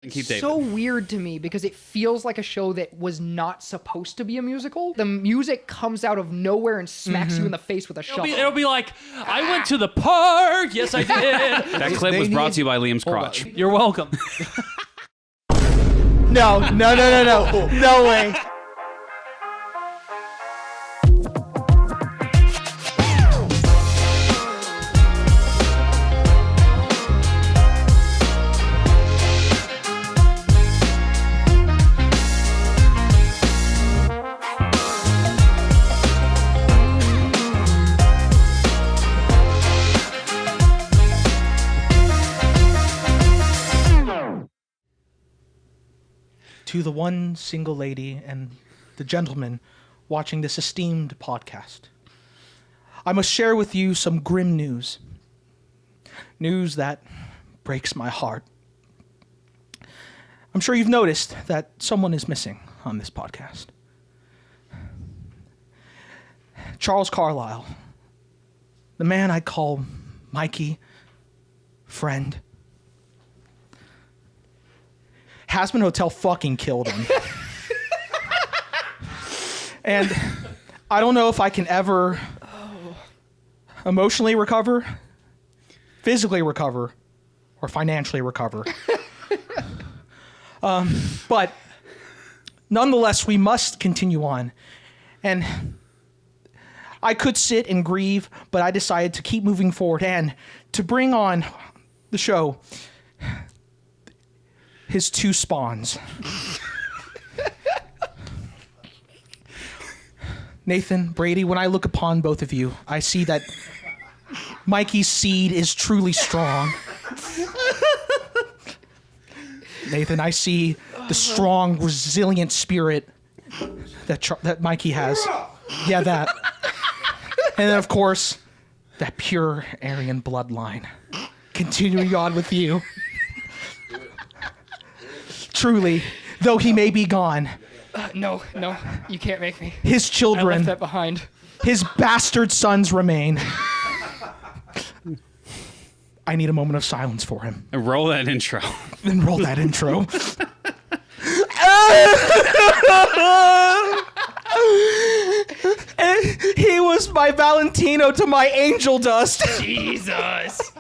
It's so weird to me because it feels like a show that was not supposed to be a musical. The music comes out of nowhere and smacks you in the face with a shovel. It'll be like, I went to the park. Yes, I did. That clip was brought to you by Liam's crotch. You're welcome. No way. To the one single lady and the gentleman watching this esteemed podcast, I must share with you some grim news. News that breaks my heart. I'm sure you've noticed that someone is missing on this podcast. Charles Carlyle, the man I call Mikey, friend. Hazbin Hotel fucking killed him. And I don't know if I can ever emotionally recover, physically recover, or financially recover. But nonetheless, we must continue on. And I could sit and grieve, but I decided to keep moving forward and to bring on the show his two spawns. Nathan, Brady, when I look upon both of you, I see that Mikey's seed is truly strong. Nathan, I see the strong, resilient spirit that Mikey has. Yeah, that. And then, of course, that pure Aryan bloodline. Continuing on with you. Truly, though he may be gone. No, you can't make me. His I children, left that behind. his bastard sons remain. I need a moment of silence for him. And roll that intro. Then roll that intro. He was my Valentino to my angel dust. Jesus.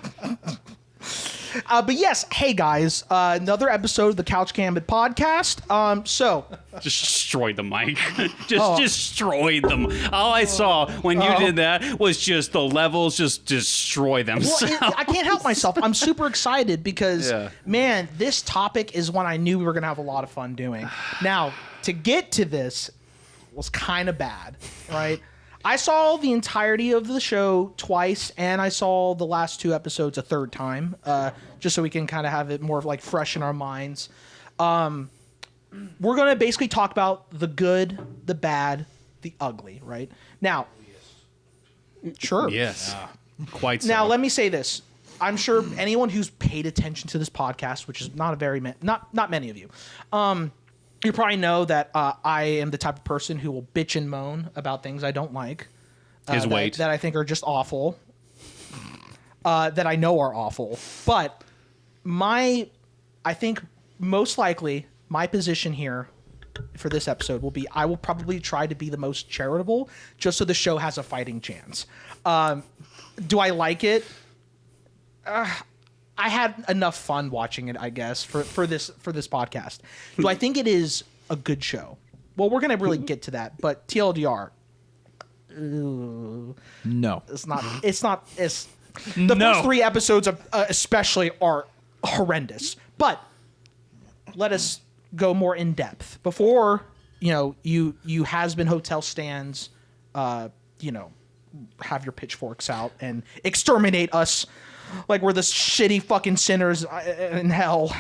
But yes, hey guys, another episode of the Couch Gambit podcast. So Just destroyed the mic. Just destroyed them. All I saw when you did that was just the levels just destroy themselves. well, I can't help myself. I'm super excited because, man, this topic is one I knew we were going to have a lot of fun doing. Now, to get to this was kind of bad, right? I saw the entirety of the show twice, and I saw the last two episodes a third time, just so we can kind of have it more like fresh in our minds. We're going to basically talk about the good, the bad, the ugly, right? Now, sure. Yes. Quite so. Now, let me say this. I'm sure anyone who's paid attention to this podcast, which is not many of you, you probably know that I am the type of person who will bitch and moan about things I don't like. That I think are just awful. That I know are awful. But I think most likely my position here for this episode will be I will probably try to be the most charitable just so the show has a fighting chance. Do I like it? I had enough fun watching it, I guess, for this podcast. Do I think it is a good show? Well, we're gonna really get to that, but TLDR. No. It's not. The first three episodes especially are horrendous. But let us go more in depth before you Hazbin Hotel stands. Have your pitchforks out and exterminate us. Like we're the shitty fucking sinners in hell.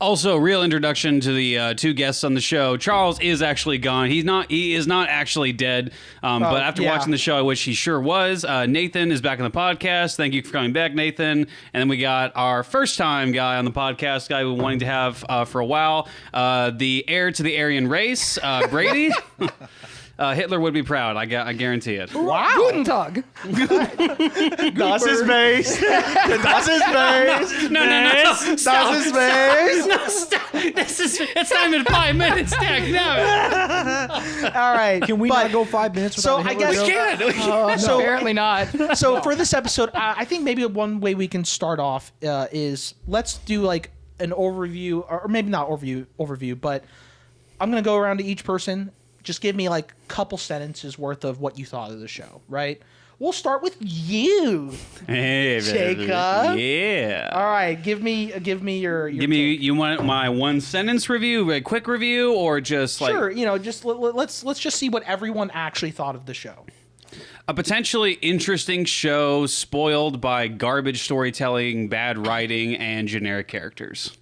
Also, real introduction to the two guests on the show. Charles is actually gone. He is not actually dead. But after watching the show, I wish he sure was. Nathan is back on the podcast. Thank you for coming back, Nathan. And then we got our first time guy on the podcast, guy we've been wanting to have for a while. The heir to the Aryan race, Brady. Hitler would be proud. I guarantee it. Wow. Guten Tag. Das ist base. Das ist base. No. Das ist base. No, stop. It's not even 5 minutes, Dak. No. All right. Can we but- not go 5 minutes So without a I Hitler guess joke? so. Apparently not. So for this episode, I think maybe one way we can start off is let's do like an overview, or maybe not overview, but I'm gonna go around to each person. Just give me like a couple sentences worth of what you thought of the show, right? We'll start with you. Hey, Jacob? Yeah. All right, give me your Give me. You want my one sentence review, a quick review, or just like sure. Just let's just see what everyone actually thought of the show. a potentially interesting show spoiled by garbage storytelling, bad writing, and generic characters.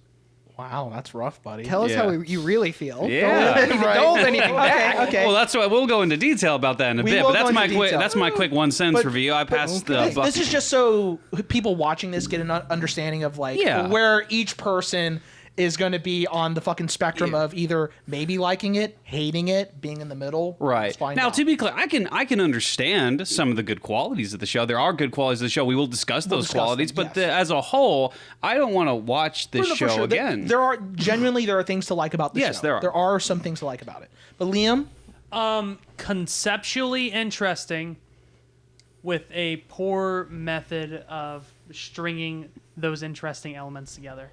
Wow, that's rough, buddy. Tell us Yeah. how you really feel. Yeah. Don't hold anything back. Okay. Well, that's what we'll go into detail about that in a We bit. will But that's go my into quick. detail. That's my quick one sentence review. I passed the buck. This is just so people watching this get an understanding of like Yeah. where each person is going to be on the fucking spectrum of either maybe liking it, hating it, being in the middle. Right. Let's find Now, out. to be clear, I can understand some of the good qualities of the show. There are good qualities of the show. We will discuss those discuss qualities. them, But yes. as a whole, I don't want to watch this For show sure. again. There are genuinely there are things to like about the Yes, show. there are. There are some things to like about it. But Liam, Conceptually interesting with a poor method of stringing those interesting elements together.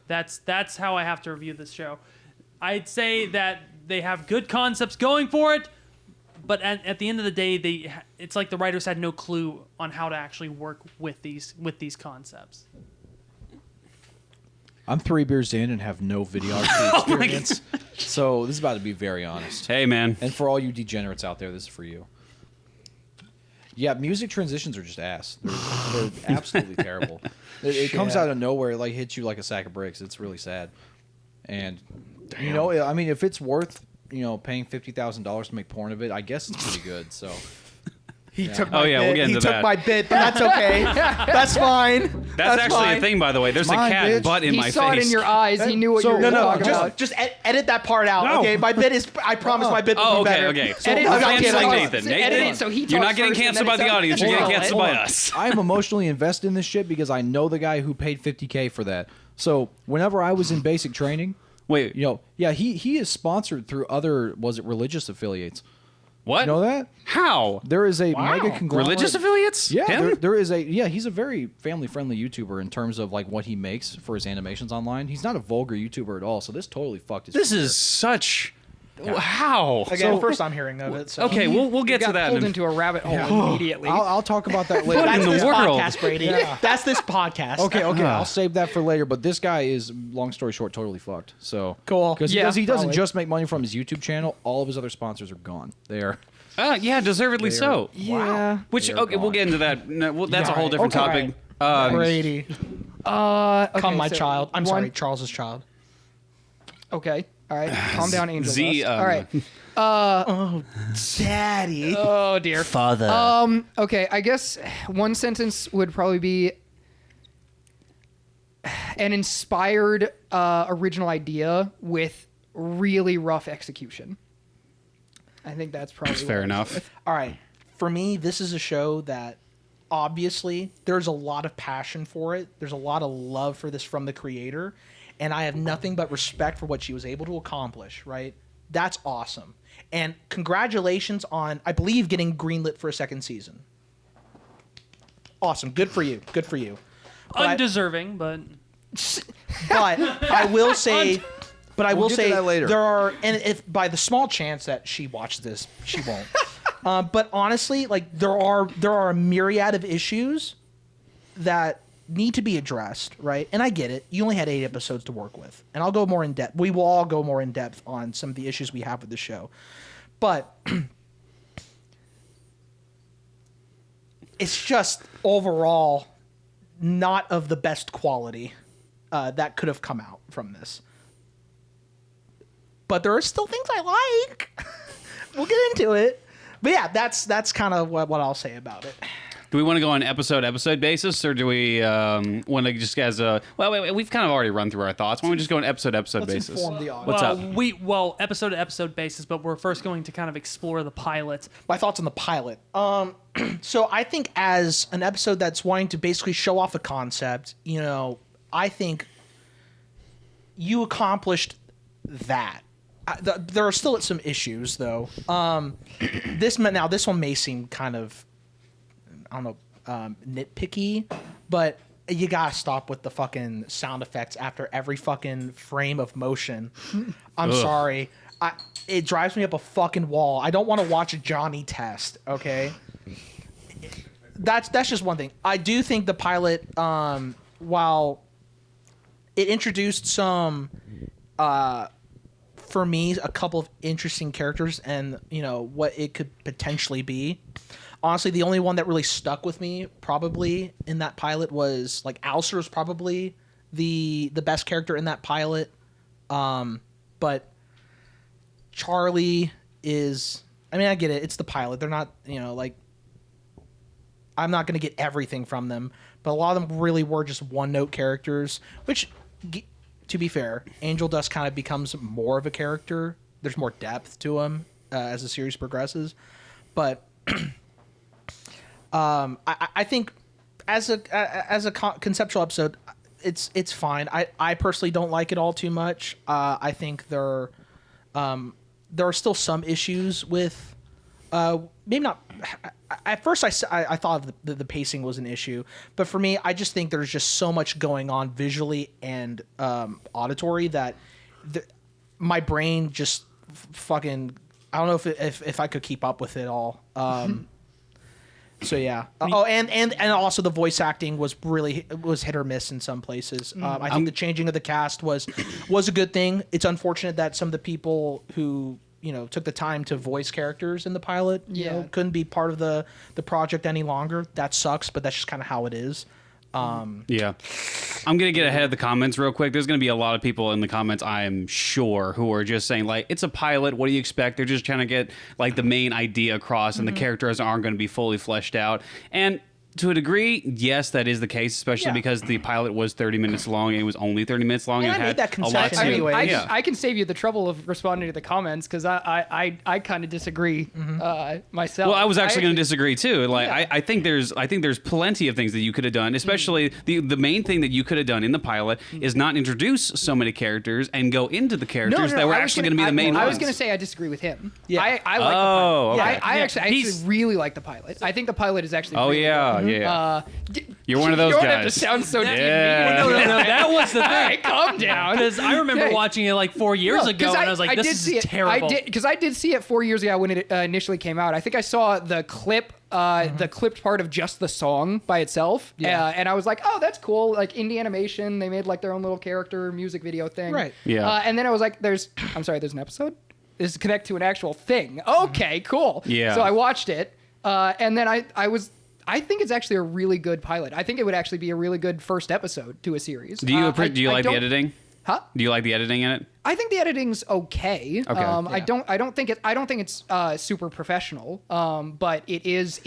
That's how I have to review this show. I'd say that they have good concepts going for it, but at the end of the day, it's like the writers had no clue on how to actually work with these concepts. I'm 3 beers in and have no videography experience. So this is about to be very honest. Hey, man. And for all you degenerates out there, this is for you. Yeah, music transitions are just ass. They're absolutely terrible. It comes out of nowhere. It like hits you like a sack of bricks. It's really sad. And you know, I mean, if it's worth paying $50,000 to make porn of it, I guess it's pretty good. So he took Oh, yeah, we'll get into He took that. my bit, but that's okay. That's fine. That's actually fine. a thing, by the way. There's mine, a cat bitch. butt in He my saw face. it in your eyes. He knew what So- you were No, no, talking about. Just edit that part out, No. okay? My bit is. I promise my bit will Oh, be okay, better. okay. So, Edit We're it, canceling okay, Nathan. edit Nathan, it so he you're not talks getting first, and canceled then by the it's audience. You're up. getting Hold canceled on. by us. I'm emotionally invested in this shit because I know the guy who paid $50K for that. So whenever I was in basic training, Wait, he is sponsored through other religious affiliates. what? You know that? How? There is a mega conglomerate. Religious affiliates? Yeah, Him? there is he's a very family-friendly YouTuber in terms of like what he makes for his animations online. He's not a vulgar YouTuber at all, so this totally fucked his This career. is such. How? Again, first I'm hearing of it. So. Okay, we'll get to Got that. pulled into a rabbit hole immediately. I'll talk about that later. What That's in the this world? podcast, Brady. That's this podcast. Okay, I'll save that for later. But this guy is, long story short, totally fucked. So Cool. because Yeah, he doesn't probably. just make money from his YouTube channel. All of his other sponsors are gone. They are. Yeah, deservedly so. yeah. Which They're okay, we'll gone. get into that. No, that's a whole Right. different Okay. topic. Brady, Okay, come my so child. I'm one- sorry, Charles's child. Okay. All right. Calm down, Angel. Z, Dust. All right. Daddy. Oh dear. Father. Okay. I guess one sentence would probably be an inspired original idea with really rough execution. I think that's probably Fair what I'd enough. go with. All right. For me, this is a show that obviously there's a lot of passion for it. There's a lot of love for this from the creator. And I have nothing but respect for what she was able to accomplish, right? That's awesome. And congratulations on, I believe, getting greenlit for a second season. Awesome. Good for you. Good for you. But Undeserving, but I will say, We'll get to that later. there are, and if by the small chance that she watched this, she won't. But honestly, like there are a myriad of issues that need to be addressed, right? And I get it. You only had 8 episodes to work with, and I'll go more in depth. We will all go more in depth on some of the issues we have with the show, but it's just overall not of the best quality that could have come out from this. But there are still things I like. We'll get into it. But yeah, that's kind of what I'll say about it. Do we want to go on episode basis, or do we want to just as a? Well, wait, we've kind of already run through our thoughts. Why don't we just go on episode Let's basis? inform the audience. What's well, up? episode to episode basis, but we're first going to kind of explore the pilot. My thoughts on the pilot. So I think as an episode that's wanting to basically show off a concept, I think you accomplished that. There are still some issues though. This one may seem kind of, I don't know, nitpicky, but you gotta stop with the fucking sound effects after every fucking frame of motion. I'm sorry. It drives me up a fucking wall. I don't want to watch Johnny Test. Okay, that's just one thing. I do think the pilot, while it introduced some, for me, a couple of interesting characters and what it could potentially be. Honestly, the only one that really stuck with me probably in that pilot was like Alistair was probably the best character in that pilot. But Charlie is, I mean, I get it. It's the pilot. They're not, I'm not going to get everything from them, but a lot of them really were just one-note characters, which, to be fair, Angel Dust kind of becomes more of a character. There's more depth to him as the series progresses. But I think as a conceptual episode, it's fine. I personally don't like it all too much. I think there are still some issues with maybe not. At first, I thought the pacing was an issue, but for me, I just think there's just so much going on visually and auditory that my brain just fucking. I don't know if I could keep up with it all. So yeah. And also the voice acting was hit or miss in some places. I think the changing of the cast was a good thing. It's unfortunate that some of the people who took the time to voice characters in the pilot, couldn't be part of the project any longer. That sucks, but that's just kind of how it is. Yeah. I'm going to get ahead of the comments real quick. There's going to be a lot of people in the comments, I am sure, who are just saying, like, it's a pilot. What do you expect? They're just trying to get, like, the main idea across, and the characters aren't going to be fully fleshed out. And to a degree, yes, that is the case, especially because the pilot was 30 minutes long, and it was only 30 minutes long. And it I made had that concession a lot to anyway. I can save you the trouble of responding to the comments because I kind of disagree myself. Well, I was actually going to disagree too. Like, I think there's plenty of things that you could have done. Especially the main thing that you could have done in the pilot is not introduce so many characters and go into the characters that were actually going to be the main ones. I was going to say I disagree with him. Yeah. I like the pilot. Okay. I actually really like the pilot. I think the pilot is actually. Really yeah. You're one of those you don't guys. have to sound so deep. Yeah. No, that was the thing. All right, calm down. Because I remember Okay. watching it like 4 years ago, and I was like, "This is terrible." Because I did see it 4 years ago when it initially came out. I think I saw the clip, the clipped part of just the song by itself, and I was like, "Oh, that's cool!" Like indie animation, they made like their own little character music video thing, Right. Yeah. And then I was like, "There's an episode. This is connect to an actual thing. Okay, cool." Yeah. So I watched it, and then I think it's actually a really good pilot. I think it would actually be a really good first episode to a series. Do you like the don't- editing? Huh? Do you like the editing in it? I think the editing's okay. Okay. I don't think it's super professional. But it is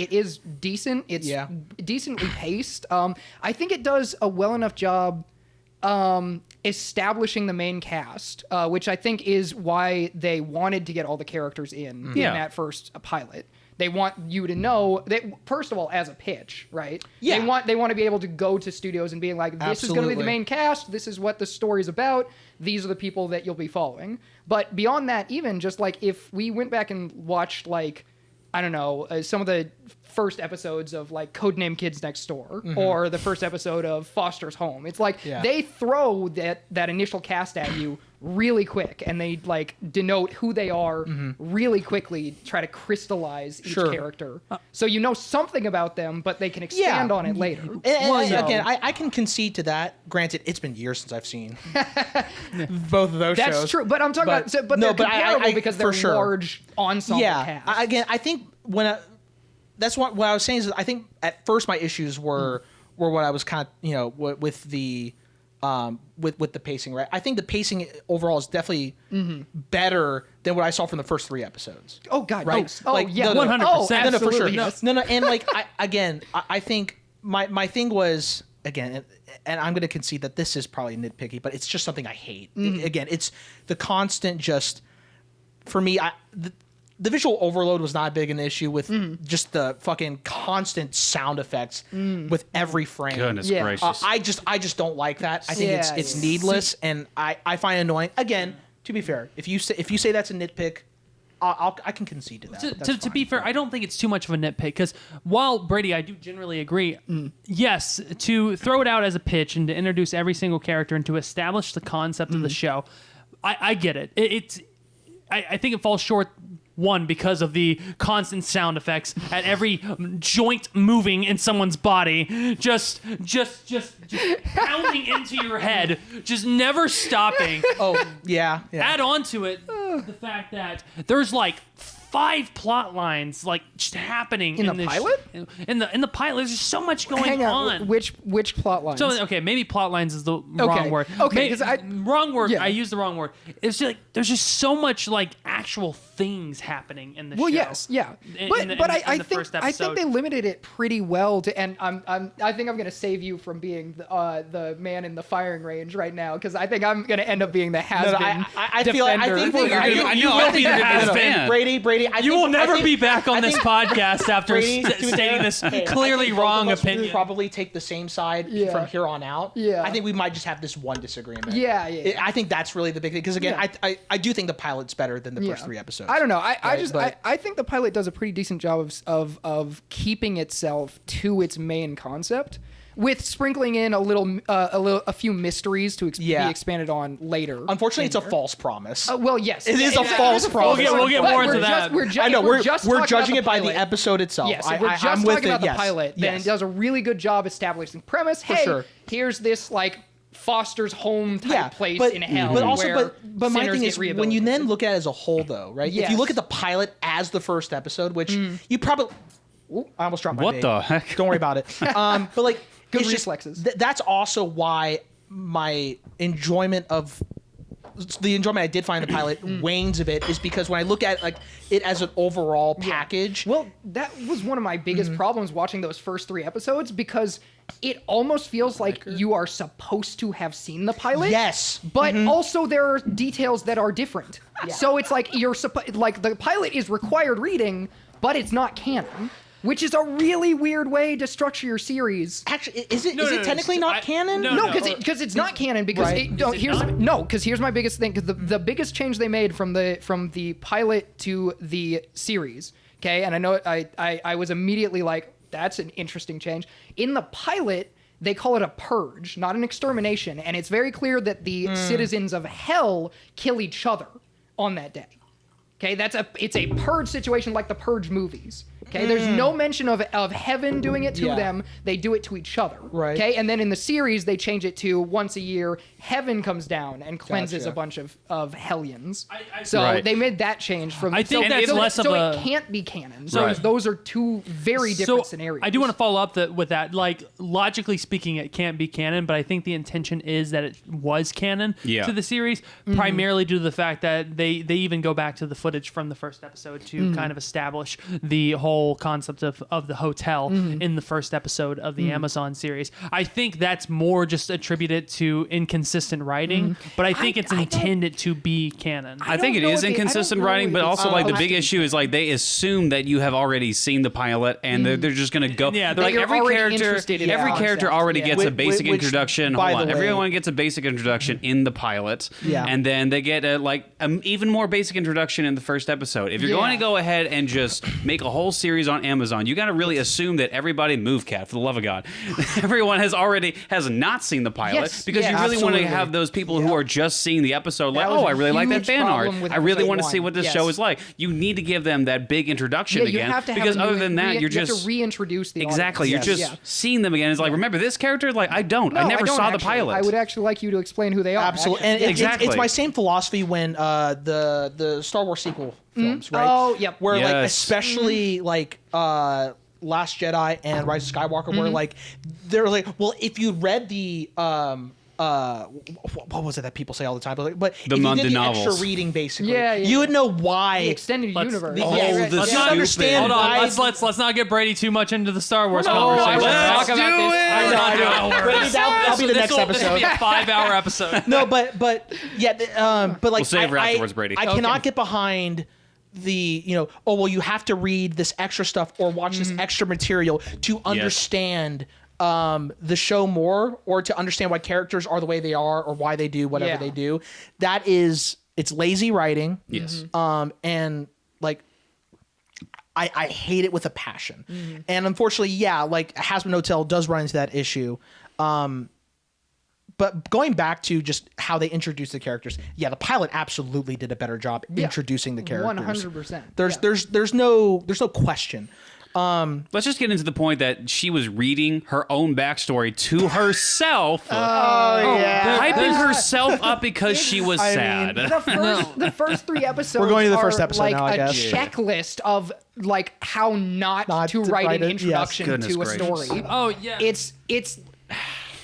decent. It's decently paced. I think it does a well enough job establishing the main cast, which I think is why they wanted to get all the characters in that first pilot. They want you to know that, first of all, as a pitch, right? Yeah. They want to be able to go to studios and being like, this is going to be the main cast. This is what the story's about. These are the people that you'll be following. But beyond that, even just like if we went back and watched like, I don't know, some of the first episodes of like Codename Kids Next Door or the first episode of Foster's Home. It's like they throw that initial cast at you really quick and they like denote who they are really quickly, try to crystallize each character. So you know something about them, but they can expand on it later. And again, I can concede to that. Granted, it's been years since I've seen both of those shows. That's true, but I'm talking about, but they're comparable because they're for sure. large ensemble cast. I think that's what I was saying is I think at first my issues were what I was kind of with the with the pacing, right? I think the pacing overall is definitely better than what I saw from the first 3 episodes. Oh God, right? Oh, yeah, 100%. Oh, No, for sure. absolutely, yes. No, and like I think my thing was, again, and I'm going to concede that this is probably nitpicky, but it's just something I hate. Again, it's the constant just, for me, the visual overload was not big an issue with just the fucking constant sound effects with every frame. Goodness Yeah. gracious. I just don't like that. I think Yeah, it's yeah. needless, and I find it annoying. Again, to be fair, if you say that's a nitpick, I can concede to that. To be fair, I don't think it's too much of a nitpick because while Brady, I do generally agree. Yes, to throw it out as a pitch and to introduce every single character and to establish the concept of the show, I get it. I think it falls short. One, because of the constant sound effects at every joint moving in someone's body, just pounding into your head, just never stopping. Oh yeah. Add on to it the fact that there's like 5 plot lines like just happening In the this pilot? In the pilot, there's just so much going Hang on. Which plot lines? So okay, maybe plot lines is the wrong word. Okay, May- 'cause wrong word. Yeah. I used the wrong word. It's just like there's just so much like actual things happening in the show. Well, yes, yeah, but I think they limited it pretty well to, and I think I'm gonna save you from being the man in the firing range right now because I think I'm gonna end up being the has-been I feel like I think defender. I'll be the has-been. Brady. You will never be back on this podcast after Brady, to be stating fair, this hey, clearly I think both wrong of us would opinion. probably take the same side Yeah. from here on out. Yeah. I think we might just have this one disagreement. Yeah. I think that's really the big thing because again, Yeah. I do think the pilot's better than the first Yeah. 3 episodes. I don't know. I Right, just but- I think the pilot does a pretty decent job of keeping itself to its main concept, with sprinkling in a few mysteries to be Yeah. expanded on later. Unfortunately, in it's a there. false promise. Well, yes, It is a false promise. We'll get But more we're into just- that. I know we're just we're talking judging about it by the pilot. episode itself. Yes, if we're just I'm with talking about it, the pilot, then yes. it does a really good job establishing premise. Hey, sure. here's this like Foster's home type place but, in hell. But also, where but my sinners thing get is, when you rehabilitated. then look at it as a whole, though, right? If Yes. you look at the pilot as the first episode, which you probably, I almost dropped my What babe. the heck? Don't worry about it. But like, Good it's just- reflexes. that's also why my enjoyment of the enjoyment I did find in the pilot wanes a bit is because when I look at like it as an overall package. Well, that was one of my biggest problems watching those first 3 episodes because it almost feels like you are supposed to have seen the pilot. Yes. But also there are details that are different. So it's like like the pilot is required reading, but it's not canon, which is a really weird way to structure your series. Actually, is it No, technically not canon? no, No, because it's not canon. Because Right. here's my biggest thing. Because the biggest change they made from the pilot to the series. Okay, and I know I was immediately like, that's an interesting change. In the pilot, they call it a purge, not an extermination, and it's very clear that the citizens of hell kill each other on that day. Okay, it's a purge situation like the Purge movies. Okay, there's no mention of heaven doing it to Yeah. them. They do it to each other. Right. Okay, and then in the series they change it to once a year heaven comes down and cleanses Gotcha. a bunch of hellions. I- So Right. they made that change from. I think so, that's so, less of so a- it can't be canon. So Right. those are 2 very different scenarios. I do want to follow up with that. Like logically speaking, it can't be canon, but I think the intention is that it was canon Yeah. to the series, primarily due to the fact that they even go back to the footage from the first episode to kind of establish the whole concept of the hotel in the first episode of the Amazon series. I think that's more just attributed to inconsistent writing, but I think it's I don't- intended to be canon. I think it know is if it- I don't inconsistent know writing, if but it's also like the big supposed to issue be. is like they assume that you have already seen the pilot and they're just gonna go. Yeah, they're like you're every already character, interested in the every character concept, already yeah. gets a Which- basic which, introduction. by Hold on, the way- everyone gets a basic introduction in the pilot. Yeah. and then they get a even more basic introduction in the first episode. If you're Yeah. going to go ahead and just make a whole series on Amazon, you got to really assume that everybody move, Cat, for the love of God. Everyone has not seen the pilot Yes, because yes, you really want to absolutely. have those people who are just seeing the episode like, That was oh, a I really like that huge fan art. problem with I really episode want to see 1. what this Yes. show is like. You need to give them that big introduction Yeah, you again have to have because a new- other than that, you you're have just to reintroduce the exactly. audience. You're Yes. just Yeah. seeing them again. It's like, remember this character? Like, I don't. No, I never don't saw the actually. pilot. I would actually like you to explain who they are. Absolutely, actually. and Exactly. it's my same philosophy when the Star Wars sequel films, right? Oh, yep. Where like Yes. especially like Last Jedi and Rise of Skywalker, where like they're like, well, if you read the what was it that people say all the time? But if The you did the novels. extra reading, basically, Yeah. you would know why. The extended universe. Oh, Yes. the Let's stupid- understand Hold on, why. let's not get Brady too much into the Star Wars I conversation. should Let's talk about do this. it! I know. But that'll be the next This will episode. be a 5-hour episode. No, but yeah, but like We'll save her afterwards, Brady. I Okay. cannot get behind the oh well, you have to read this extra stuff or watch this extra material to understand the show more, or to understand why characters are the way they are or why they do whatever they do. It's lazy writing. Yes. And like I hate it with a passion. And unfortunately, like Hazbin Hotel does run into that issue. But going back to just how they introduce the characters, the pilot absolutely did a better job introducing the characters. 100%. There's no question. Let's just get into the point that she was reading her own backstory to herself. Hyping herself up because she was sad. The first 3 episodes. We're going to the are first episode like now, I a guess. checklist of like how not to write an it, introduction yes. to a Goodness gracious. story. Oh yeah. It's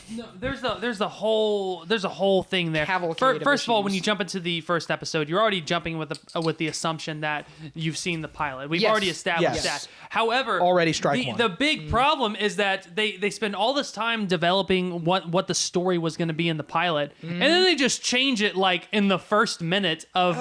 No, there's a whole thing there. Cavalcade of First of all, when issues. you jump into the first episode, you're already jumping with the assumption that you've seen the pilot. We've Yes. already established Yes. that. However, Already strike one. the big problem is that they spend all this time developing what the story was going to be in the pilot, and then they just change it like in the first minute of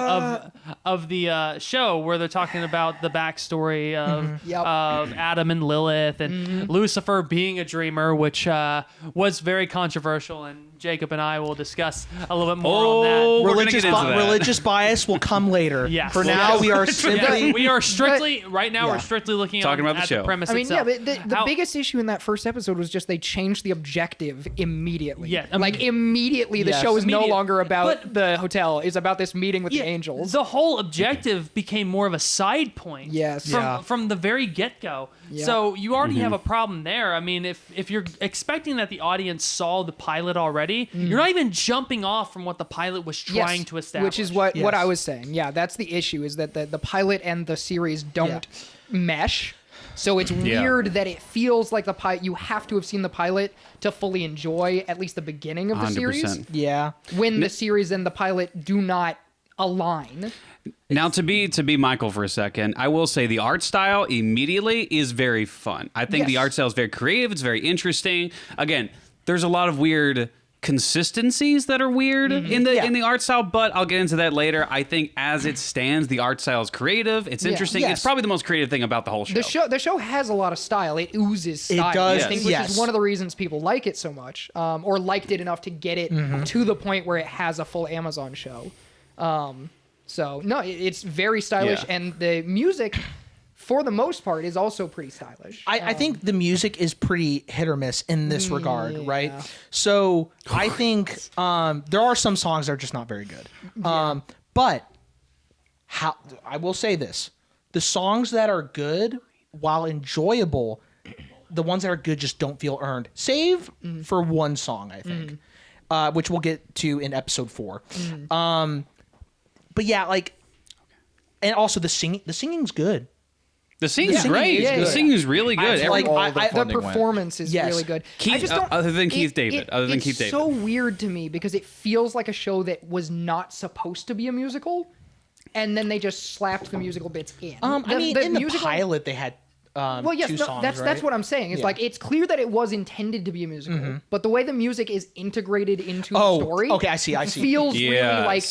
the show, where they're talking about the backstory of Yep. of Adam and Lilith and Lucifer being a dreamer, which was very controversial, and Jacob and I will discuss a little bit more on that. We're gonna get into that. Religious bias will come later. Yes. For now, we are simply. Yeah, we are strictly right now. Yeah. We're strictly looking Talking at about the show. premise I mean, itself. but the How- biggest issue in that first episode was just they changed the objective immediately. Yeah, like immediately, the Yes. show is no Immediate- longer about but- the hotel; it's about this meeting with the angels. The whole objective became more of a side point. Yes. From Yeah. from the very get go. Yeah. So you already have a problem there. I mean, if you're expecting that the audience saw the pilot already, you're not even jumping off from what the pilot was Yes, trying to establish. which is what Yes. I was saying. Yeah, that's the issue: is that the pilot and the series don't mesh. So it's weird that it feels like the pilot. You have to have seen the pilot to fully enjoy at least the beginning of the 100%. series. Yeah. When the series and the pilot do not align. Now, to be Michael for a second, I will say the art style immediately is very fun. I think the Yes. art style is very creative. It's very interesting. Again, there's a lot of weird consistencies that are weird in the art style, but I'll get into that later. I think as it stands, the art style is creative. It's interesting. Yes. It's probably the most creative thing about the whole show. The show has a lot of style. It oozes style. does, I think, which yes. is one of the reasons people like it so much, or liked it enough to get it to the point where it has a full Amazon show. So no, it's very stylish, Yeah. and the music, for the most part, is also pretty stylish. I think the music is pretty hit or miss in this regard, right? So I think there are some songs that are just not very good. But how I will say this: the songs that are good, while enjoyable, the ones that are good just don't feel earned. Save for one song, I think, which we'll get to in episode 4. But yeah, like, and also the singing's good. The singing's singing great. is The good. singing's really good. feel like Every- I- the funding went. performance is Yes. really good. Keith- I just don't, other than Keith David, it's so weird to me because it feels like a show that was not supposed to be a musical, and then they just slapped the musical bits in. I mean, in the musical- pilot they had Well, yes, two no, songs, that's right? what I'm saying. It's Yeah. like it's clear that it was intended to be a musical, but the way the music is integrated into Oh, the story, okay, I see. feels really like Yes.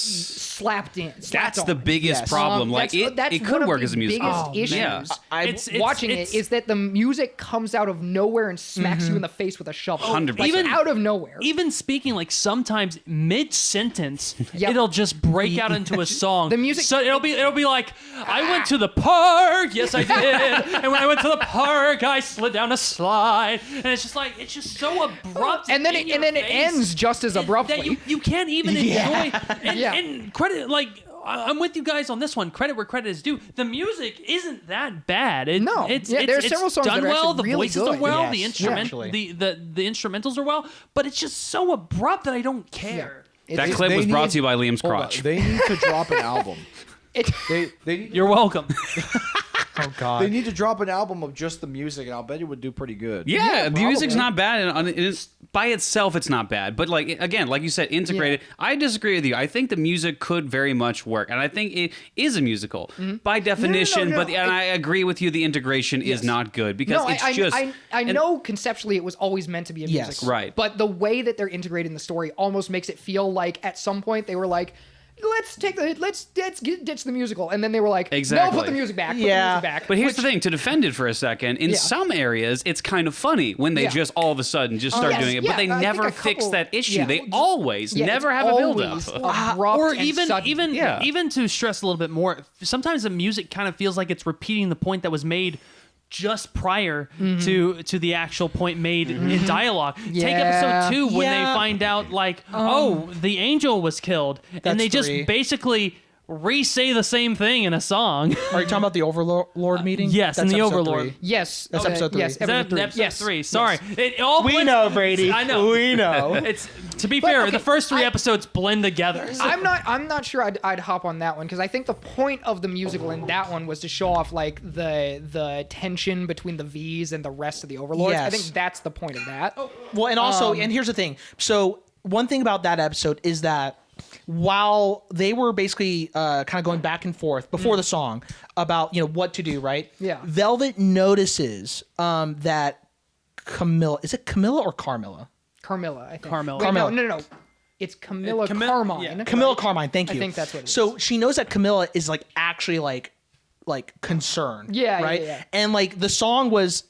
slapped in. That's slapped the on. biggest Yes. problem. Like That's it one could of work the as a musical. biggest issues. Yeah. It's Watching it's- it is that the music comes out of nowhere and smacks you in the face with a shovel. 100%. Like, out of nowhere. Even speaking, like sometimes mid sentence, Yep. it'll just break out into a song. The music- so it'll be like, I went to the park, yes I did, and when I went to the park, I slid down a slide, and it's just so abrupt. And then in it your and then it face ends just as that abruptly. you can't even enjoy. And, Yeah. and credit, like I'm with you guys on this one. Credit where credit is due. The music isn't that bad. No. it's Yeah, there are it's several songs done that are well. actually The really voices are good. well. Yes, The actually. the instrumentals are well. But it's just so abrupt that I don't care. That It's- clip They was brought need- to you by Liam's Hold on. crotch. They need to drop an album. it- They need You're welcome. Oh God. They need to drop an album of just the music, and I'll bet it would do pretty good. Yeah, the music's not bad. And it's, by itself, it's not bad. But like again, like you said, integrated. Yeah. I disagree with you. I think the music could very much work, and I think it is a musical by definition. No. But and I agree with you. The integration is not good because I know conceptually it was always meant to be a musical, right? But the way that they're integrating the story almost makes it feel like at some point they were like, let's ditch the musical, and then they were like, no, put the music back. Put the music back. But here's the thing: to defend it for a second, in some areas, it's kind of funny when they just all of a sudden just start doing it, but they never fix that issue. Yeah. They always never have a build up, or even to stress a little bit more. Sometimes the music kind of feels like it's repeating the point that was made just prior to the actual point made in dialogue. Take episode 2 when they find out like, the angel was killed, and they just basically re-say the same thing in a song. Are you talking about the Overlord meeting? Yes, in the Overlord. 3. Yes, that's episode 3. Yes, episode 3. Sorry, it all we know, Brady. I know. We know. It's to be fair, the first 3 episodes blend together. So. I'm not sure I'd hop on that one because I think the point of the musical in that one was to show off like the tension between the V's and the rest of the Overlords. Yes. I think that's the point of that. Well, and also, and here's the thing. So one thing about that episode is that while they were basically kind of going back and forth before the song about what to do, right? Yeah. Velvet notices that Camilla, is it Camilla or Carmilla? Carmilla, I think. Carmilla. Wait, no. It's Camilla Carmine. Yeah. Camilla Carmine, thank you. I think that's what it is. So she knows that Camilla is like actually like concerned. Yeah, right? yeah. And like the song was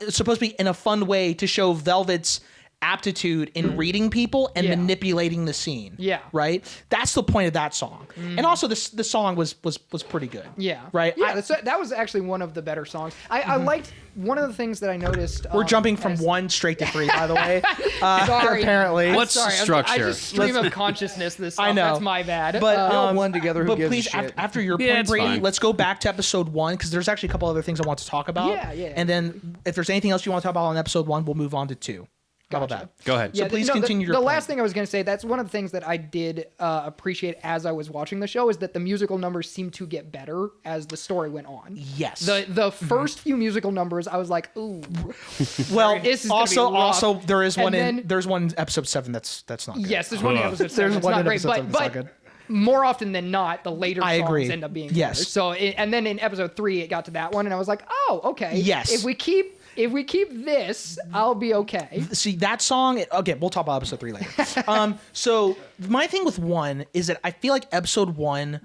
supposed to be in a fun way to show Velvet's aptitude in reading people and manipulating the scene. Yeah. Right? That's the point of that song. And also the song was pretty good. Yeah. Right? Yeah, that was actually one of the better songs. I liked one of the things that I noticed. We're jumping from 1 straight to 3, by the way. Sorry. Apparently. What's Sorry, structure? I just stream of consciousness this stuff. I know. That's my bad. But They all blend together. Who but gives please, a shit? after your Yeah, point, it's Brady, fine. let's go back to episode 1 because there's actually a couple other things I want to talk about. Yeah. And then if there's anything else you want to talk about on episode 1, we'll move on to 2. How about that? Go ahead. So please continue your The point. last thing I was going to say, that's one of the things that I did appreciate as I was watching the show, is that the musical numbers seemed to get better as the story went on. Yes. The first few musical numbers, I was like, ooh. Well, This is gonna be rough. also there is one And there's one episode 7 that's not good. Yes, there's one in episode 7. It's one not in great, episode 7 that's not but good. more often than not, the later I songs agree. end up being Yes. better. So, and then in episode 3, it got to that one, and I was like, oh, okay. Yes. If we keep this, I'll be okay. See that song? Okay, we'll talk about episode 3 later. So my thing with 1 is that I feel like episode 1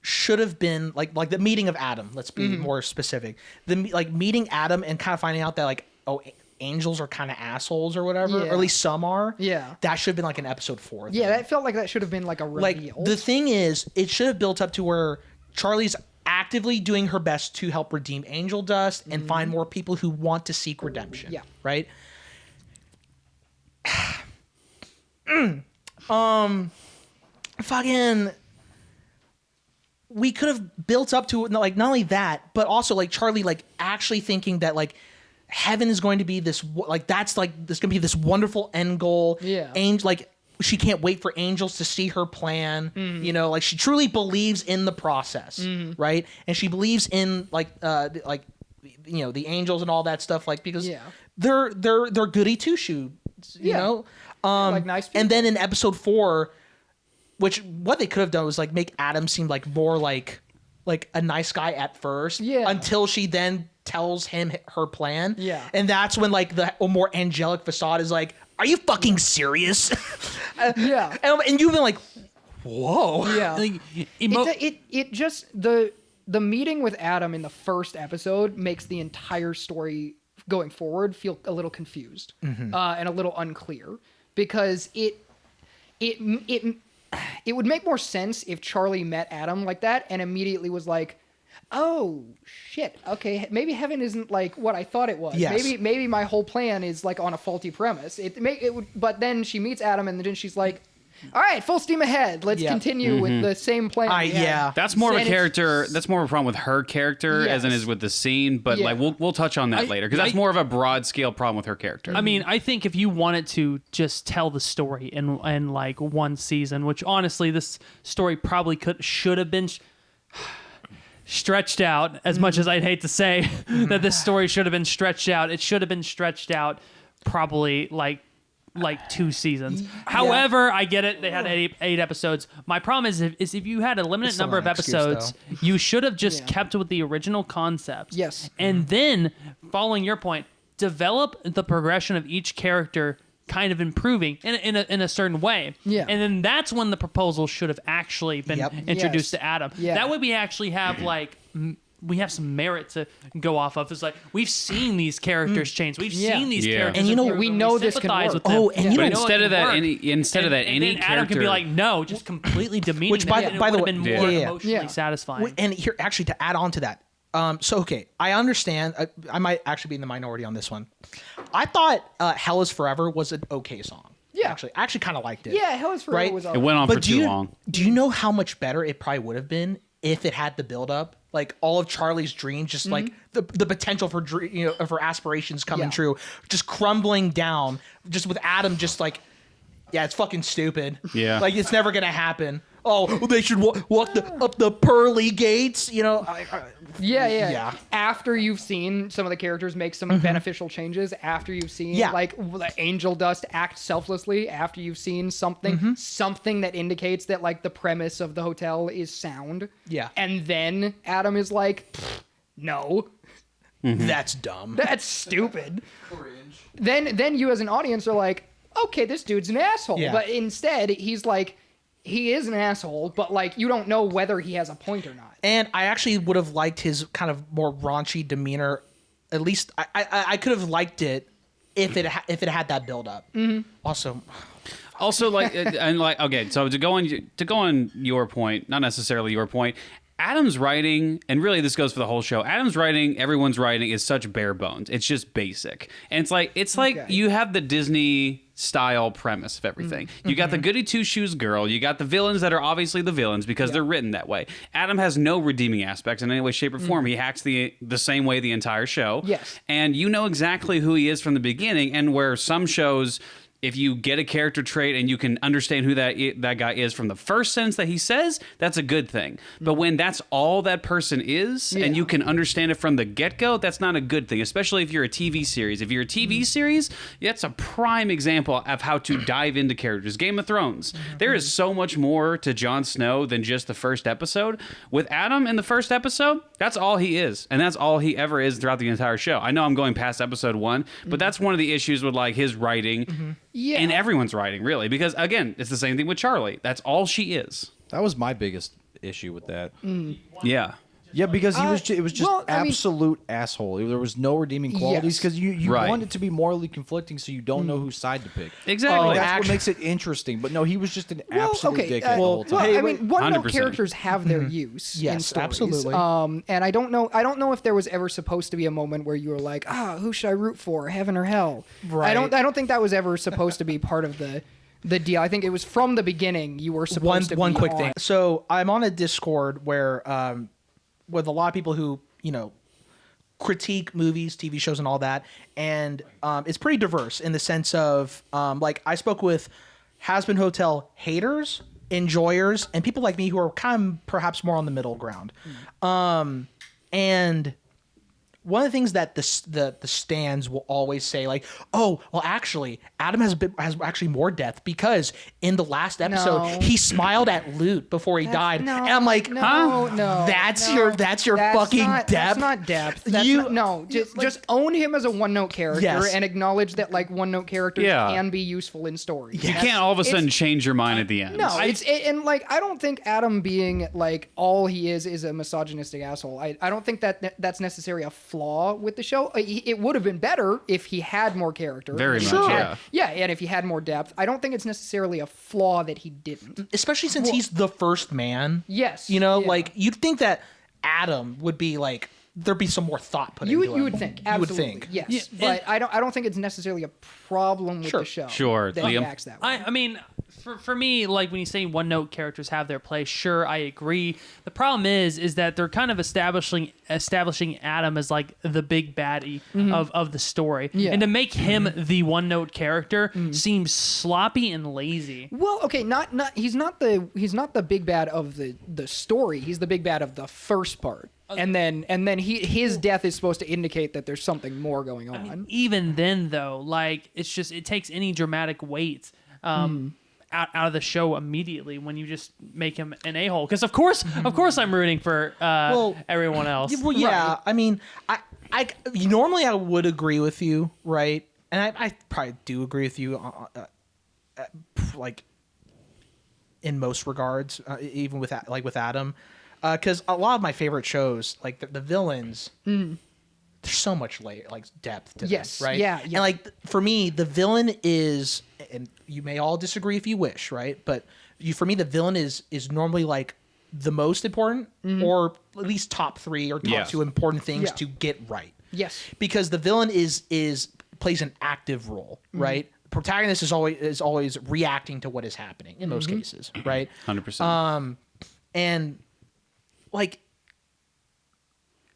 should have been like the meeting of Adam. Let's be more specific. The meeting Adam and kind of finding out that angels are kind of assholes or whatever, or at least some are. Yeah. That should have been like an episode 4 thing. Yeah, that felt like that should have been like a reveal. Like the thing is, it should have built up to where Charlie's actively doing her best to help redeem Angel Dust and find more people who want to seek redemption. Yeah. Right? Fucking we could have built up to not only that, but also Charlie actually thinking that heaven is going to be this there's going to be this wonderful end goal. Yeah. She can't wait for angels to see her plan. She truly believes in the process, right? And she believes in the angels and all that stuff, because they're goody two shoes, you know. Nice people. And then in episode 4, which what they could have done was make Adam seem more like a nice guy at first, until she then tells him her plan, and that's when the more angelic facade is are you fucking serious? And you've been like, whoa. Yeah. It just the meeting with Adam in the first episode makes the entire story going forward feel a little confused and a little unclear, because it would make more sense if Charlie met Adam like that and immediately was like, oh shit, okay, maybe heaven isn't what I thought it was. Yes. Maybe my whole plan is on a faulty premise. But then she meets Adam and then she's like, all right, full steam ahead. Let's continue with the same plan. That's more of a character. That's more of a problem with her character as it is with the scene. But we'll touch on that later, because that's more of a broad scale problem with her character. I mean, I think if you wanted to just tell the story in one season, which honestly this story probably should have been. stretched out. As much as I'd hate to say that this story should have been stretched out, it should have been stretched out probably like 2 seasons. However, I get it. They had 8 episodes. My problem is if you had a limited number of episodes, you should have just kept with the original concept. Yes. And then, following your point, develop the progression of each character kind of improving in a certain way. Yeah. And then that's when the proposal should have actually been introduced to Adam. Yeah. That way we actually have we have some merit to go off of. It's like we've seen these characters change. We've seen these characters, and improve, we know this can sympathize work. with them. And you know, instead of that, any and any then character, Adam can be like, no, just completely demeaning. Which, by the way, been more emotionally Yeah. satisfying. And here, actually, to add on to that, so okay, I understand. I might actually be in the minority on this one. I thought "Hell Is Forever" was an okay song. Yeah. I actually kind of liked it. Yeah, Hell Is Forever Right? was. it went on for too long. Do you know how much better it probably would have been if it had the build up? Like all of Charlie's dreams, just like the potential for for aspirations coming true, just crumbling down, just with Adam, just like, yeah, it's fucking stupid. Yeah. like it's never gonna happen. Oh, they should walk up the pearly gates. Yeah. After you've seen some of the characters make some beneficial changes, after you've seen like Angel Dust act selflessly, after you've seen something that indicates that like the premise of the hotel is sound. Yeah. And then Adam is like, no, That's dumb. that's stupid. Then you as an audience are like, okay, this dude's an asshole. Yeah. But instead he's like, he is an asshole, but like you don't know whether he has a point or not. And I actually would have liked his kind of more raunchy demeanor. At least I could have liked it if it had that build up. Also, like and like okay, so to go on your point, not necessarily your point. Adam's writing, and really this goes for the whole show. Adam's writing, everyone's writing is such bare bones. It's just basic, and it's like you have the Disney style premise of everything. You got the goody two shoes girl. You got the villains that are obviously the villains because they're written that way. Adam has no redeeming aspects in any way, shape, or form. He acts the same way the entire show. Yes, and you know exactly who he is from the beginning. And where some shows, if you get a character trait and you can understand who that guy is from the first sentence that he says, that's a good thing. But when that's all that person is, and you can understand it from the get-go, that's not a good thing, especially if you're a TV series. If you're a TV series, that's a prime example of how to dive into characters. Game of Thrones. There is so much more to Jon Snow than just the first episode. With Adam in the first episode, that's all he is. And that's all he ever is throughout the entire show. I know I'm going past episode 1, but that's one of the issues with like his writing. Yeah. And everyone's writing, really, because again, it's the same thing with Charlie. That's all she is. That was my biggest issue with that. Yeah. Yeah, because it was just well, I mean- absolute asshole. There was no redeeming qualities Yes. because you Right. want it to be morally conflicting, so you don't know whose side to pick. Exactly. That's what makes it interesting. But no, he was just an absolute dickhead the whole time. I mean, one note 100%. characters have their use. Yes, in stories. absolutely. And I don't know if there was ever supposed to be a moment where you were like, who should I root for, heaven or hell? Right. I don't think that was ever supposed to be part of the deal. I think it was from the beginning you were supposed to. One be quick on. thing. So I'm on a Discord where with a lot of people who critique movies, TV shows, and all that, and it's pretty diverse in the sense of like I spoke with Hazbin Hotel haters, enjoyers, and people like me who are kind of perhaps more on the middle ground. And one of the things that the stands will always say, like, oh, well, actually, Adam has actually more depth because in the last episode No. he smiled at Lute before he died, No, and I'm like, no, no, That's no. your fucking not, depth. That's not depth. That's You- not, no, just own him as a one-note character Yes. and acknowledge that like one-note characters Yeah. can be useful in stories. You can't all of a sudden change your mind at the end. No, and like I don't think Adam being like all he is a misogynistic asshole. I don't think that's necessarily a flaw with the show. It would have been better if he had more character. Very If much, he yeah. had- yeah, and if he had more depth. I don't think it's necessarily a flaw that he didn't. Especially since he's the first man. Yes. You know, yeah. like you'd think that Adam would be like there'd be some more thought put you into him. would think. You Absolutely. would think. Yes. But I don't think it's necessarily a problem with Sure. the show. Sure, That he Liam? acts that way. I mean, for me, like when you say one note characters have their place, sure, I agree. The problem is that they're kind of establishing Adam as like the big baddie of the story, Yeah. and to make him the one note character seems sloppy and lazy. Well, okay, he's not the big bad of the story. He's the big bad of the first part. And then his death is supposed to indicate that there's something more going on. I mean, even then, though, like it takes any dramatic weight out of the show immediately when you just make him an a-hole. Because of course, I'm rooting for everyone else. Well, yeah. Right. I mean, I normally I would agree with you, right? And I probably do agree with you, like in most regards, even with Adam, because a lot of my favorite shows, like the villains, there's so much depth to them, right? Yeah. And like for me, the villain is, and you may all disagree if you wish, right? But for me, the villain is normally like the most important, or at least top 3 or top 2 important things to get right. Yes, because the villain plays an active role, right? The protagonist is always reacting to what is happening in most cases, right? 100%. And like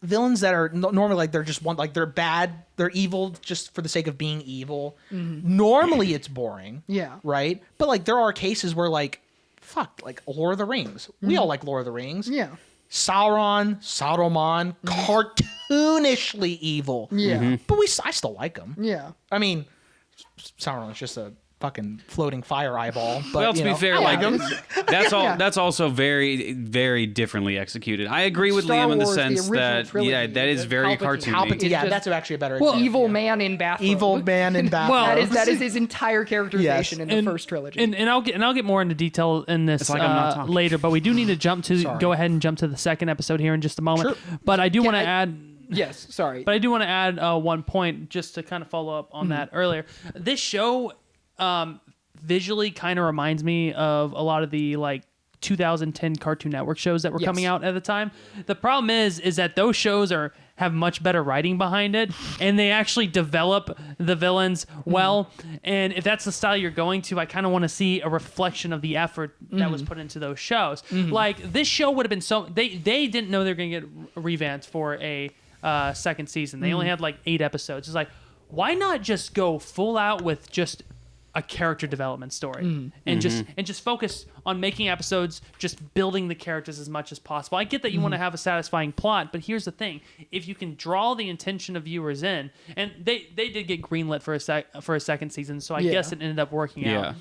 villains that are normally like they're just they're bad, they're evil just for the sake of being evil. Normally it's boring, right? But like there are cases where like Lord of the Rings. We all like Lord of the Rings. Yeah. Saruman, cartoonishly evil. Yeah. But I still like him. Yeah. I mean, Sauron's just a fucking floating fire eyeball. But, well, to be fair, I like that's all. That's also very, very differently executed. I agree with Star Liam in the Wars, sense that trilogy, that is very cartoony. Yeah, that's actually a better example. Evil man in bathrobe. Evil man in bathrobe. that is his entire characterization in the first trilogy. And I'll get more into detail in this later, but we do need to go ahead and jump to the second episode here in just a moment. Sure. But I do want to add. Yes, sorry. But I do want to add one point just to kind of follow up on that earlier. This show visually kind of reminds me of a lot of the like 2010 Cartoon Network shows that were coming out at the time. The problem is that those shows have much better writing behind it, and they actually develop the villains well. And if that's the style you're going to, I kind of want to see a reflection of the effort that was put into those shows. Like this show would have been they didn't know they were going to get revamped for a second season. They only had like 8 episodes. It's like, why not just go full out with just a character development story and just focus on making episodes, just building the characters as much as possible. I get that you want to have a satisfying plot, but here's the thing: if you can draw the intention of viewers in, and they did get greenlit for a second season, so I guess it ended up working out.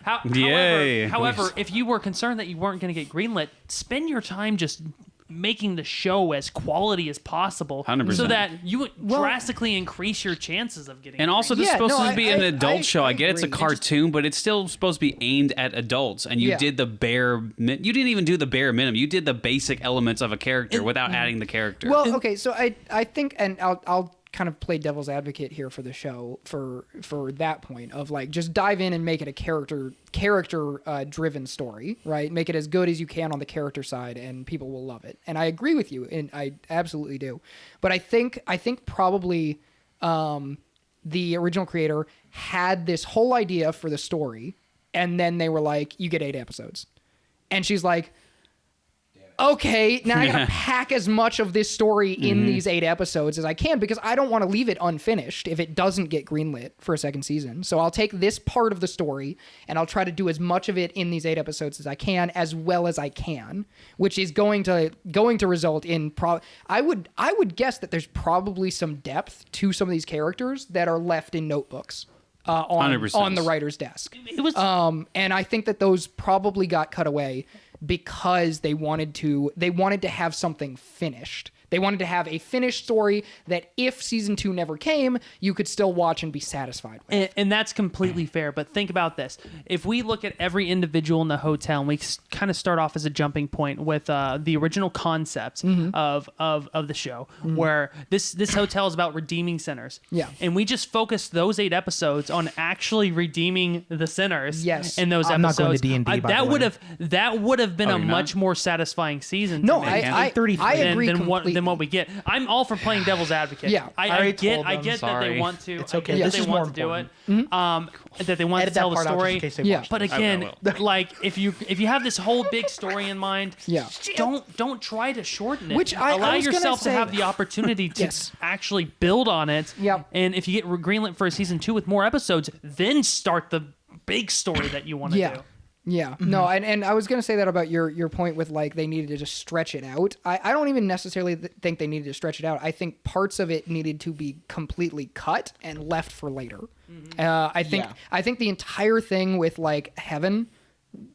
However, if you were concerned that you weren't going to get greenlit, spend your time just making the show as quality as possible 100%. so that you drastically increase your chances of getting and also this is supposed to be an adult show. I get it's a cartoon, but it's still supposed to be aimed at adults, and you did you didn't even do the bare minimum. You did the basic elements of a character without adding the character. Well, okay, so I think, and I'll kind of play devil's advocate here for the show for that point of like just dive in and make it a character driven story, right? Make it as good as you can on the character side, and people will love it. And I agree with you, and I absolutely do. But I think probably the original creator had this whole idea for the story, and then they were like, "You get 8 episodes," and she's like, okay, now I gotta pack as much of this story in these 8 episodes as I can, because I don't want to leave it unfinished if it doesn't get greenlit for a second season. So I'll take this part of the story and I'll try to do as much of it in these 8 episodes as I can, as well as I can, which is going to result in I would guess that there's probably some depth to some of these characters that are left in notebooks. On the writer's desk. It was and I think that those probably got cut away because they wanted to have something finished. They wanted to have a finished story that if season 2 never came, you could still watch and be satisfied with. And that's completely fair. But think about this. If we look at every individual in the hotel, and we kind of start off as a jumping point with the original concept of the show, where this hotel is about redeeming sinners. Yeah. And we just focused those 8 episodes on actually redeeming the sinners in those I'm episodes. not going to D&D, that would have been a much more satisfying season. No, I agree completely. Than what we get. I'm all for playing devil's advocate. Yeah, I get that they want to. It's okay. That This they is want more to do it. important. That they want to tell the story. Yeah. But again, like if you have this whole big story in mind, don't try to shorten it. Which I allow was gonna yourself to say- have the opportunity to actually build on it. Yep. And if you get greenlit for a season 2 with more episodes, then start the big story that you want to do. Yeah, no, and I was gonna say that about your point with like they needed to just stretch it out. I don't even necessarily think they needed to stretch it out. I think parts of it needed to be completely cut and left for later. I think the entire thing with like Heaven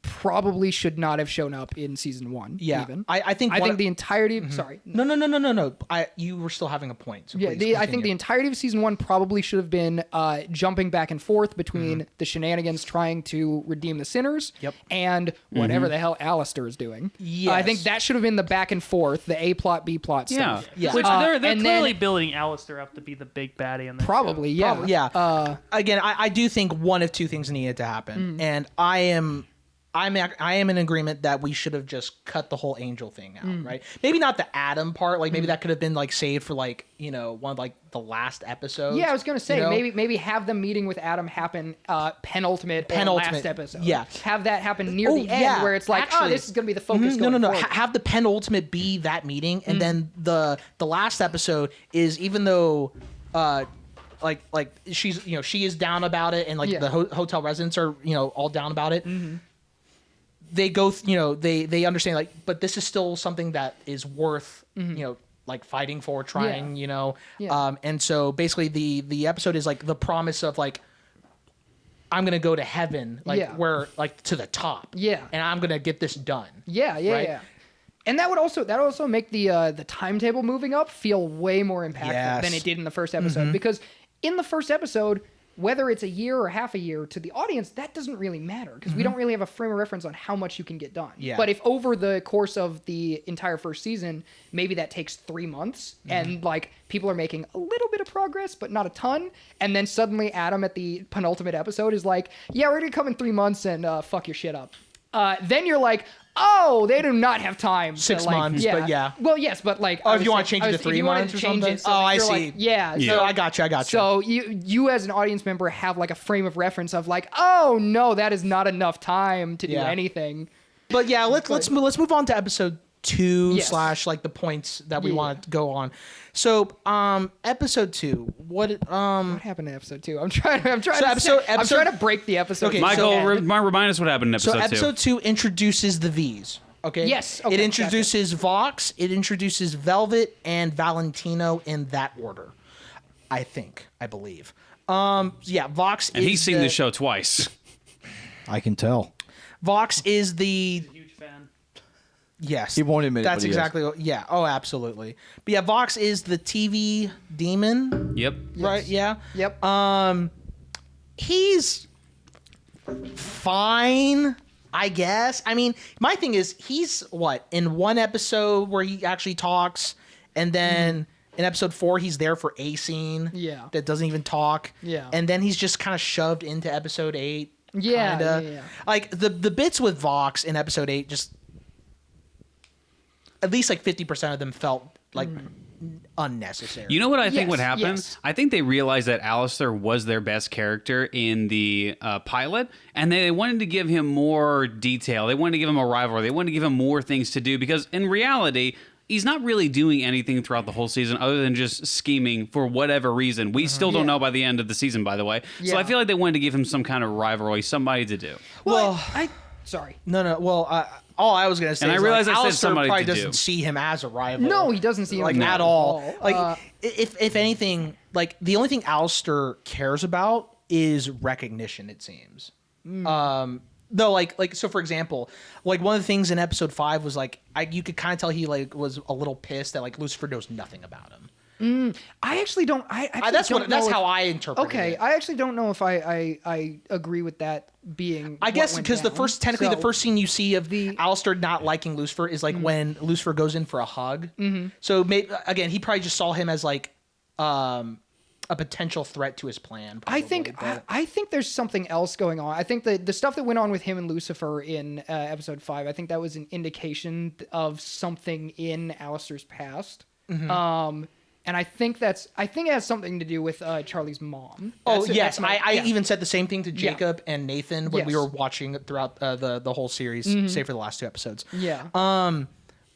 probably should not have shown up in season 1. Yeah, even. I think the entirety. Sorry, No. You were still having a point. So yeah, please I think the entirety of season 1 probably should have been jumping back and forth between the shenanigans trying to redeem the sinners and whatever the hell Alistair is doing. Yes. I think that should have been the back and forth, the A plot, B plot stuff. Yeah. Which they're and clearly then- building Alistair up to be the big baddie in this Probably, show. yeah. Again, I do think one of two things needed to happen, and I am in agreement that we should have just cut the whole angel thing out, right? Maybe not the Adam part, like maybe that could have been like saved for like one of like the last episodes. Yeah, I was gonna say maybe have the meeting with Adam happen penultimate or last episode. Yeah, have that happen near the end where it's like, actually, this is gonna be the focus. No. forward. Have the penultimate be that meeting, and then the last episode is, even though like she's she is down about it, and like the hotel residents are all down about it. They go, they understand, like, but this is still something that is worth, like fighting for, trying, and so basically the episode is like the promise of like, I'm gonna go to heaven, like where like to the top, and I'm gonna get this done. Yeah. And that would also make the timetable moving up feel way more impactful than it did in the first episode, because in the first episode, whether it's a year or half a year, to the audience, that doesn't really matter because we don't really have a frame of reference on how much you can get done. Yeah. But if over the course of the entire first season, maybe that takes 3 months and like people are making a little bit of progress, but not a ton. And then suddenly Adam at the penultimate episode is like, yeah, we're going to come in 3 months and fuck your shit up. Then you're like, oh, they do not have time. 6 months, but yeah. Well, yes, but like... Oh, if you want to change it to 3 months or something? So I see. like, yeah. So I got you. So you as an audience member have like a frame of reference of like, oh no, that is not enough time to do anything. But yeah, let's move on to episode 2 / like the points that we want to go on. So episode 2, what happened in episode 2? I'm trying I'm to break the episode. Okay, Michael, remind us what happened in episode 2. So episode 2 introduces the V's. Okay. Yes. Okay, it introduces Vox. It introduces Velvet and Valentino in that order. I believe. Vox. And he's seen the show twice. I can tell. Vox is the. Huge fan. Yes. He won't admit it. That's but he exactly is. what. Yeah. Oh, absolutely. But yeah, Vox is the TV demon. Yep. Right. Yeah. Yep. He's fine, I guess. I mean, my thing is, he's in one episode where he actually talks, and then in episode 4 he's there for a scene. Yeah. That doesn't even talk. Yeah. And then he's just kind of shoved into episode 8. Yeah, kinda. yeah. Like the bits with Vox in episode 8, just at least like 50% of them felt like unnecessary. You know what I think Yes, would happen? yes. I think they realized that Alistair was their best character in the pilot, and they wanted to give him more detail. They wanted to give him a rivalry. They wanted to give him more things to do, because in reality, he's not really doing anything throughout the whole season other than just scheming for whatever reason. We still don't know by the end of the season, by the way. So Yeah. I feel like they wanted to give him some kind of rivalry, somebody to do. Well, sorry. No. Well, all I was gonna say, And I is, realize I said Alistair somebody probably to doesn't do. see him as a rival. No, he doesn't see him like as a at rival all. at all. Like if anything, like the only thing Alistair cares about is recognition. It seems. Though, like so, for example, like one of the things in episode 5 was like you could kind of tell he like was a little pissed that like Lucifer knows nothing about him. I actually don't. That's how I interpret it. Okay, I actually don't know if I agree with that being. I guess because the first scene you see of the Alistair not liking Lucifer is like when Lucifer goes in for a hug. So again, he probably just saw him as like a potential threat to his plan. Probably, I think there's something else going on. I think the stuff that went on with him and Lucifer in episode 5, I think that was an indication of something in Alistair's past. And I think it has something to do with Charlie's mom. I even said the same thing to Jacob and Nathan when we were watching throughout the whole series, save for the last 2 episodes. Yeah.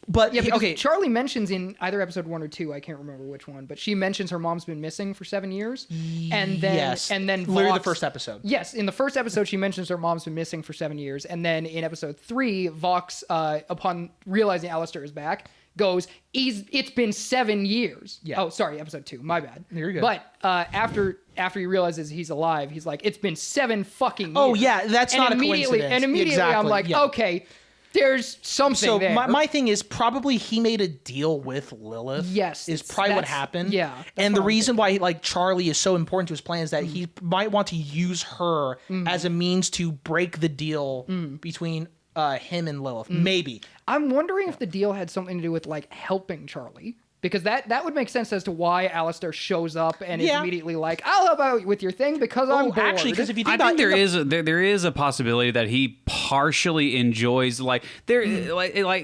But Yeah, because okay, Charlie mentions in either episode 1 or 2, I can't remember which one, but she mentions her mom's been missing for 7 years, and then literally the Vox, first episode. Yes, in the first episode, she mentions her mom's been missing for 7 years, and then in episode 3, Vox, upon realizing Alistair is back, goes, "It's been 7 years." Yeah. Oh, sorry, episode 2. My bad. You're good. But after he realizes he's alive, he's like, "It's been 7 fucking years." Oh yeah, that's not a immediately, coincidence. And immediately, I'm Exactly, like, yeah. okay, there's something So there. my thing is probably he made a deal with Lilith. Yes, is probably what that's- happened. yeah, that's and the what I'm reason why like Charlie is so important to his plan is that he might want to use her as a means to break the deal between him and Lilith. Maybe. I'm wondering if the deal had something to do with like helping Charlie. Because that would make sense as to why Alistair shows up and is Yeah. immediate like, "I'll help out with your thing because I'm bored." Actually, because if you think I about think there is a possibility that he partially enjoys like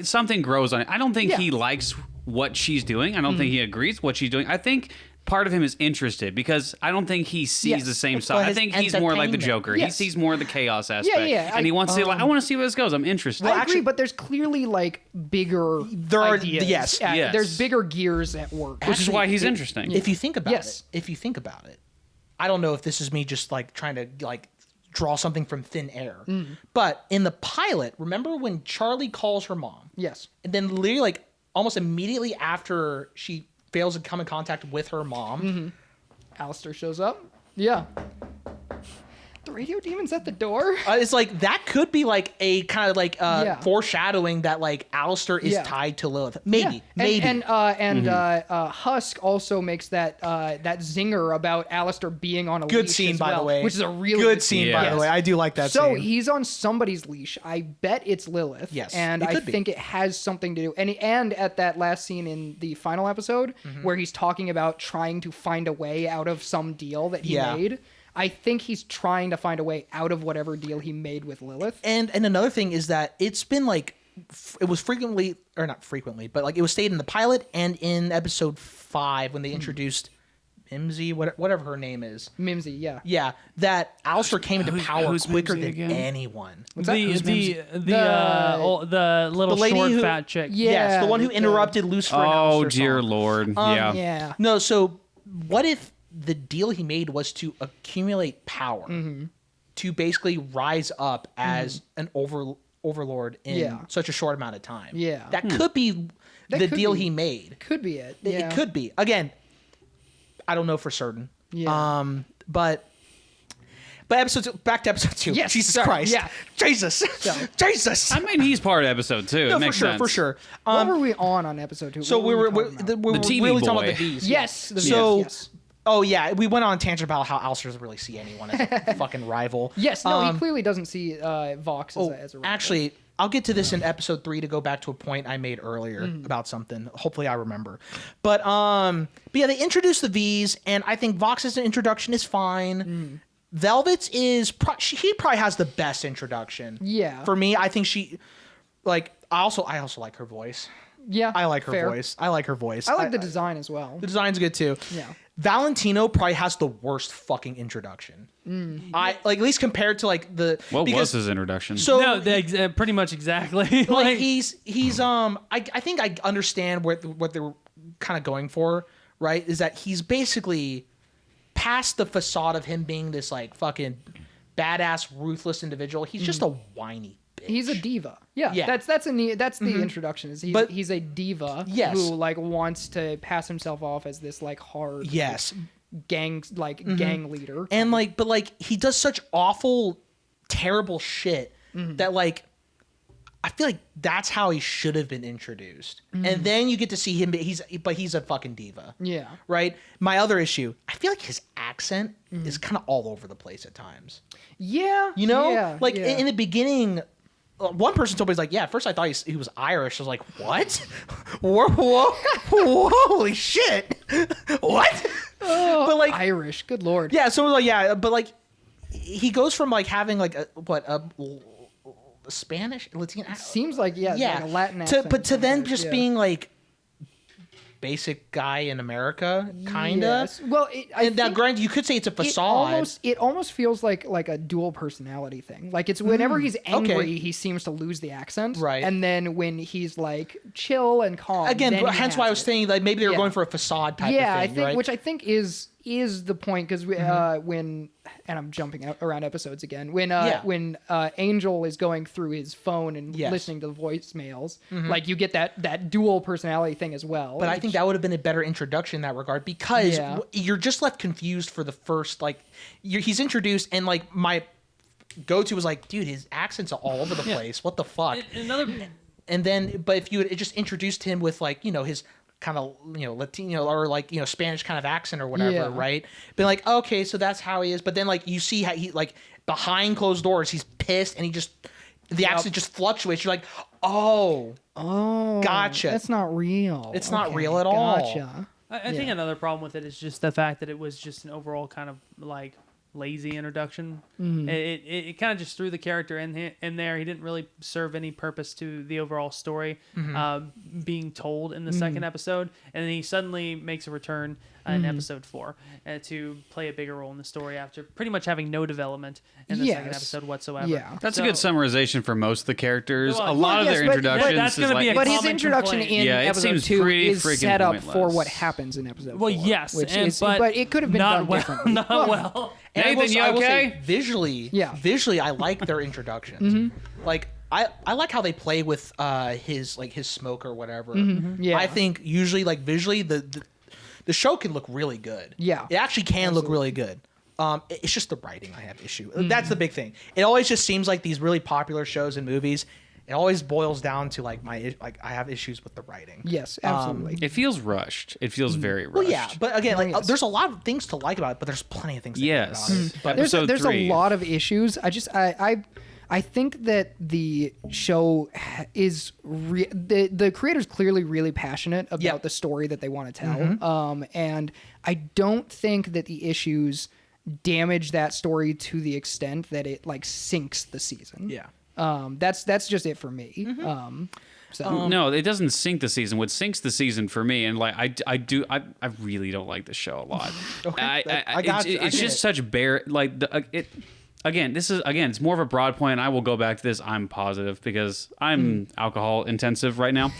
something grows on it. I don't think Yeah. he likes what she's doing. I don't think he agrees with what she's doing. I think part of him is interested because I don't think he sees Yes. the same It's side. for I his think he's more like the entertainment. Joker. Yes. He sees more of the chaos aspect. yeah, And he wants to I want to see where this goes. I'm interested. I agree, actually- but there's clearly like bigger There are- ideas. yes. Yes. There's bigger gears at work. Which is why he's interesting. if you think about Yes. it, I don't know if this is me just like trying to like draw something from thin air, but in the pilot, remember when Charlie calls her mom, Yes. and then literally like almost immediately after she fails to come in contact with her mom, Alistair shows up. Yeah. The radio demon's at the door. it's like that could be like a kind of like Yeah. foreshadowing that like Alistair is Yeah. tied to Lilith. Maybe, Yeah. maybe. And Husk also makes that zinger about Alistair being on a Good leash scene, as by the well, way. which is a really good scene, by Yes. the way. I do like that So scene. he's on somebody's leash. I bet it's Lilith. Yes, and it I could be. think it has something to do. And at that last scene in the final episode, where he's talking about trying to find a way out of some deal that he Yeah. made, I think he's trying to find a way out of whatever deal he made with Lilith. And another thing is that it's been like it was frequently, or not frequently, but like it was stated in the pilot and in episode 5 when they introduced Mimsy, whatever her name is. Mimsy, yeah. Yeah, that Alistair came into power who's quicker Mimsy than again? anyone. What's that? Who's Mimsy? The little The lady short who- fat chick. Yeah. Yes, the one who interrupted Lucifer. and Oh Alistair dear song. Lord. yeah. Yeah. No, so what if the deal he made was to accumulate power to basically rise up as an overlord in Yeah. such a short amount of time? Yeah. That could be That the could deal be. he made. Could be it. It- Yeah. It could be. Again, I don't know for certain. Yeah. But back to episode 2. Yes, Jesus sorry, Christ. yeah. Jesus. Jesus. I mean, he's part of episode 2. No, it makes sense. for sure. What were we on episode 2? So What we were talking about? we're TV really talking boy. about the V's. Yes. The So, yes. oh yeah, we went on a tangent about how Alistair doesn't really see anyone as a fucking rival. Yes, no, he clearly doesn't see Vox as a rival. Actually, I'll get to this in episode 3 to go back to a point I made earlier about something. Hopefully, I remember. But yeah, they introduced the V's, and I think Vox's introduction is fine. Velvet's is he probably has the best introduction. Yeah. For me, I think she like. I also like her voice. Yeah, I like her fair. voice. I like her voice. I like the design as well. The design's good too. Yeah. Valentino probably has the worst fucking introduction. I like at least compared to like the What because- was his introduction? So No, pretty much exactly. like he's I think I understand what they were kind of going for, right? Is that he's basically past the facade of him being this like fucking badass ruthless individual. He's just a whiny bitch. He's a diva. Yeah, Yeah. that's the introduction. Is But- he's a diva Yes. who like wants to pass himself off as this like hard yes. gang gang leader. And like but like he does such awful terrible shit that like I feel like that's how he should have been introduced. And then you get to see him he's a fucking diva. Yeah. Right? My other issue, I feel like his accent is kind of all over the place at times. Yeah. You know? Yeah, like yeah. in the beginning, one person told me, he's like, yeah, at first I thought he was Irish. I was like, what? Whoa, holy shit. What? But like, Irish. Good lord. yeah, so like, yeah, but like, he goes from like having like a Spanish, Latino, Seems like like a Latin accent. but to then sometimes, just yeah. being like basic guy in America, kinda. Yes. Well, now, granted, you could say it's a facade. It almost feels like a dual personality thing. Like it's whenever he's angry, he seems to lose the accent, right? And then when he's like chill and calm, again, hence why I was thinking like maybe they were going for a facade type of thing, I think, right? which I think is the point because when, and I'm jumping around episodes again, when Angel is going through his phone and listening to the voicemails, like you get that dual personality thing as well. But I think that would have been a better introduction in that regard because you're just left confused for the first, like, he's introduced and like my go-to was like, dude, his accent's all over the place. What the fuck? And then, but if you had just introduced him with like, his kind of, Latino or like, Spanish kind of accent or whatever, right? Been like, okay, so that's how he is. But then like you see how he like behind closed doors, he's pissed and he just, the accent just fluctuates. You're like, oh, gotcha. That's not real. It's not real at all. Gotcha. I think another problem with it is just the fact that it was just an overall kind of like lazy introduction. It kind of just threw the character in there. He didn't really serve any purpose to the overall story being told in the second episode, and then he suddenly makes a return in episode 4 to play a bigger role in the story after pretty much having no development in the second episode whatsoever. Yeah, that's a good summarization for most of the characters. A lot of their introductions. That's going to be but his introduction in episode 2 is set up pointless for what happens in episode 4. Well, yes, but it could have been done differently. Not well. Nathan, you okay? Visually, I like their introductions. Like I like how they play with his smoke or whatever. I think usually like visually the show can look really good. Yeah, it actually can look really good. It's just the writing I have issue. That's the big thing. It always just seems like these really popular shows and movies. It always boils down to like I have issues with the writing. Yes, absolutely. It feels rushed. It feels very rushed. Well, yeah, but again, there's a lot of things to like about it, but there's plenty of things to like about it. But there's a lot of issues. I think that the show is the creator's clearly really passionate about the story that they want to tell. And I don't think that the issues damage that story to the extent that it like sinks the season. Yeah. That's just it for me. No, it doesn't sink the season. What sinks the season for me, and like I really don't like the show a lot. It's just such bare it. Again, it's more of a broad point. I will go back to this. I'm positive because I'm alcohol intensive right now.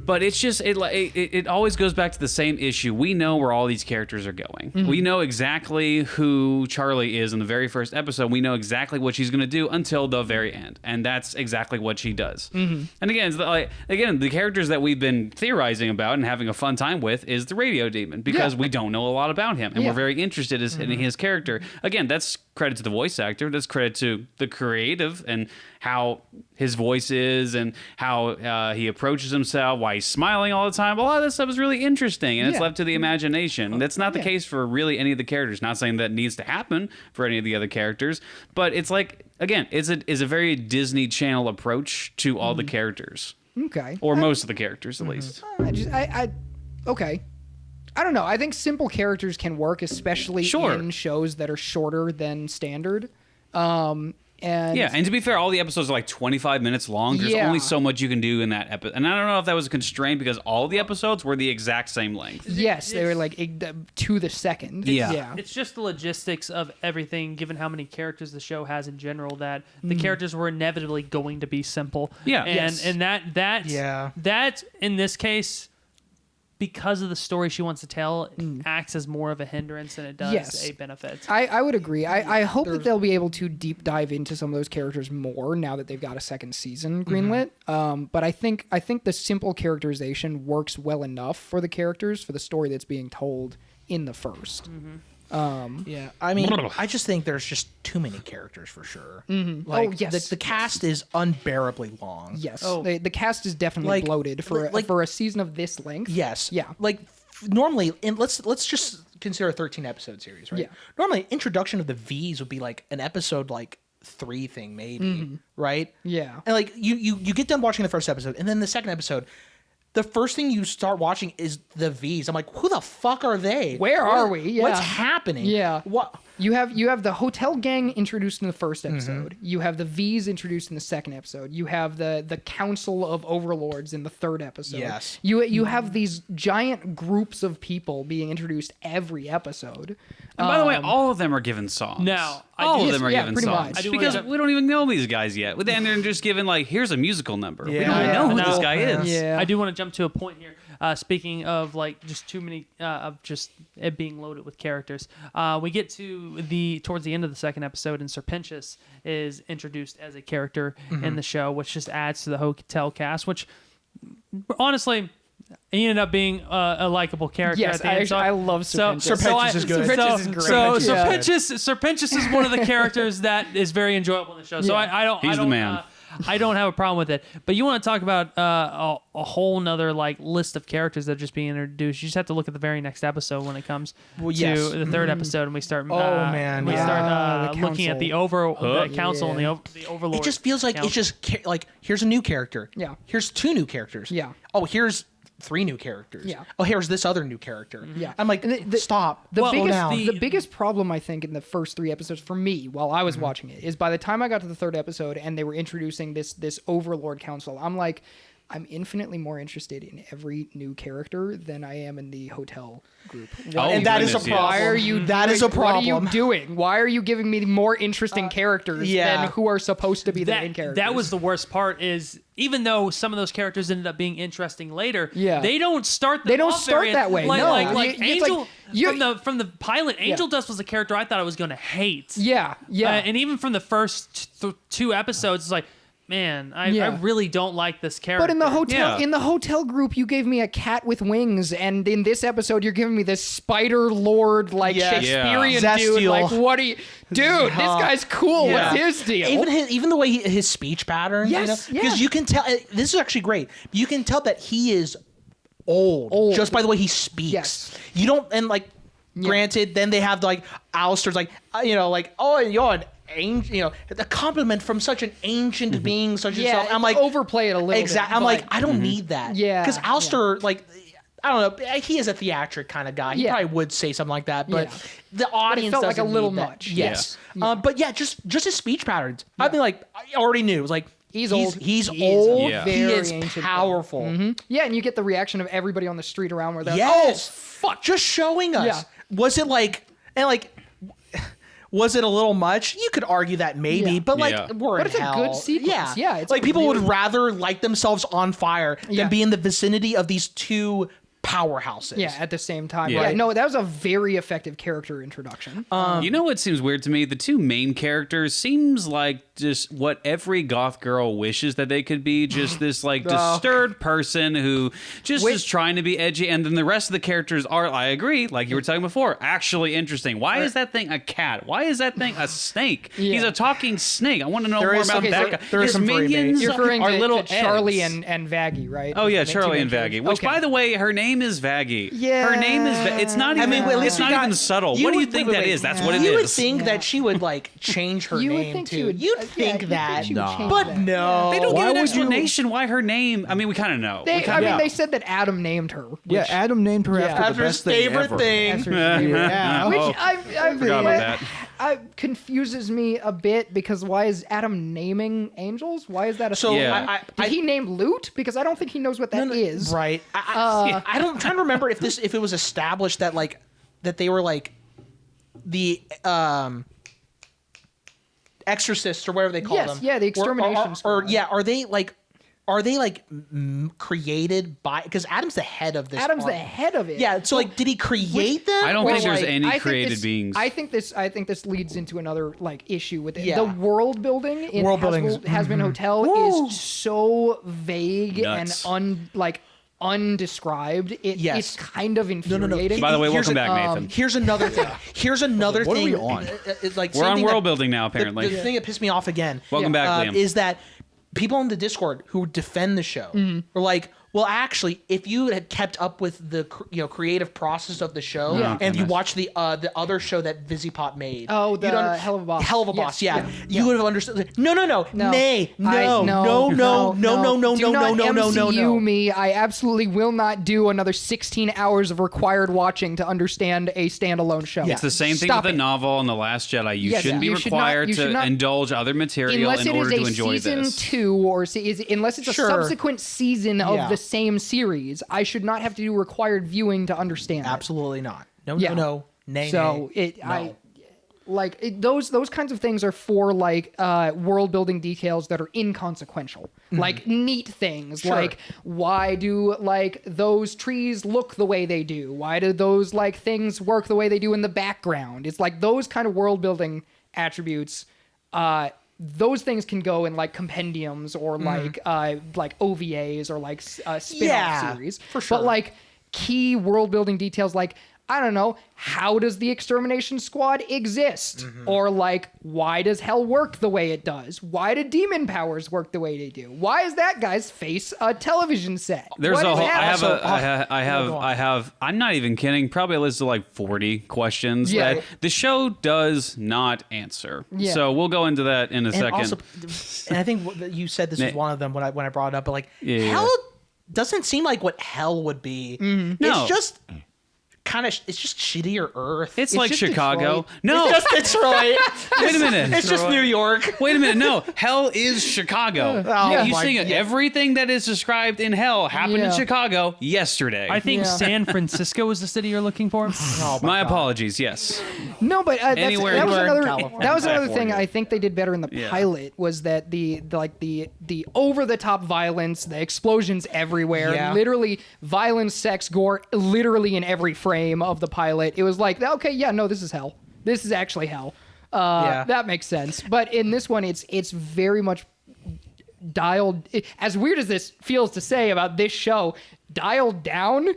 But it's just it always goes back to the same issue. We know where all these characters are going. We know exactly who Charlie is in the very first episode. We know exactly what she's going to do until the very end, and that's exactly what she does. And again, the characters that we've been theorizing about and having a fun time with is the radio demon because we don't know a lot about him, and we're very interested in his character. Again, that's credit to the voice actor. That's credit to the creative and how his voice is and how he approaches himself, why he's smiling all the time. A lot of this stuff is really interesting, and it's left to the imagination. That's not the case for really any of the characters. Not saying that needs to happen for any of the other characters, but it's like, again, it's a very Disney Channel approach to all the characters. Okay. Or most of the characters, at least. Okay. I don't know. I think simple characters can work, especially in shows that are shorter than standard. And to be fair, all the episodes are like 25 minutes long. There's only so much you can do in that episode. And I don't know if that was a constraint because all the episodes were the exact same length. Yes, they were like to the second. Yeah. It's just the logistics of everything, given how many characters the show has in general, that the characters were inevitably going to be simple. Yeah. And that in this case, because of the story she wants to tell, acts as more of a hindrance than it does a benefit. I would agree. I hope that they'll be able to deep dive into some of those characters more now that they've got a second season greenlit. But I think the simple characterization works well enough for the characters for the story that's being told in the first. I mean, I just think there's just too many characters for sure. Like, the cast is unbearably long. Yes, the cast is definitely bloated for a season of this length. Yes, like normally, and let's just consider a 13 episode series, right? Yeah. Normally, introduction of the V's would be like an episode like 3 thing, maybe, right? Yeah, and like you get done watching the first episode, and then the second episode. The first thing you start watching is the V's. I'm like, who the fuck are they? Where are we? Yeah. What's happening? Yeah. What? You have the hotel gang introduced in the first episode. You have the V's introduced in the second episode. You have the council of overlords in the third episode. Yes. You have these giant groups of people being introduced every episode. And by the way, all of them are given songs. No, all of yes, them are yeah, given pretty songs much. because we don't even know these guys yet. And they're just given like, here's a musical number. We don't even Yeah. know who No. this guy is. Yeah. I do want to jump to a point here. Speaking of like just too many of just it being loaded with characters, we get to towards the end of the second episode, and Serpentius is introduced as a character in the show, which just adds to the hotel cast. Which honestly, he ended up being a likable character. Yes, at the end. I love Serpentius. Serpentius is good. Serpentius is great. So Yeah. Serpentius is one of the characters that is very enjoyable in the show. So Yeah. I He's don't the man. I don't have a problem with it. But you want to talk about a whole nother like list of characters that are just being introduced. You just have to look at the very next episode when it comes to yes. the third episode, and we start. Man, we yeah. start The looking at the council and the overlord. It just feels like it's just like here's a new character. Yeah. Here's 2 new characters. Yeah. Oh, here's 3 new characters. Yeah. Oh, here's this other new character. Yeah. I'm like, stop. The Slow down. biggest problem I think in the first 3 episodes for me while I was Mm-hmm. watching it is by the time I got to the third episode and they were introducing this Overlord Council, I'm like, I'm infinitely more interested in every new character than I am in the hotel group. and that is a goodness, yes. problem. Why are you? That is a What are problem. you doing? Why are you giving me more interesting characters yeah. than who are supposed to be the main characters? that was the worst part. Is even though some of those characters ended up being interesting later, Yeah. they don't start. They don't off start very- that way. Like, No. like It's like, Angel you- from the pilot. Angel Dust was a character I thought I was going to hate. Yeah, yeah. And even from the first 2 episodes, it's like, man, I Yeah. really don't like this character. But Yeah. in the hotel group, you gave me a cat with wings, and in this episode, you're giving me this spider lord like Yes. Shakespearean Yeah. dude. Zestial. Like, what are you, dude? This guy's cool. Yeah. What's his deal? Even the way his speech pattern, Yes, because yeah. you can tell this is actually great. You can tell that he is old, just by the way he speaks. Yes. You don't and like granted, then they have like Alistair's like like, oh, you're an angel, a compliment from such an ancient being such as yourself. I'm like, overplay it a little. exactly. bit, I'm like, but- I don't need that. Yeah, because Alistair like. I don't know. He is a theatric kind of guy. He Yeah. probably would say something like that, but Yeah. the audience felt like a doesn't little need that. much. Yes, Yeah. but yeah, just his speech patterns. I'd be like, I already knew. It was like He's old. He's He is old. Yeah. He very is ancient. powerful. Yeah, and you get the reaction of everybody on the street around where they're Yes. like, Fuck. Just showing us. Yeah. Was it like and like? Was it a little much? You could argue that maybe, Yeah. but like Yeah. we're But in it's a hell. good sequence. Yeah, it's like people would really- rather light themselves on fire Yeah. than be in the vicinity of these 2 powerhouses. yeah, at the same time. Yeah. Yeah, no, that was a very effective character introduction. You know what seems weird to me? The 2 main characters seems like just what every goth girl wishes that they could be. Just this like disturbed person who just is trying to be edgy. And then the rest of the characters are, I agree, like you were talking before, actually interesting. Why is that thing a cat? Why is that thing a snake? Yeah. He's a talking snake. I want to know There more is about some- that okay, guy. so there is His some furry minions mates. You're referring are to, little to Charlie eggs. and Vaggie, right? Oh yeah, The two Charlie main and Vaggie. characters? Which, Okay. by the way, her name is Vaggie. Yeah. her name is. It's not even. at least it's you not got- even subtle. What do you would- think wait, that wait, is? That's what it You would is. think that she would like change her You name would think too. she would. You'd yeah, think you'd that, she would Nah. change but that. no. They don't Why give an would you- explanation why her name. I mean, we kind of know. They, I mean, Yeah. they said that Adam named her. Yeah, which- Adam named her Yeah. after After the his best thing favorite ever. thing. That's her favorite. Yeah. Which Oh, I forgot about that. confuses me a bit because why is Adam naming angels? Why is that a So thing? Yeah. Did he name Loot? Because I don't think he knows what that is. Right. I don't. I'm trying to remember if it was established that like that they were like the exorcists or whatever they call Yes, them. yeah, the extermination Or squad. yeah, are they like created by? Because Adam's the head of this. Adam's the army. head of it. Yeah. So like, did he create them? I don't Or, think there's like- any I think created this- beings. I think this leads into another like issue with it. Yeah. The world building in World building is- Hazbin Hotel Woo. is so vague Nuts. and undescribed. Yes. It's kind of no. infuriating. By the way, Here's welcome a- back, Nathan. Here's another thing. Here's another What are thing. we on? It's like We're same on thing world that- building now, apparently. The thing that pissed me off again. Welcome back, Liam. Is that people in the Discord who defend the show Mm-hmm. are like, Well, actually, if you had kept up with the creative process of the show, and you watched the other show that Vizipop made, Hell of a Boss. Hell of a Boss, Yes. you would have understood. No, nay, no, Do not no. MCU me. I absolutely will not do another 16 hours of required watching to understand a standalone show. It's the same thing Stop with the it. novel and The Last Jedi. You Yes, shouldn't be you should not- required you should to not- indulge other material Unless in it order is to a enjoy season this. 2 or unless it's a subsequent season of the same series, I should not have to do required viewing to understand. Absolutely not. No, nay. So those kinds of things are for like world building details that are inconsequential, like neat things, like why do like those trees look the way they do? Why do those like things work the way they do in the background? It's like those kind of world building attributes. Those things can go in like compendiums or like OVAs or like spin-off series. For sure. But like key world building details like, I don't know, how does the Extermination Squad exist? Or like, why does hell work the way it does? Why do demon powers work the way they do? Why is that guy's face a television set? There's What a is whole. happening? I have. I'm not even kidding. Probably a list of like 40 questions Yeah. that the show does not answer. Yeah. So we'll go into that in a second. Also, and I think you said this was one of them when I brought it up, but like Yeah. hell doesn't seem like what hell would be. No. It's just it's just shittier Earth. It's like just Chicago. Detroit. No, It's just Detroit. wait a minute. It's just New York. Wait a minute. No, hell is Chicago. Oh You my seeing God. everything that is described in hell happened in Yeah. Chicago yesterday. I think Yeah. San Francisco is the city you're looking for. My apologies. Yes. No, but Anywhere that was in another California. that was another thing California. I think they did better in the Yeah. pilot was that the over the top violence, the explosions everywhere, Yeah. literally violence, sex, gore, literally in every frame of the pilot. It was like, okay, yeah, no, this is hell. This is actually hell. That makes sense. But in this one, it's very much dialed. As weird as this feels to say about this show, dialed down.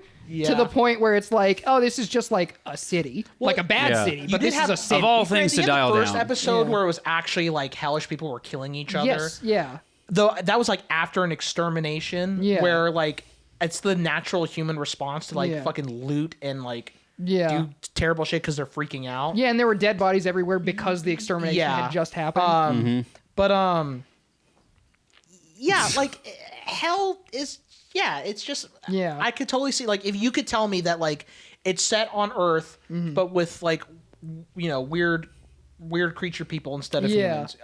To the point where it's like, oh, this is just like a city, like a bad Yeah. city, You but did this is have- a city. Of all things to Did you have dial the first down. episode Yeah. where it was actually like hellish people were killing each other. Yes, yeah. Though that was like after an extermination, Yeah. where like it's the natural human response to like Yeah. fucking loot and like Yeah. do terrible shit because they're freaking out. Yeah, and there were dead bodies everywhere because the extermination had just happened. But yeah, like hell is it's just Yeah. I could totally see like if you could tell me that like it's set on Earth but with like weird creature people instead of humans.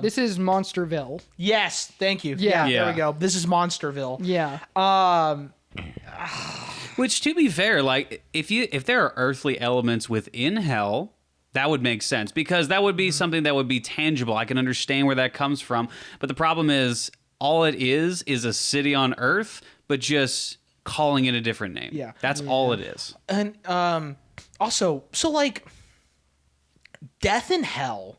This is Monsterville. Yes, thank you. Yeah. There Yeah. we go. This is Monsterville. Yeah. Which, to be fair, like if there are earthly elements within hell, that would make sense because that would be something that would be tangible. I can understand where that comes from, but the problem is all it is a city on Earth, but just calling it a different name. Yeah. That's all it is. And also, so like death in hell.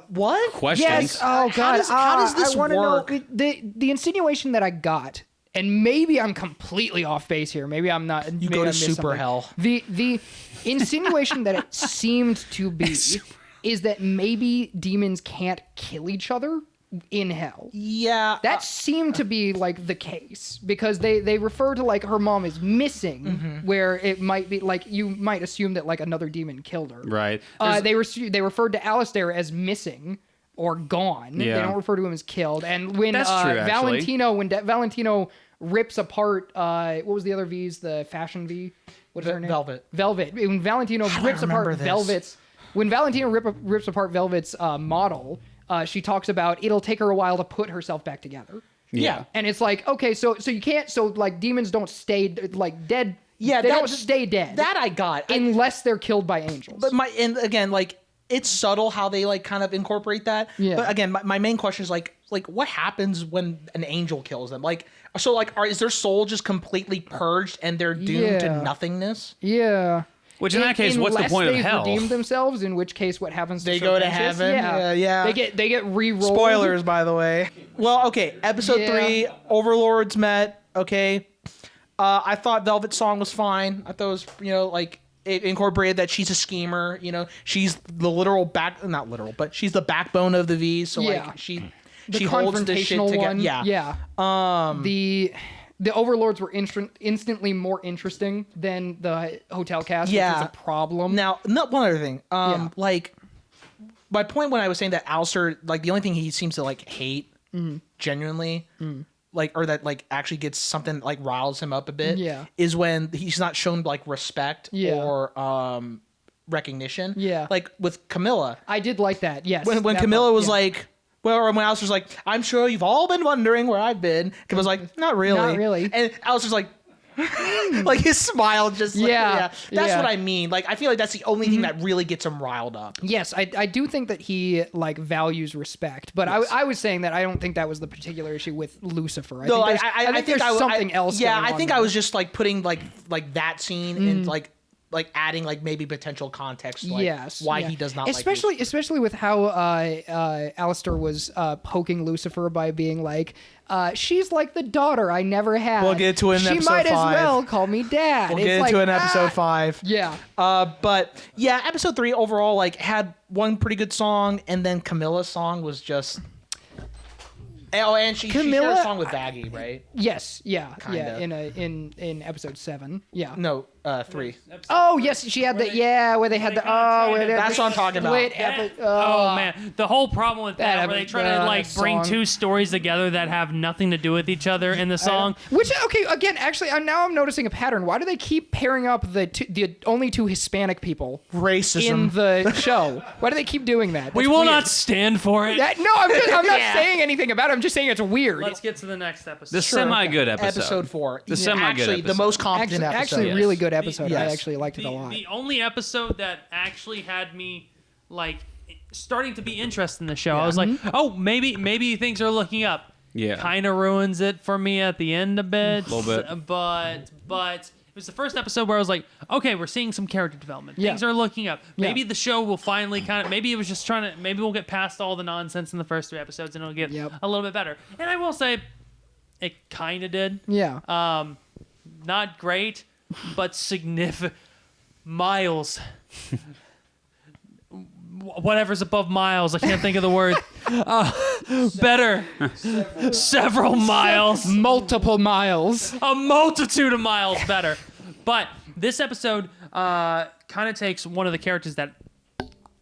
What? Questions. Yes. Oh God. How does this I wanna work? know the insinuation that I got, and maybe I'm completely off base here. Maybe I'm not. You go to super hell. The insinuation that it seemed to be is that maybe demons can't kill each other in hell. Yeah. That seemed to be like the case because they refer to like her mom is missing, where it might be like you might assume that like another demon killed her. Right. They referred to Alistair as missing or gone. Yeah. They don't refer to him as killed. And when That's true, actually. Valentino rips apart what was the other V's, the fashion V? What is her name? Velvet. Velvet. When Valentino rips apart remember this? Velvet's rips apart Velvet's model, she talks about it'll take her a while to put herself back together. Yeah. And it's like, okay, so you can't, so like demons don't stay like dead. Yeah, they that- don't stay dead. That I got. unless they're killed by angels. But and again, like it's subtle how they like kind of incorporate that. Yeah. But again, my main question is like what happens when an angel kills them? Like so like is their soul just completely purged and they're doomed to Yeah. nothingness? yeah. Which in that case, what's the Unless point of they've hell? redeemed themselves, in which case, what happens? They to go to certain cases? heaven? Yeah. They get re-rolled. Spoilers, by the way. Well, okay. Episode Yeah. 3, Overlords met. Okay. I thought Velvet's song was fine. I thought it was, like it incorporated that she's a schemer. She's the not literal, but she's the backbone of the V. So Yeah. like she holds the shit confrontational together. one. Yeah. The overlords were instantly more interesting than the hotel cast, which is a problem. Now, not one other thing. Like, my point when I was saying that Alistair, like, the only thing he seems to, like, hate genuinely, like, or that, like, actually gets something, like, riles him up a bit, is when he's not shown, like, respect or recognition. Yeah. Like, with Camilla. I did like that, yes. When Camilla was like, well, or when Alistair's like, I'm sure you've all been wondering where I've been. Camilla's like, not really. Not really. And Alistair's like, like his smile just like, that's what I mean. Like, I feel like that's the only thing that really gets him riled up. Yes, I do think that he like values respect, but I was saying that I don't think that was the particular issue with Lucifer. I think there's something else. Yeah, going I on think there. I was just like putting like that scene and like adding like maybe potential context, like why he does not especially with how Alistair was poking Lucifer by being like, she's like the daughter I never had. We'll get to it in she episode might 5. as well call me dad. We'll It's get like, into it in episode 5. Yeah. But yeah, episode 3 overall like had one pretty good song, and then Camilla's song was just. Oh, and she shared a song with Baggy, right? Yes, yeah, Kinda. in episode 7, yeah. No, 3. Oh yes, she had where they had the That's what I'm talking about. Oh man, the whole problem with that, where they try to like bring song. two stories together that have nothing to do with each other in the song. Which again, actually, now I'm noticing a pattern. Why do they keep pairing up the only two Hispanic people Racism in the show? Why do they keep doing that? We That's will weird. not stand for it. I'm not saying anything about it. I'm just saying it's weird. Let's get to the next episode. The semi-good episode. Episode 4. The semi-good Actually, the episode. most competent episode. Actually, Yes. really good episode. I Yes. actually liked it a lot. The only episode that actually had me like starting to be interested in the show. I was like, oh, maybe things are looking up. Yeah. Kind of ruins it for me at the end a bit. A little bit. But it was the first episode where I was like, okay, we're seeing some character development. Yeah. Things are looking up. Maybe Yeah. the show will finally maybe it was just maybe we'll get past all the nonsense in the first 3 episodes and it'll get a little bit better. And I will say, it kind of did. Yeah. Not great, but significant. Miles. Whatever's above miles. I can't think of the word. Better. Several miles. Multiple miles. A multitude of miles better. But this episode kind of takes one of the characters that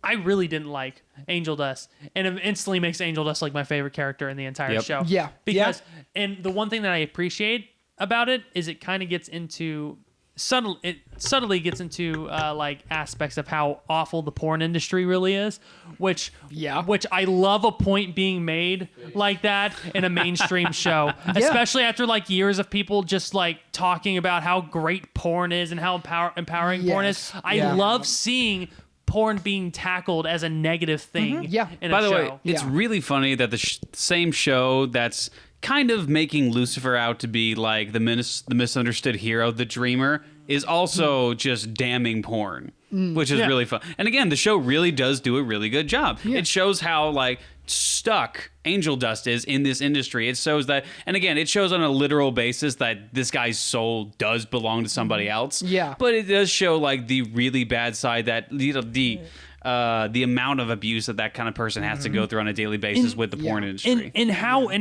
I really didn't like, Angel Dust, and it instantly makes Angel Dust like my favorite character in the entire show. Yeah. Because, and the one thing that I appreciate about it is it kind of gets into subtly gets into like aspects of how awful the porn industry really is, which I love a point being made like that in a mainstream show, especially after like years of people just like talking about how great porn is and how empowering porn is. I love seeing porn being tackled as a negative thing. In By a the show. way, it's really funny that the same show that's kind of making Lucifer out to be like the misunderstood hero, the dreamer, is also just damning porn, which is really fun. And again, the show really does do a really good job. It shows how like stuck Angel Dust is in this industry. It shows that, and again, it shows on a literal basis that this guy's soul does belong to somebody else. Yeah. But it does show like the really bad side that the amount of abuse that kind of person has to go through on a daily basis with the porn industry. And how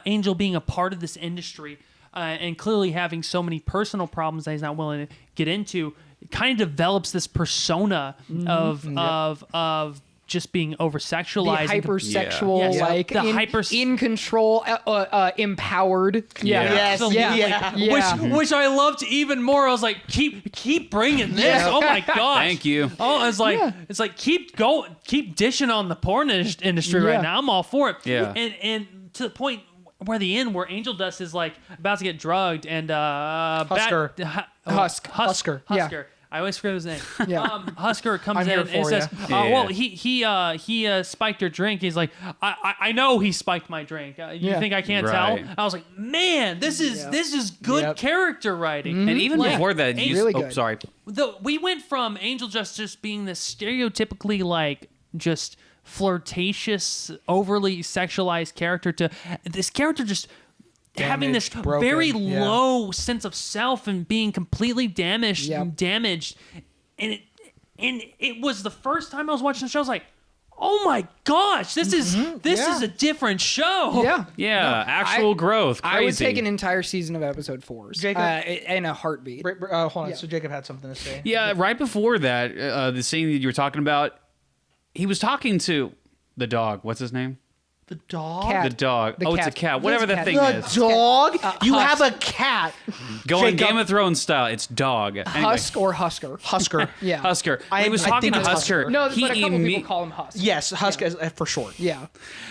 Angel being a part of this industry and clearly having so many personal problems that he's not willing to get into, kind of develops this persona of just being over sexualized, The hypersexual, Yeah. like The in control, empowered. Which I loved even more. I was like, keep bringing this. Oh my gosh. Thank you. Oh, it's like keep dishing on the porn industry right now. I'm all for it. Yeah. And to the point where the end where Angel Dust is like about to get drugged and Husker. Husker. I always forget his name. Husker comes in and says, "Well, he spiked your drink." He's like, "I know he spiked my drink. You think I can't tell?" I was like, "Man, this is good character writing." And even before that, Really good. sorry. We went from Angel just being this stereotypically like just flirtatious, overly sexualized character to this character just having this broken, very low sense of self and being completely damaged. And it was the first time I was watching the show. I was like, oh my gosh, this is a different show. Yeah. Yeah, actual growth. Crazy. I would take an entire season of episode 4s Jacob? in a heartbeat. Hold on. Yeah. So Jacob had something to say. Yeah, right before that, the scene that you were talking about, he was talking to the dog. What's his name? The dog. Cat. The dog. The Oh, it's a cat. cat. Whatever It's that a thing cat. is. The dog. You Husk. have a cat. Going Jacob. Game of Thrones style, it's dog. Anyway, Husk or Husker. Husker. Yeah. Husker. I he was think talking to it's Husker. Husker. No, he but a couple imme- people call him Husk. Yes, Husk for short. Yeah.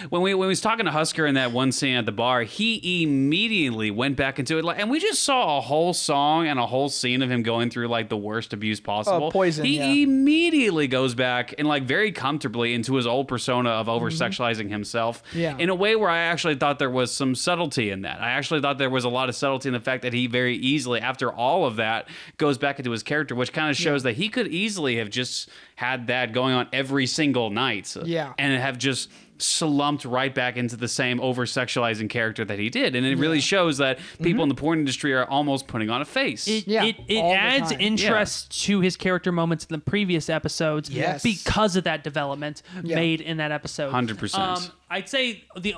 when he was talking to Husker in that one scene at the bar, he immediately went back into it, and we just saw a whole song and a whole scene of him going through like the worst abuse possible. Poison, He yeah. immediately goes back and like very comfortably into his old persona of over sexualizing himself. Yeah. In a way where I actually thought there was some subtlety in that. I actually thought there was a lot of subtlety in the fact that he very easily, after all of that, goes back into his character, which kind of shows that he could easily have just had that going on every single night. Yeah. And have just slumped right back into the same over-sexualizing character that he did. And it really shows that people in the porn industry are almost putting on a face. It Yeah, it all the adds time. interest to his character moments in the previous episodes Yes. because of that development Yeah. made in that episode. 100%. I'd say the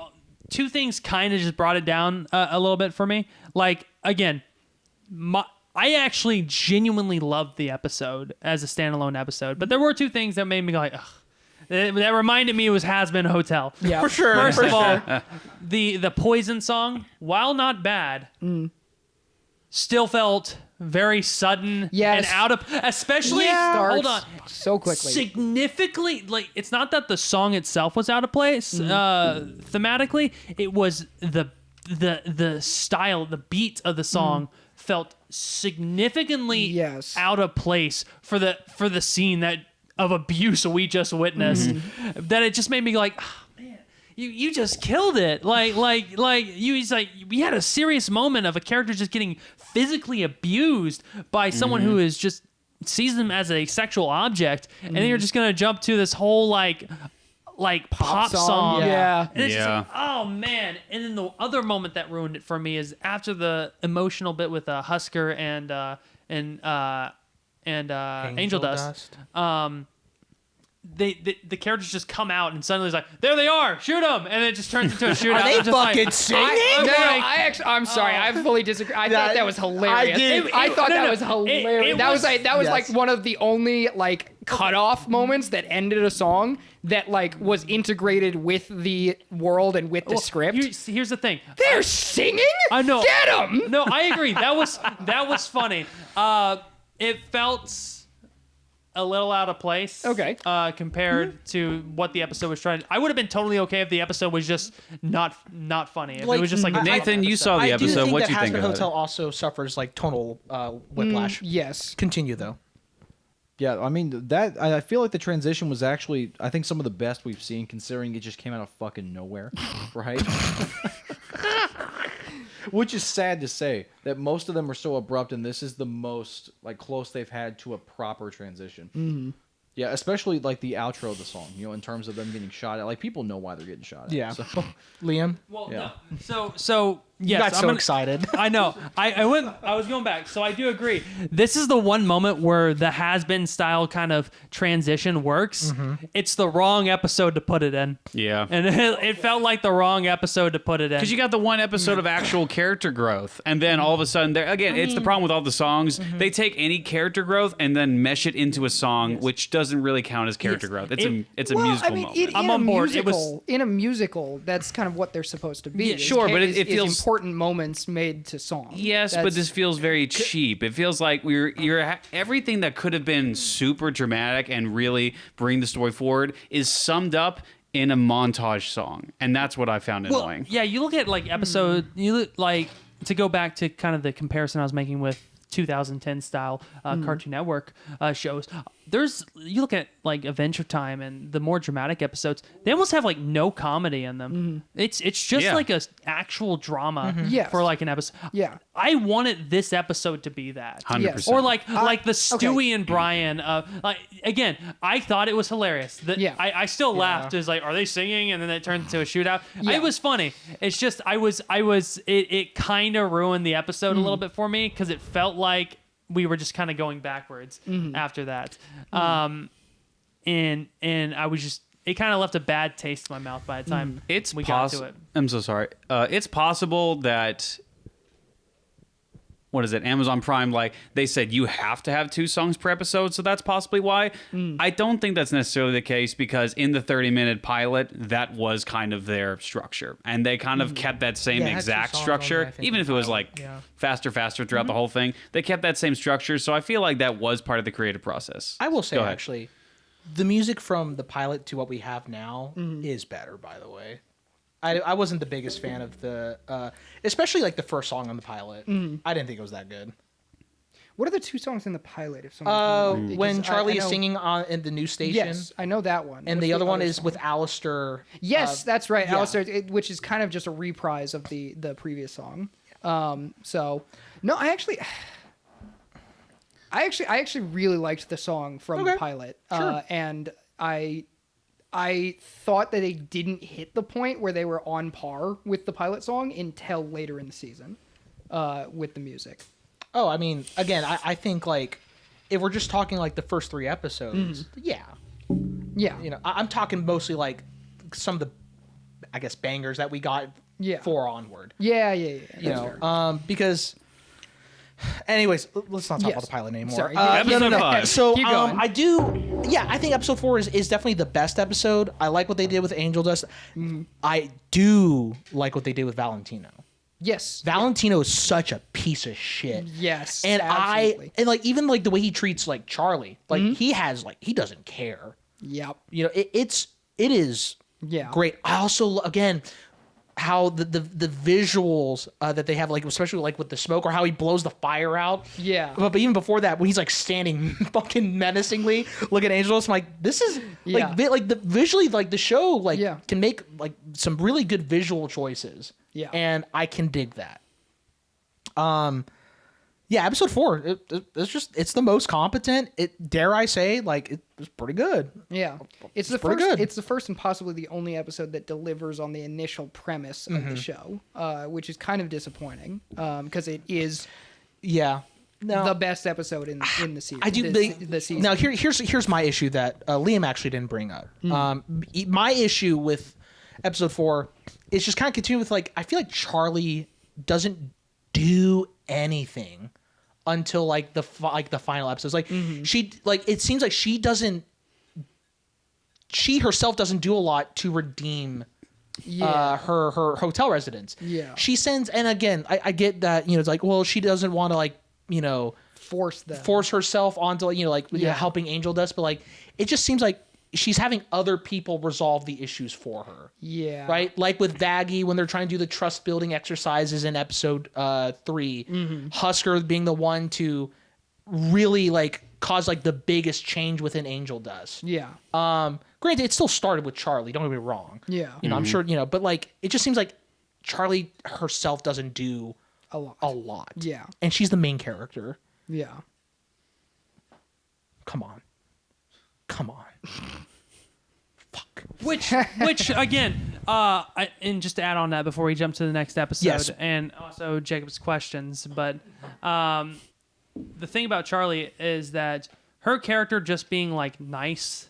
two things kind of just brought it down a little bit for me. Like, again, I actually genuinely loved the episode as a standalone episode, but there were two things that made me go like, ugh. That reminded me it was Hazbin Hotel. Yeah. For sure. First for of all, sure. the Poison song, while not bad, still felt very sudden Yes. and out of, especially, Starts hold on, so quickly. significantly, like, it's not that the song itself was out of place thematically, it was the style, the beat of the song felt significantly Yes. out of place for the scene that of abuse we just witnessed. That it just made me like, oh, man, you just killed it. It's like we had a serious moment of a character just getting physically abused by someone who is just sees them as a sexual object, and then you're just gonna jump to this whole like pop song. Yeah. And it's just Yeah. like, oh man. And then the other moment that ruined it for me is after the emotional bit with Husker and Angel Dust. The characters just come out and suddenly it's like, there they are, shoot them, and it just turns into a shootout. Are they I'm just like, fucking singing? I'm sorry. I fully disagree. I thought that was hilarious. I did. I thought no, that no. was hilarious. It that was was- like one of the only like cutoff moments that ended a song that like was integrated with the world and with the script. Here's the thing. They're singing. I know. Get them. No, I agree. That was funny. It felt a little out of place. Okay. Compared to what the episode was trying. I would have been totally okay if the episode was just not funny. If Like, it was just like a Nathan, you saw the I do episode. think What that do you think Hazbin about Hotel it? also suffers like tonal whiplash. Yes. Continue though. Yeah, I mean that I feel like the transition was actually I think some of the best we've seen considering it just came out of fucking nowhere, right? Which is sad to say that most of them are so abrupt, and this is the most like close they've had to a proper transition. Mm-hmm. Yeah, especially like the outro of the song. You know, in terms of them getting shot at, like people know why they're getting shot at. Yeah. So, Liam, Well, Yeah. no. So yes, you got I'm so excited. I know. I was going back. So I do agree. This is the one moment where the has-been style kind of transition works. It's the wrong episode to put it in. Yeah. And it felt like the wrong episode to put it in. Because you got the one episode of actual character growth, and then all of a sudden, it's the problem with all the songs. They take any character growth and then mesh it into a song, which doesn't really count as character Yes. growth. It's a Well, musical I mean, moment. I'm on board. It In a musical, that's kind of what they're supposed to be. Yeah, is sure, but it is feels- important moments made to song. Yes, but That's- this feels very cheap. It feels like everything that could have been super dramatic and really bring the story forward is summed up in a montage song, and that's what I found annoying. Yeah, you look at like episode. You look like to go back to kind of the comparison I was making with 2010 style Cartoon Network shows. You look at like Adventure Time and the more dramatic episodes, they almost have like no comedy in them. It's just Yeah. like a actual drama Yes. for like an episode. Yeah. I wanted this episode to be that. 100%. Or like the Stewie and Brian. Like again, I thought it was hilarious. Yeah. I still laughed. It was like, are they singing? And then it turned into a shootout. Yeah. It was funny. It's just it kind of ruined the episode a little bit for me because it felt like we were just kind of going backwards after that. And I was just it kind of left a bad taste in my mouth by the time we got to it. I'm so sorry. It's possible that what is it? Amazon Prime, like they said, you have to have 2 songs per episode, so that's possibly why. I don't think that's necessarily the case because in the 30-minute pilot, that was kind of their structure, and they kind of kept that same exact structure, even if it was like faster throughout the whole thing. They kept that same structure, so I feel like that was part of the creative process. I will say actually, the music from the pilot to what we have now is better. By the way. I wasn't the biggest fan of the, especially like the first song on the pilot. I didn't think it was that good. What are the 2 songs in the pilot? If someone when Charlie is singing in the news station. Yes, I know that one. And the other one is with Alistair. Yes, that's right, Alistair, which is kind of just a reprise of the previous song. So, no, I actually really liked the song from the pilot, and I thought that they didn't hit the point where they were on par with the pilot song until later in the season with the music. Oh, I mean, again, I think, like, if we're just talking, like, the first 3 episodes, yeah. You know, I'm talking mostly, like, some of the, I guess, bangers that we got 4 onward. Yeah. You know, because... Anyways, let's not talk about the pilot anymore. Sorry. Episode 5. So Keep going. I think episode 4 is definitely the best episode. I like what they did with Angel Dust. I do like what they did with Valentino. Yes. Valentino is such a piece of shit. Yes. And absolutely. like even like the way he treats like Charlie, like he doesn't care. Yep. You know, it is great. I also again how the visuals that they have, like especially like with the smoke or how he blows the fire out. Yeah. But even before that, when he's like standing fucking menacingly, look at Angelos, I'm like, this is like the visually like the show like can make like some really good visual choices. Yeah. And I can dig that. Episode 4, it's the most competent. Dare I say, like it was pretty good. Yeah, it's the pretty first. good. It's the first and possibly the only episode that delivers on the initial premise of the show, which is kind of disappointing because it is the best episode in the season. I do the season. Now here's my issue that Liam actually didn't bring up. My issue with episode 4 is just kind of continue with like I feel like Charlie doesn't do anything until like the final episodes. Like she like it seems like she herself doesn't do a lot to redeem her hotel residence. Yeah. She sends, and again, I get that, you know, it's like, well, she doesn't want to like, you know, force herself onto, you know, like helping Angel Dust, but like it just seems like she's having other people resolve the issues for her. Yeah. Right? Like with Vaggie when they're trying to do the trust building exercises in episode 3. Husker being the one to really like cause like the biggest change within Angel Dust. Yeah. Granted, it still started with Charlie, don't get me wrong. Yeah. You know, I'm sure, you know, but like it just seems like Charlie herself doesn't do a lot. Yeah. And she's the main character. Yeah. Come on. Fuck. Which again, and just to add on that before we jump to the next episode, and also Jacob's questions, but the thing about Charlie is that her character just being like nice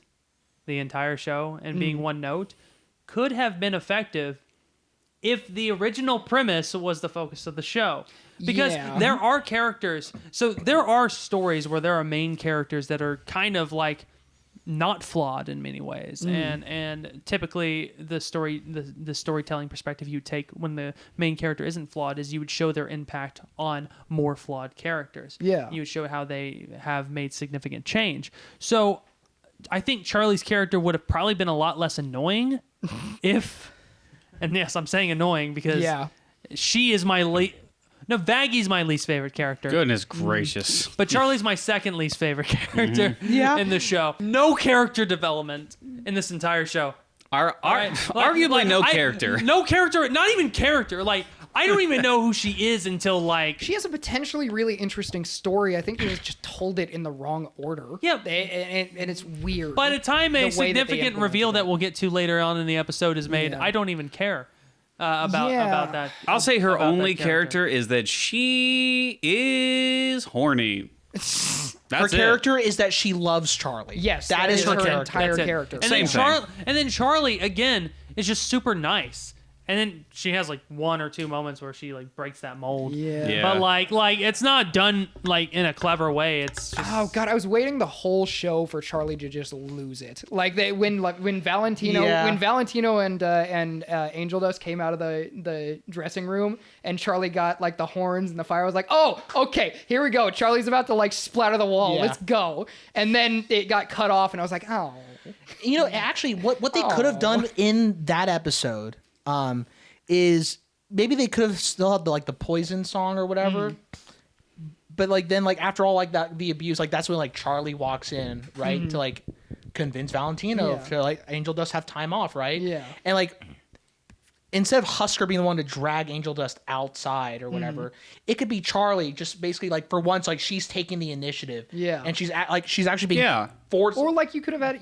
the entire show and being one note could have been effective if the original premise was the focus of the show. Because there are characters, so there are stories where there are main characters that are kind of like not flawed in many ways, and typically the storytelling perspective you take when the main character isn't flawed is you would show their impact on more flawed characters. Yeah, you would show how they have made significant change. So I think Charlie's character would have probably been a lot less annoying if, and yes, I'm saying annoying because she is No, Vaggie's my least favorite character. Goodness gracious. But Charlie's my second least favorite character in the show. No character development in this entire show. Arguably no character. No character, not even character. Like, I don't even know who she is until, like... She has a potentially really interesting story. I think they just told it in the wrong order. Yeah. And it's weird. By the time a significant reveal that we'll get to later on in the episode is made, I don't even care. About that. I'll say her only character is that she is horny. That's her character is that she loves Charlie. Yes, that is her character. entire character. And Same then thing. And then Charlie again is just super nice. And then she has like 1 or 2 moments where she like breaks that mold. Yeah. But like it's not done like in a clever way. It's just, Oh god, I was waiting the whole show for Charlie to just lose it. Like when Valentino and Angel Dust came out of the dressing room and Charlie got like the horns and the fire, I was like, oh, okay, here we go. Charlie's about to like splatter the wall. Yeah. Let's go. And then it got cut off, and I was like, oh. You know, actually, what they could have done in that episode is maybe they could have still had the poison song or whatever. But like then like after all like that the abuse, like that's when like Charlie walks in, right? To like convince Valentino to like Angel Dust have time off, right? Yeah. And like instead of Husker being the one to drag Angel Dust outside or whatever, it could be Charlie just basically like for once like she's taking the initiative. Yeah. And she's actually being forced. Or like you could have had a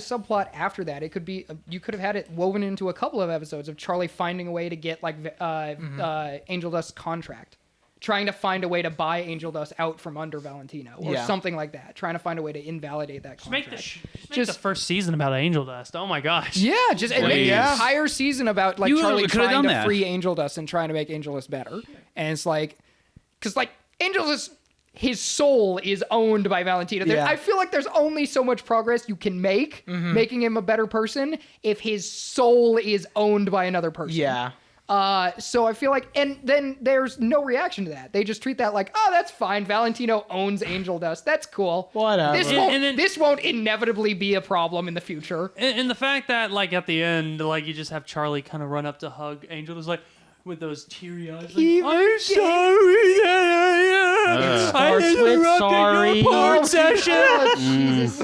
subplot after that. It could be you could have had it woven into a couple of episodes of Charlie finding a way to get like Angel Dust's contract, trying to find a way to buy Angel Dust out from under Valentino or something like that, trying to find a way to invalidate that contract. make the first season about Angel Dust. Oh my gosh. Yeah, just make the entire season about like You Charlie could've trying done to that. free Angel Dust and trying to make Angel Dust better. And it's like, because like Angel Dust, his soul is owned by Valentino. Yeah. I feel like there's only so much progress you can make making him a better person if his soul is owned by another person. Yeah. So I feel like, and then there's no reaction to that. They just treat that like, oh, that's fine. Valentino owns Angel Dust. That's cool. Whatever. This won't inevitably be a problem in the future. And the fact that like at the end, like you just have Charlie kind of run up to hug Angel Dust like with those teary eyes. Like, I'm sorry that I interrupted sorry. your porn session. Jesus.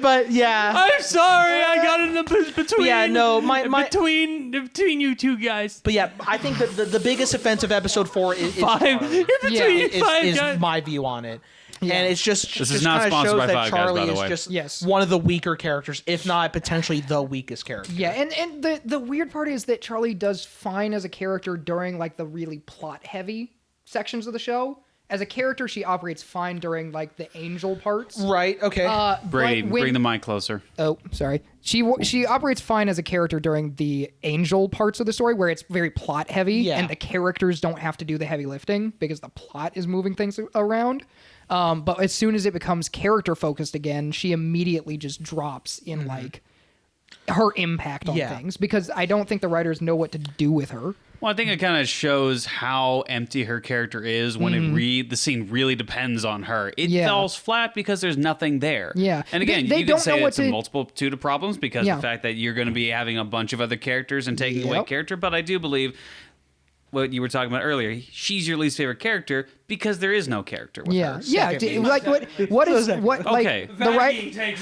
But yeah. I'm sorry. I got in the between. Yeah, no, between you two guys. But yeah, I think that the biggest offense of episode 4 is Five. Charlie. You're between Yeah, five is guys. my view on it. And it's just is not kinda sponsored shows by that Five Guys, Charlie by the is way. just Yes. one of the weaker characters, if not potentially the weakest character. Yeah, and the weird part is that Charlie does fine as a character during like the really plot heavy sections of the show. As a character, she operates fine during like the angel parts. Right. Okay. Brady, but when- bring the mic closer. Oh, sorry. She operates fine as a character during the angel parts of the story where it's very plot heavy and the characters don't have to do the heavy lifting because the plot is moving things around. But as soon as it becomes character focused again, she immediately just drops in like her impact on things because I don't think the writers know what to do with her. Well, I think it kind of shows how empty her character is when the scene really depends on her. It falls flat because there's nothing there. Yeah. And again, They you don't can say know what it's a to- multitude of problems because the fact that you're going to be having a bunch of other characters and taking away character. But I do believe what you were talking about earlier. She's your least favorite character because there is no character with her. Like what Okay. the right takes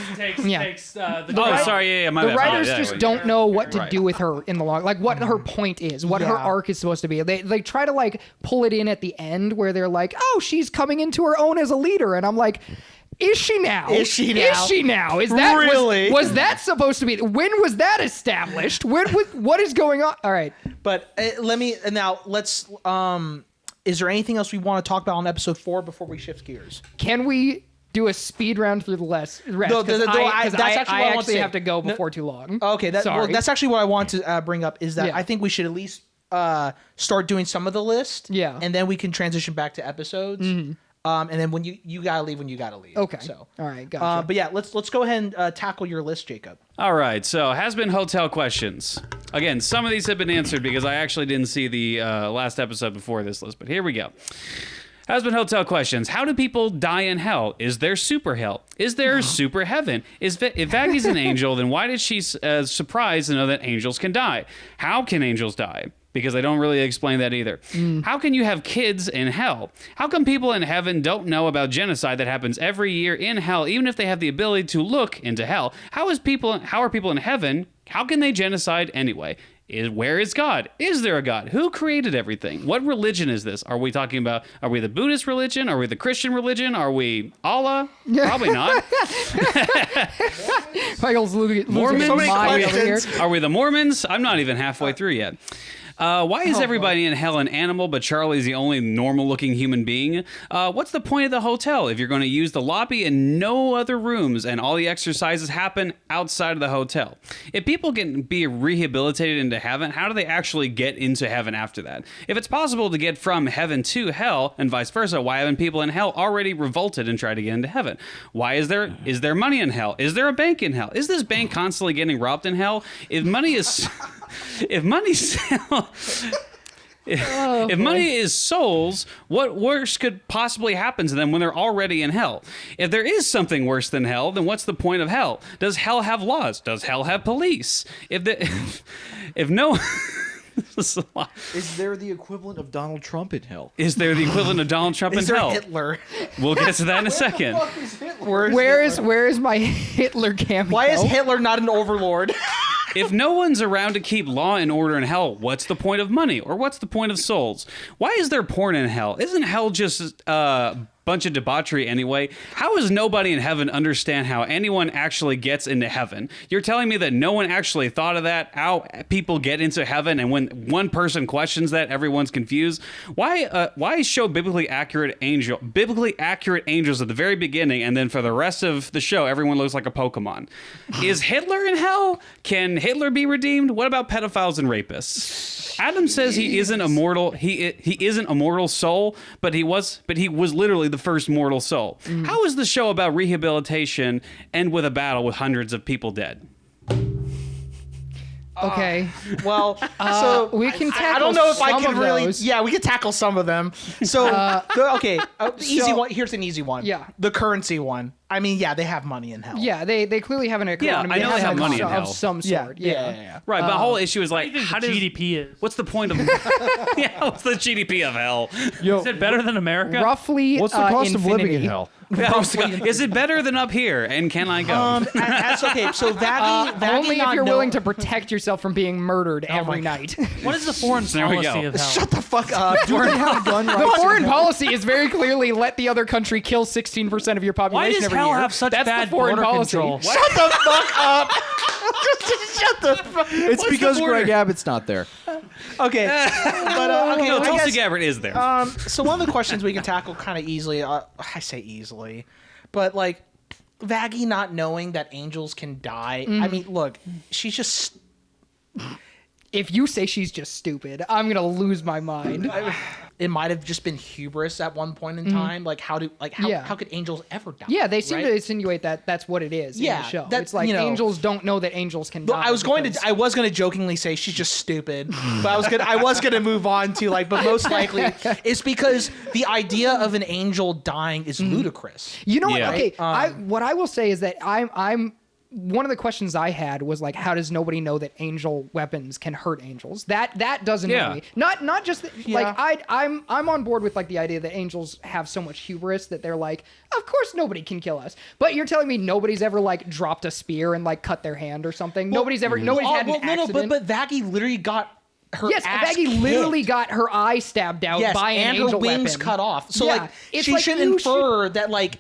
the Sorry. My the bad. writers Yeah, just yeah. don't know what to do with her in the long, like what her point is, what her arc is supposed to be. They try to like pull it in at the end where they're like, oh, she's coming into her own as a leader, and I'm like, is she now? Is she now? Is that really? was that supposed to be? When was that established? What is going on? All right, but let's. Is there anything else we want to talk about on episode 4 before we shift gears? can we do a speed round through the rest? No, Because that's actually I what I want to actually say. have to go before too long. Okay, Sorry. that's actually what I want to bring up is that Yeah. I think we should at least start doing some of the list. Yeah. And then we can transition back to episodes. And then when you gotta leave when you gotta leave. Okay. So. All right. Gotcha. But yeah, let's go ahead and tackle your list, Jacob. All right, so Hazbin Hotel questions. Again, some of these have been answered because I actually didn't see the last episode before this list, but here we go. Hazbin Hotel questions. How do people die in hell? Is there super hell? Is there super heaven? If Vaggy's an angel, then why did she surprised to know that angels can die? How can angels die? Because they don't really explain that either. How can you have kids in hell? How come people in heaven don't know about genocide that happens every year in hell, even if they have the ability to look into hell? How are people in heaven? How can they genocide anyway? Where is God? Is there a God? Who created everything? What religion is this? Are we talking about, are we the Buddhist religion? Are we the Christian religion? Are we Allah? Probably not. Michael's losing Mormons? his mind over here. Are we the Mormons? I'm not even halfway through yet. Why is everybody in hell an animal, but Charlie's the only normal-looking human being? What's the point of the hotel if you're going to use the lobby and no other rooms, and all the exercises happen outside of the hotel? If people can be rehabilitated into heaven, how do they actually get into heaven after that? If it's possible to get from heaven to hell, and vice versa, why haven't people in hell already revolted and tried to get into heaven? Why is there money in hell? Is there a bank in hell? Is this bank constantly getting robbed in hell? If money is if money is souls, what worse could possibly happen to them when they're already in hell? If there is something worse than hell, then what's the point of hell? Does hell have laws? Does hell have police? If no This is a lot. Is there the equivalent of Donald Trump in hell? Is there the equivalent of Donald Trump in hell? Hitler? We'll get to that in a second. Where is my Hitler cameo? Why is Hitler not an overlord? If no one's around to keep law and order in hell, what's the point of money? Or what's the point of souls? Why is there porn in hell? Isn't hell just bunch of debauchery anyway? How does nobody in heaven understand how anyone actually gets into heaven? You're telling me that no one actually thought of that, how people get into heaven, and when one person questions that, everyone's confused? Why show biblically accurate angels at the very beginning, and then for the rest of the show, everyone looks like a Pokemon? Is Hitler in hell? Can Hitler be redeemed? What about pedophiles and rapists? Adam says he isn't immortal. He isn't a mortal soul, but he was literally the first mortal soul. How is the show about rehabilitation end with a battle with hundreds of people dead? Okay. Well, so we can tackle I don't know if I some can of really. those. Yeah, we could tackle some of them. So okay, the easy one. Here's an easy one. Yeah. The currency one. I mean, yeah, they have money in hell. Yeah, they clearly have an economy. I know they have money in hell. Of some sort. Yeah. Right, but the whole issue is like, How does GDP is? what's the point of? Yeah, what's the GDP of hell? Is it better than America? Roughly. What's the cost of living in infinity. hell? Is it better than up here? And can I go? That's okay. So Vaggie Only if not you're know- willing to protect yourself from being murdered every night. What is the foreign There we policy go. of hell? Shut the fuck up. Do they have gun rights? The foreign policy is very clearly let the other country kill 16% of your population Why does every hell year. have such That's bad the foreign border policy. control? Shut the fuck up. Shut the fuck. It's because border? Greg Abbott's not there. Okay. But okay. No, I Tulsi guess- Gabbard is there. So one of the questions we can tackle kind of easily, I say easily, but like Vaggie not knowing that angels can die. I mean, look, she's just. If you say she's just stupid, I'm gonna lose my mind. It might have just been hubris at one point in time. Like how could angels ever die? Yeah, they seem right? to insinuate that that's what it is in Yeah, the show. that- It's like you know- angels don't know that angels can But die. I was going to jokingly say she's just stupid, but I was gonna move on to like, but most likely it's because the idea of an angel dying is ludicrous. You know what? Yeah. Okay, what I will say is that I'm one of the questions I had was like, how does nobody know that angel weapons can hurt angels? That doesn't know me. Not just like I'm on board with like the idea that angels have so much hubris that they're like, of course nobody can kill us. But you're telling me nobody's ever like dropped a spear and like cut their hand or something. Nobody's had an accident. But Vaggie literally got her Yes, ass Vaggie literally kicked. got her eye stabbed out by an and angel her wings weapon. cut off. So Yeah, like it's she like should you infer that like.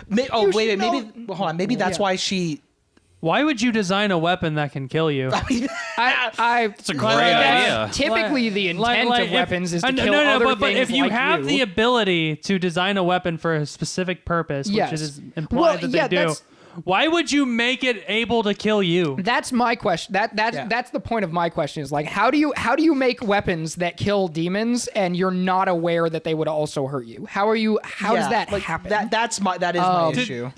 Maybe should know- hold on. Maybe that's Yeah. why she. Why would you design a weapon that can kill you? It's a great idea. Typically, the intent of weapons is to kill no, other but things if you like have the ability to design a weapon for a specific purpose, Yes. which it is implied Well, that yeah, they do, that's- why would you make it able to kill you? That's my question. That's the point of my question is like, how do you make weapons that kill demons and you're not aware that they would also hurt you? How does that happen? That is my issue.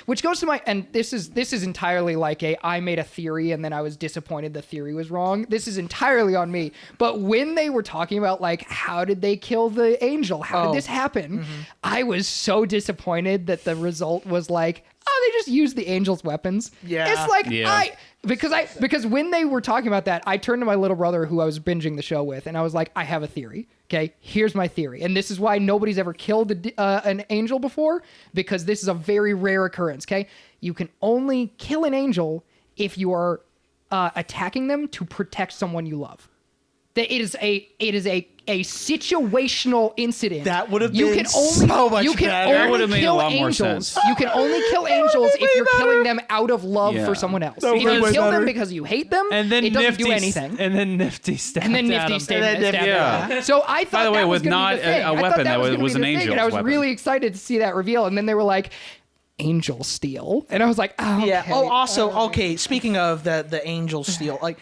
Which goes to my, and this is entirely like I made a theory and then I was disappointed the theory was wrong. This is entirely on me. But when they were talking about like how did they kill the angel? How did this happen? I was so disappointed that the result was like, oh, they just used the angel's weapons. Yeah. It's like because when they were talking about that, I turned to my little brother who I was binging the show with, and I was like, I have a theory. Okay, here's my theory, and this is why nobody's ever killed an angel before, because this is a very rare occurrence. Okay, you can only kill an angel if you are attacking them to protect someone you love. That it is a situational incident. That would have been so much you can better. That would only have made a kill lot more angels. sense. You can only kill angels if you're killing them out of love Yeah. for someone else. That If would you be kill better. them because you hate them, And then it doesn't Nifty do anything. And then Nifty stabbed And then at Nifty him. stabbed him. Yeah. So I thought By the way, that was with gonna not be the thing. a I thought weapon, that gonna was be an the thing, angel's and I was weapon. really excited to see that reveal. And then they were like, "Angel steel," and I was like, "Oh, Yeah. okay. Oh, also, okay. Speaking of the angel steel, like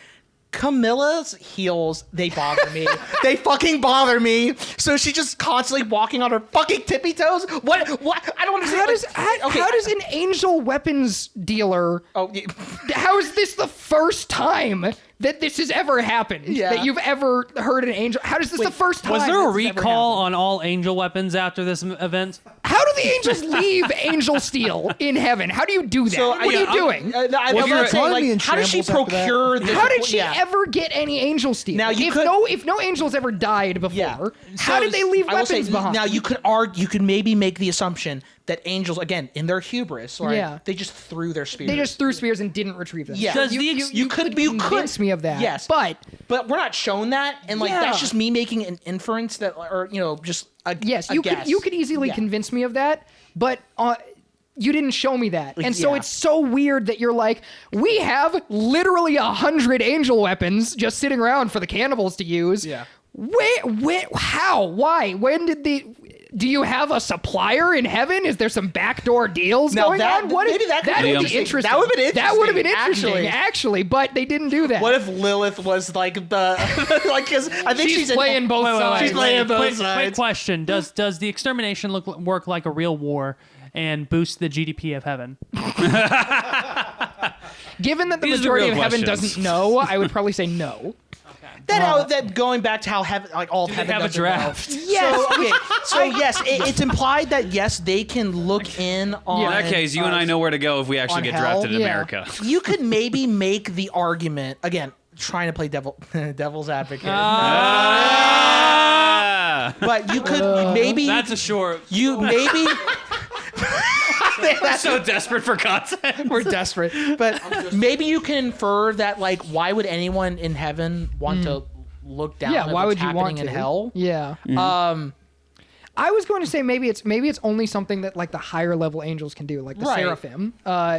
Camilla's heels, they bother me. They fucking bother me. So she's just constantly walking on her fucking tippy toes. What? I don't understand. How does an angel weapons dealer? Oh, yeah. How is this the first time that this has ever happened? Yeah. That you've ever heard an angel? How is this the first time? Was there a this has ever recall happened? on all angel weapons after this event? How do the angels leave angel steel in heaven? How do you do that? So, what are you doing? I'm Well, not saying, economy in like, how did she shambles after that. procure this? How did she yeah. ever get any angel steel? Now, you if no angels ever died before, Yeah. how So, did they leave I will say, weapons behind? Now you could maybe make the assumption that angels, again, in their hubris, right? Yeah. They just threw their spears. they just threw spears and didn't retrieve them. Yeah. Does you could convince me of that. Yes. but But we're not shown that, and like Yeah. that's just me making an inference that, or just a yes, a you guess. could easily Yeah. convince me of that, but you didn't show me that, and so Yeah. it's so weird that you're like, we have literally 100 angel weapons just sitting around for the cannibals to use. Yeah. Where, how, why, when did do you have a supplier in heaven? Is there some backdoor deals Now going that- on? maybe that could that be would be interesting. interesting. That would've been That would have been interesting, interesting, actually, but they didn't do that. What if Lilith was like the like? Because I think she's playing both Wait, wait, sides? wait, She's playing both quick sides. question: Does the extermination work like a real war and boost the GDP of heaven? Given that the These are the majority real of heaven questions. doesn't know, I would probably say no. that going back to how heaven, like all of Do they heaven have a doesn't know. draft? Yes. So yes, it's implied that yes, they can look in on. In that case, you and I know where to go if we actually on get hell? drafted in Yeah. America. You could maybe make the argument again, trying to play devil's advocate, Ah! but you could maybe That's a short. you maybe. We're so desperate for content. We're desperate, but maybe you can infer that like, why would anyone in heaven want to look down? Yeah, at why what's would you want happening to? in hell? Yeah. I was going to say maybe it's only something that like the higher level angels can do, like the Right. seraphim.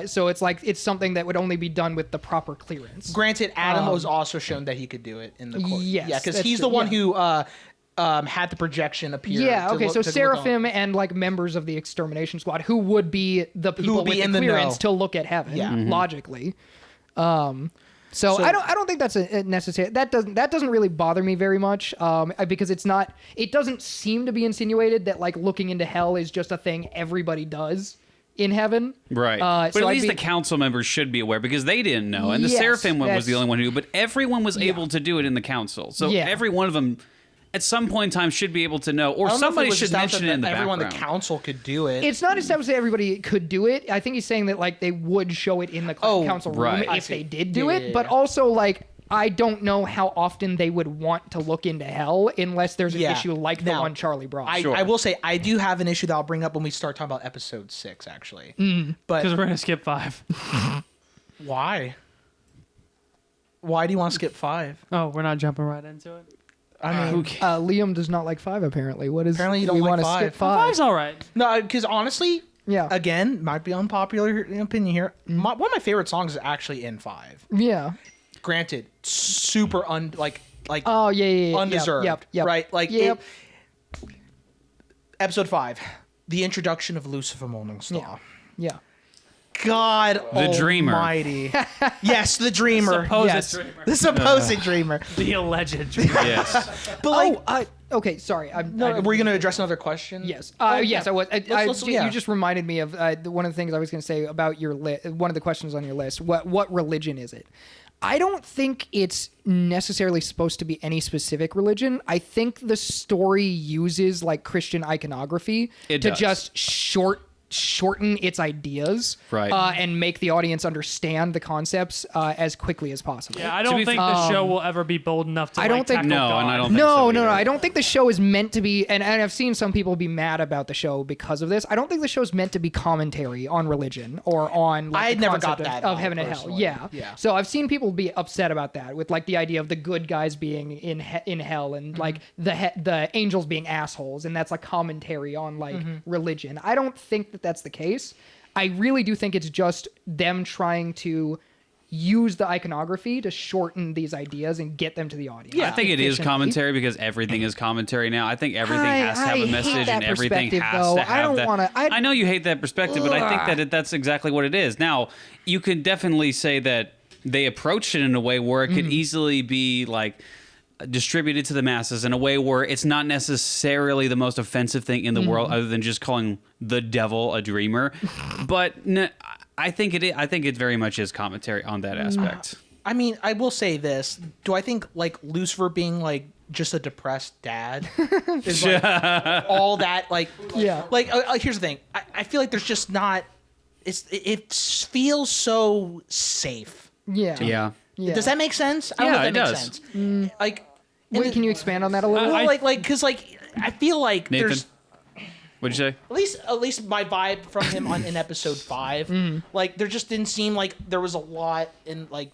So it's like it's something that would only be done with the proper clearance. Granted, Adam was also shown that he could do it in the court. Yes, yeah, because that's he's true, the one yeah. who had the projection appear. Yeah. to Okay. look- So to look seraphim on. and like members of the extermination squad, who would be the people would be with in the the clearance know. to look at heaven, Yeah. logically. So I don't think that's a necessary. That doesn't really bother me very much, because it doesn't seem to be insinuated that like looking into hell is just a thing everybody does in heaven. Right. But so at I'd least be- the council members should be aware because they didn't know. And the Yes, Seraphim one was the that's- only one who, but everyone was able to do it in the council. So Yeah. every one of them at some point in time should be able to know, or I don't know if somebody was should established mention it in the that everyone in the background. council could do it. It's not established that everybody could do it. I think he's saying that like they would show it in the council room right. I if see. they did do Yeah, it, yeah, but yeah. also like I don't know how often they would want to look into hell unless there's an Yeah. issue like the Now, one Charlie brought. I will say I do have an issue that I'll bring up when we start talking about episode 6, actually. Mm. But Because we're gonna skip 5. why? Why do you want to skip 5? Oh, we're not jumping right into it. I mean, Liam does not like 5 apparently. What is Apparently you do don't we like want to 5. skip 5? 5's all right. no, because honestly, Yeah. again, might be unpopular opinion here. One of my favorite songs is actually in 5. Yeah. Granted, super like Oh yeah, yeah, yeah. undeserved, Yep. right? Like Yep. episode 5, the introduction of Lucifer Morningstar. Yeah. God The Dreamer. Almighty. Yes, the dreamer. Supposed Yes. dreamer. The supposed dreamer. The alleged dreamer. Yes. But like, Okay. Sorry. I were you going to address another question? Yes. Oh, Yes, yeah. I was. Let's- yeah. You just reminded me of one of the things I was going to say about your one of the questions on your list. What religion is it? I don't think it's necessarily supposed to be any specific religion. I think the story uses like Christian iconography It to does. just shorten its ideas Right. and make the audience understand the concepts as quickly as possible. Yeah, I don't think the show will ever be bold enough to. I don't think- tackle No, God. and I don't think No, so no, no. either. I don't think the show is meant to be, and I've seen some people be mad about the show because of this. I don't think the show is meant to be commentary on religion or on like, I the never concept got that of vibe, heaven and hell. personally. Yeah. Yeah. So I've seen people be upset about that with like the idea of the good guys being in hell and like the angels being assholes, and that's like commentary on like religion. I don't think that that's the case. I really do think it's just them trying to use the iconography to shorten these ideas and get them to the audience. I think it is efficiently. commentary because everything is commentary now. I think everything has to have I a hate message that and everything perspective, has though. to have I don't that. wanna- I know you hate that perspective, but I think that that's exactly what it is. Now, you could definitely say that they approached it in a way where it could easily be like distributed to the masses in a way where it's not necessarily the most offensive thing in the world other than just calling the devil a dreamer. But I think it very much is commentary on that aspect. I mean, I will say this. Do I think like Lucifer being like just a depressed dad is like all that like Yeah. like here's the thing. I feel like there's just not it feels so safe. Yeah. Yeah. Yeah. Does that make sense? I don't Yeah, know if that it makes does. sense. Like Wait, can you expand on that a little? well, bit? like cuz like I feel like Nathan, there's what'd you say? at least my vibe from him in episode 5 like there just didn't seem like there was a lot in like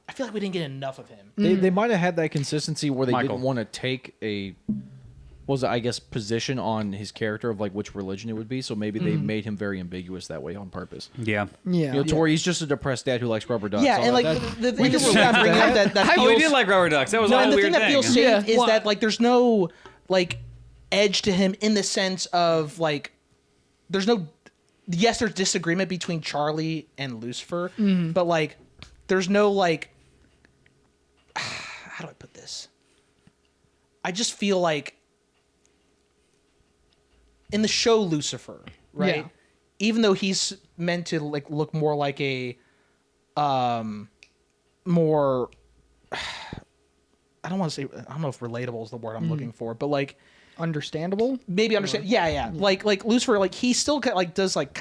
I feel like we didn't get enough of him. They might have had that consistency where they Michael. didn't want to take a position on his character of like which religion it would be. So maybe they made him very ambiguous that way on purpose. Yeah. Yeah. You know, Tori, he's just a depressed dad who likes rubber ducks. Yeah, So and like that- the thing that I'm bringing up that Oh, we feels, did like rubber ducks. That was no, all and a the weird thing that feels safe Yeah. is Well- that like there's no like edge to him in the sense of like there's no yes there's disagreement between Charlie and Lucifer, but like there's no like how do I put this? I just feel like in the show Lucifer, right? Yeah. Even though he's meant to like look more like a more I don't want to say I don't know if relatable is the word I'm looking for, but like Understandable. maybe understand. Yeah. Like Lucifer, like he still like does like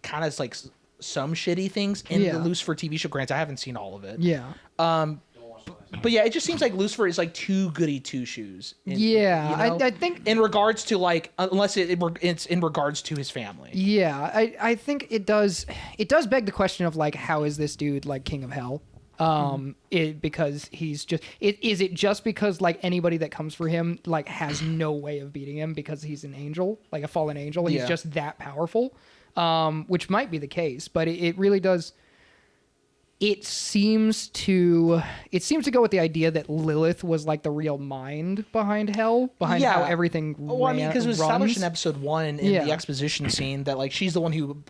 kind of like some shitty things in Yeah. the Lucifer TV show. Granted, I haven't seen all of it. Yeah. But yeah, it just seems like Lucifer is like too goody two shoes. Yeah, I think. in regards to like unless it's in regards to his family. Yeah, I think it does. It does beg the question of like, how is this dude like king of hell? Because he's just. Is it just because like anybody that comes for him like has no way of beating him because he's an angel, like a fallen angel? He's Yeah. just that powerful, which might be the case, but it really does. It seems to go with the idea that Lilith was like the real mind behind hell, behind how everything Well, I mean, because it was established in runs. episode 1 in the Yeah. exposition scene that like she's the one who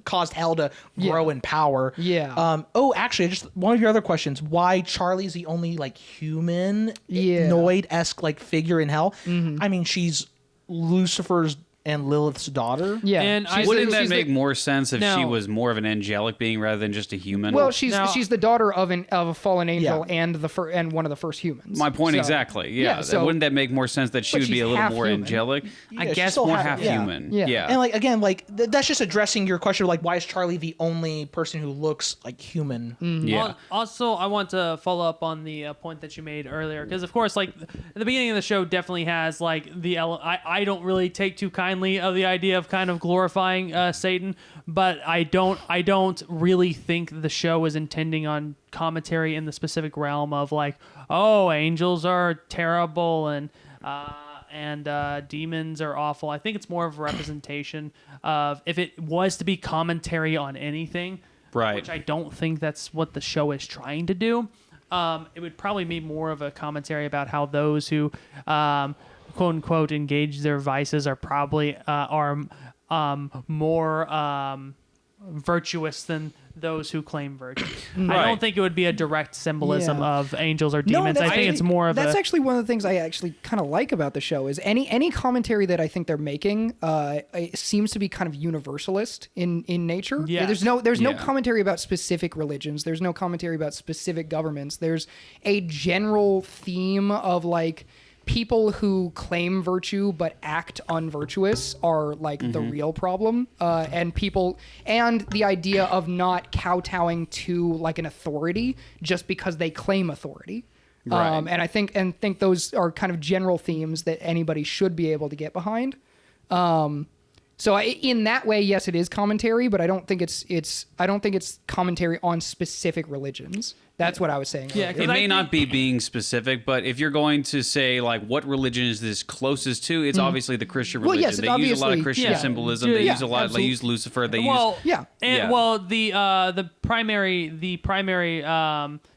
caused hell to grow in power. Yeah. Actually, just one of your other questions: why Charlie's the only like human, Yeah. Noid-esque like figure in hell? I mean, she's Lucifer's and Lilith's daughter. Yeah, And she's Wouldn't the- that she's the- make more sense if she No. was more of an angelic being rather than just a human? Well, she's Now- the daughter of a fallen angel Yeah. and and one of the first humans. my point So- exactly. Yeah. so- Wouldn't that make more sense that she But would be she's a little half more human. angelic? Yeah, I she's guess still more half- half yeah. human. Yeah. Yeah. And like again, like that's just addressing your question of like why is Charlie the only person who looks like human? Yeah. Also, I want to follow up on the point that you made earlier, because of course, like the beginning of the show definitely has like I don't really take too kindly of the idea of kind of glorifying Satan, but I don't really think the show is intending on commentary in the specific realm of like, oh, angels are terrible and demons are awful. I think it's more of a representation of if it was to be commentary on anything. Right. Which I don't think that's what the show is trying to do. It would probably be more of a commentary about how those who, quote unquote, engage their vices are probably more virtuous than those who claim virtue. I Right. don't think it would be a direct symbolism Yeah. of angels or No, demons. I think it's more of that's a. actually one of the things I actually kind of like about the show is any commentary that I think they're making it seems to be kind of universalist in nature. Yes. There's no Yeah. commentary about specific religions. There's no commentary about specific governments. There's a general theme of like people who claim virtue but act unvirtuous are like the real problem, and the idea of not kowtowing to like an authority just because they claim authority. Right. And I think those are kind of general themes that anybody should be able to get behind. In that way, yes, it is commentary, but I don't think it's commentary on specific religions. That's what I was saying. Yeah, earlier. It may not be being specific, but if you're going to say like what religion is this closest to, it's obviously the Christian religion. Well, yes, they use a lot of obviously, Christian symbolism. They Yeah, use a lot. They use Lucifer. They use. Yeah. And Yeah. the primary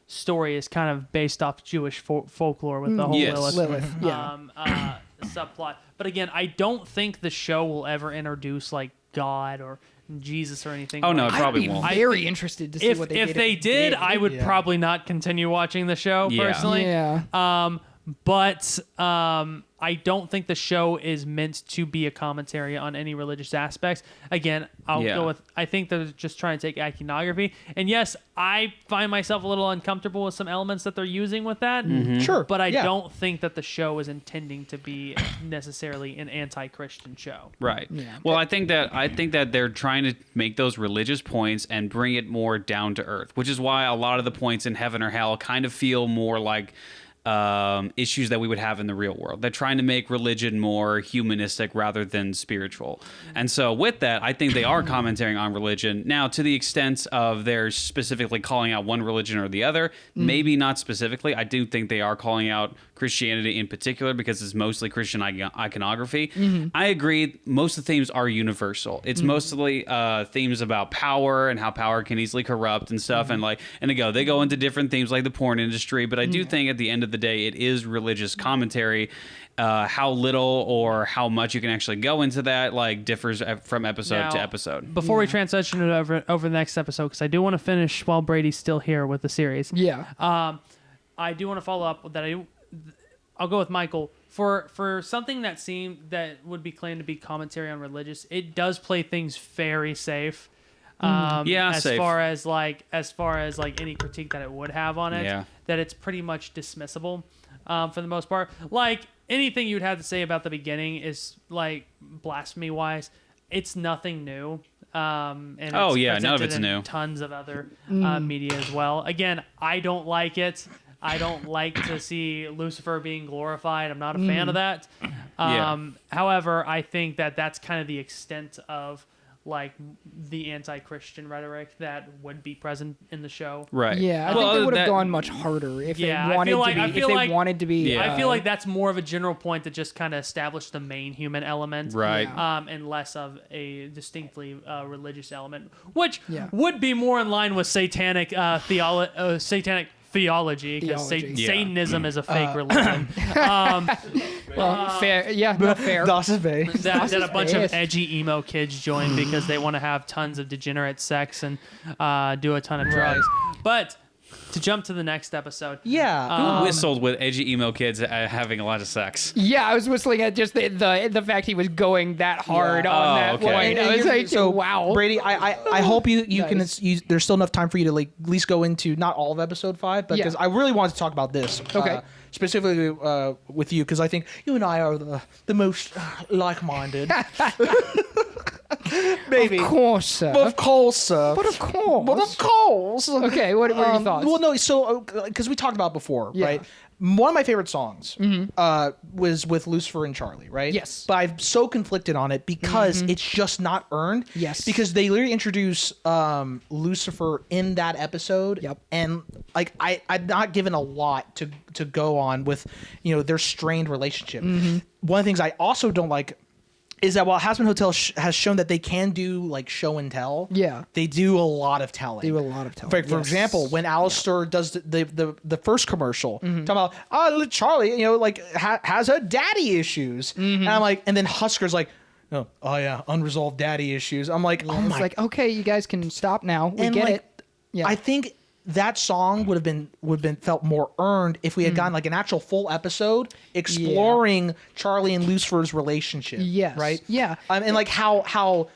story is kind of based off Jewish folklore with the whole Yes. Lilith. Yeah. Subplot. But again, I don't think the show will ever introduce like God or Jesus or anything. Oh no, it like probably I'd be won't. very interested to see what they did. if they did, I would Yeah. probably not continue watching the show Yeah. personally. Yeah. But I don't think the show is meant to be a commentary on any religious aspects. Again, I'll Yeah. go with, I think they're just trying to take iconography. And yes, I find myself a little uncomfortable with some elements that they're using with that. Sure. But I Yeah. don't think that the show is intending to be necessarily an anti-Christian show. Right. Well, I think that they're trying to make those religious points and bring it more down to earth, which is why a lot of the points in heaven or hell kind of feel more like issues that we would have in the real world. They're trying to make religion more humanistic rather than spiritual. And so with that, I think they are commentating on religion. Now, to the extent of they're specifically calling out one religion or the other, maybe not specifically. I do think they are calling out Christianity in particular because it's mostly Christian iconography. I agree. Most of the themes are universal. It's mostly themes about power and how power can easily corrupt and stuff. And again, they go into different themes like the porn industry. But I do think at the end of the day, it is religious commentary. How little or how much you can actually go into that differs from episode to episode. Before we transition it over the next episode, because I do want to finish while Brady's still here with the series. Yeah. I do want to follow up with that. I'll go with Michael for something that would be claimed to be commentary on religious. It does play things very safe. As safe. far as any critique that it would have on it, Yeah. that it's pretty much dismissible for the most part. Like anything you'd have to say about the beginning is like blasphemy wise, it's nothing new. And Oh, it's yeah, none of presented it's in new. Tons of other media as well. Again, I don't like it. I don't like to see Lucifer being glorified. I'm not a fan of that. However, I think that that's kind of the extent of like the anti-Christian rhetoric that would be present in the show. Right. Yeah, I think they would have gone much harder if they wanted to be. I feel like that's more of a general point that just kind of established the main human element, Right. And less of a distinctly religious element, which Yeah. would be more in line with satanic theology, because Theology. Satanism is a fake religion. Fair. Yeah, no, fair. Das ist wahr. that a bunch of best. edgy emo kids join because they want to have tons of degenerate sex and do a ton of drugs. But to jump to the next episode, Yeah. Who whistled with edgy emo kids having a lot of sex? Yeah, I was whistling at just the fact he was going that hard on Oh, that okay. point. I was like, so wow. Brady, I hope you Nice. can. There's still enough time for you to at least go into not all of episode 5, but Yeah. because I really wanted to talk about this. Okay. Specifically with you, because I think you and I are the most like-minded. Maybe. Of course, sir. Of course, sir. But of course. But of course. Okay, what are your thoughts? Well, no, so because we talked about it before, Yeah. right? One of my favorite songs was with Lucifer and Charlie, right? Yes. But I'm so conflicted on it because it's just not earned. Yes. Because they literally introduce Lucifer in that episode. Yep. And like I'm not given a lot to go on with, their strained relationship. One of the things I also don't like is that while Hazbin Hotel has shown that they can do like show and tell, Yeah. they do a lot of telling. Do a lot of telling, For yes. example, when Alistair does the first commercial, talking about Charlie, has her daddy issues, and I'm like, and then Husker's like, oh yeah, unresolved daddy issues. I'm like, oh it's my, like, okay, you guys can stop now. We and get like, it. Yeah. I think that song would have been felt more earned if we had gotten like an actual full episode exploring Charlie and Lucifer's relationship. Yes. Right. Yeah. And like how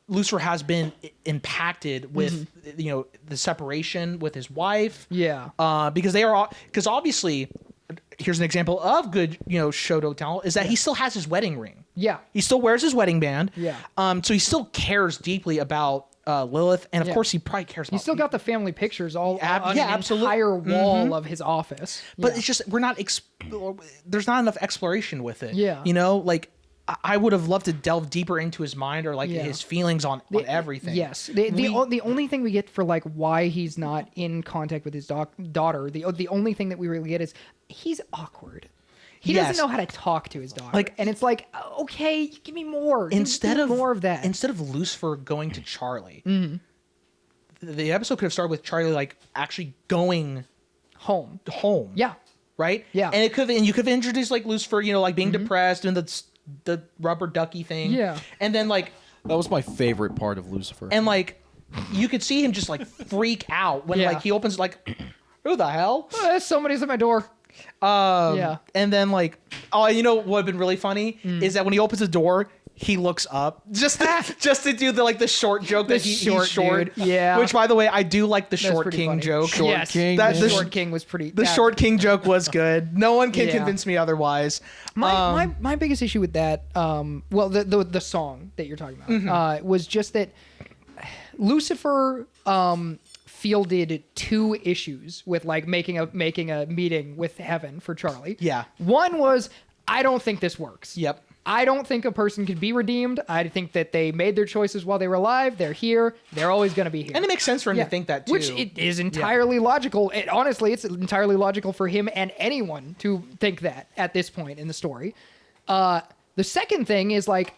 Lucifer has been impacted with the separation with his wife. Yeah. Because obviously here's an example of good, Shoto talent is that he still has his wedding ring. Yeah. He still wears his wedding band. Yeah. So he still cares deeply about Lilith, and of course he probably cares about. He's still got the family pictures all on absolutely. an entire wall of his office. But it's just there's not enough exploration with it. Yeah. Like I would have loved to delve deeper into his mind or like his feelings on everything. Yes. The only thing we get for like why he's not in contact with his daughter, the only thing that we really get is he's awkward. He doesn't know how to talk to his daughter. And it's like, okay, give me more. Give me more of that. Instead of Lucifer going to Charlie, the episode could have started with Charlie like actually going home. Yeah. Right? Yeah. And you could have introduced like Lucifer, like being depressed and the rubber ducky thing. Yeah. And then like that was my favorite part of Lucifer. And like you could see him just like freak out when like he opens like who the hell? Somebody's at my door. And then like what would have been really funny is that when he opens the door, he looks up just to do the short joke that he's short. Dude. Yeah. Which by the way, I do like the short king funny. joke. Short king. The short king was pretty. The short king joke was good. No one can convince me otherwise. My biggest issue with that, the song that you're talking about, was just that Lucifer fielded two issues with like making a meeting with heaven for Charlie. Yeah. One was, I don't think this works. Yep. I don't think a person can be redeemed. I think that they made their choices while they were alive. They're here. They're always going to be here. And it makes sense for him to think that too. Which it is entirely logical. Honestly, it's entirely logical for him and anyone to think that at this point in the story. The second thing is like...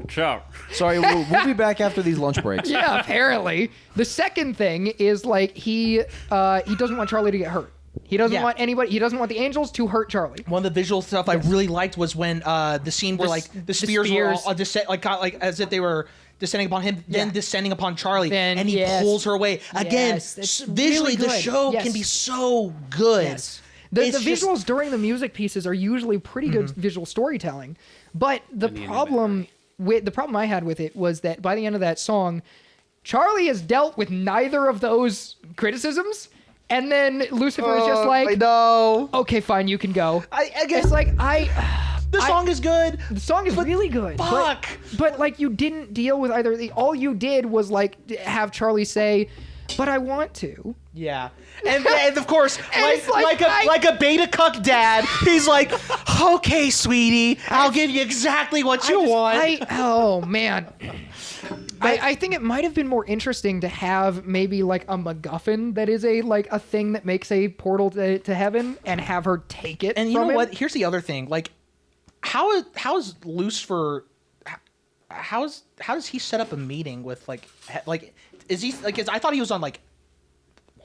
Ciao. Sorry, we'll be back after these lunch breaks. Yeah, apparently. The second thing is like he doesn't want Charlie to get hurt. He doesn't want anybody. He doesn't want the angels to hurt Charlie. One of the visual stuff I really liked was when the scene where like the spears were all as if they were descending upon him, then descending upon Charlie, and he pulls her away. Again, visually, really the show can be so good. Yes. The visuals during the music pieces are usually pretty good visual storytelling, but the problem I had with it was that by the end of that song, Charlie has dealt with neither of those criticisms. And then Lucifer is just like, I know. Okay, fine, you can go. I guess it's like the song is good. The song is really good. Fuck. But like you didn't deal with either. All you did was like have Charlie say, "But I want to." Yeah, and of course, like a beta cuck dad, he's like, "Okay, sweetie, I'll give you exactly what you want." Oh man. I think it might have been more interesting to have maybe like a MacGuffin that is a thing that makes a portal to heaven and have her take it. And you know what? Here's the other thing. Like, how is Lucifer? How does he set up a meeting with is he like? I thought he was on like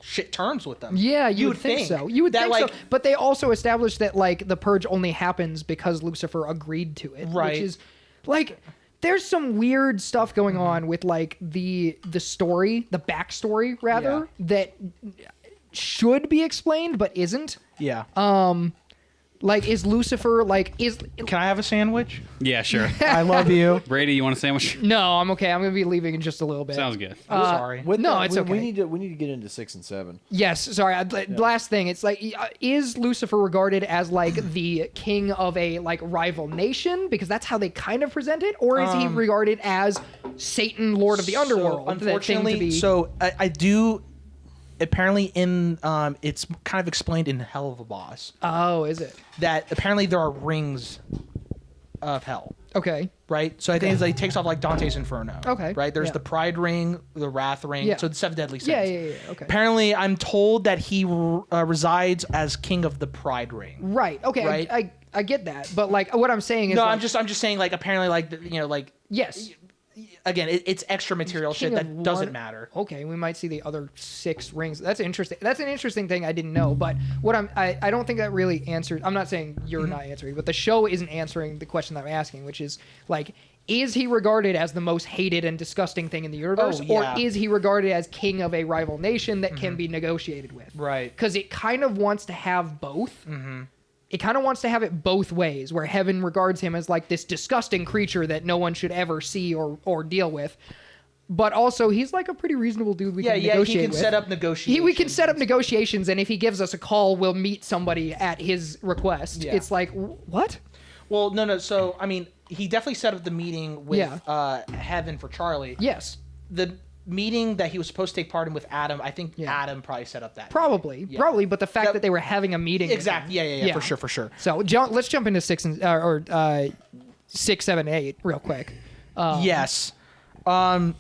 shit terms with them. Yeah, you would think so. You would think so. But they also established that like the purge only happens because Lucifer agreed to it, right? Which is like. There's some weird stuff going on with like the story, the backstory rather, that should be explained but isn't. Yeah. Like is Lucifer Can I have a sandwich? Yeah, sure. I love you. Brady, you want a sandwich? No, I'm okay. I'm gonna be leaving in just a little bit. Sounds good. I'm sorry. It's okay. We need to get into 6 and 7. Yes, sorry. Last thing, it's like, is Lucifer regarded as like the king of a like rival nation because that's how they kind of present it, or is he regarded as Satan, Lord of the Underworld? Unfortunately, I do. Apparently, in it's kind of explained in Hell of a Boss. Oh, is it? That apparently there are rings of hell. Okay. Right? So I think it's like takes off like Dante's Inferno. Okay. Right? There's the Pride Ring, the Wrath Ring. Yeah. So the 7 deadly sins. Yeah. Okay. Apparently, I'm told that he resides as king of the Pride Ring. Right. Okay. Right? I get that, but like what I'm saying is no, like, I'm just saying like apparently like yes. Again, it's extra material shit that doesn't matter. Okay, we might see the other 6 rings. That's interesting. That's an interesting thing I didn't know. But what I don't think that really answered. I'm not saying you're not answering, but the show isn't answering the question that I'm asking, which is like, is he regarded as the most hated and disgusting thing in the universe, or is he regarded as king of a rival nation that can be negotiated with? Right. Because it kind of wants to have both. Mm-hmm. It kind of wants to have it both ways, where heaven regards him as like this disgusting creature that no one should ever see or deal with. but also he's like a pretty reasonable dude we can negotiate he can with. set up negotiations. We can set up negotiations, and if he gives us a call, we'll meet somebody at his request. Yeah. It's like, what? Well, no. So, I mean, he definitely set up the meeting with Heaven for Charlie. Yes. The meeting that he was supposed to take part in with Adam, I think Adam probably set up that. Probably, but the fact that they were having a meeting. Exactly. Yeah. For sure. So, let's jump into 6 and 6, 7, 8 real quick. Yes.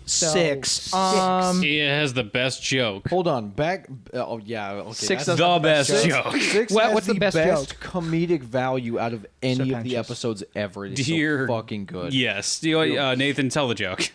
6. It has the best joke. Hold on, back. Oh yeah, okay. 6 that's The best joke. 6 What- has what's the best comedic value out of any of the Serpentious. episodes ever. It's Dear so fucking good. Yes. Nathan, tell the joke.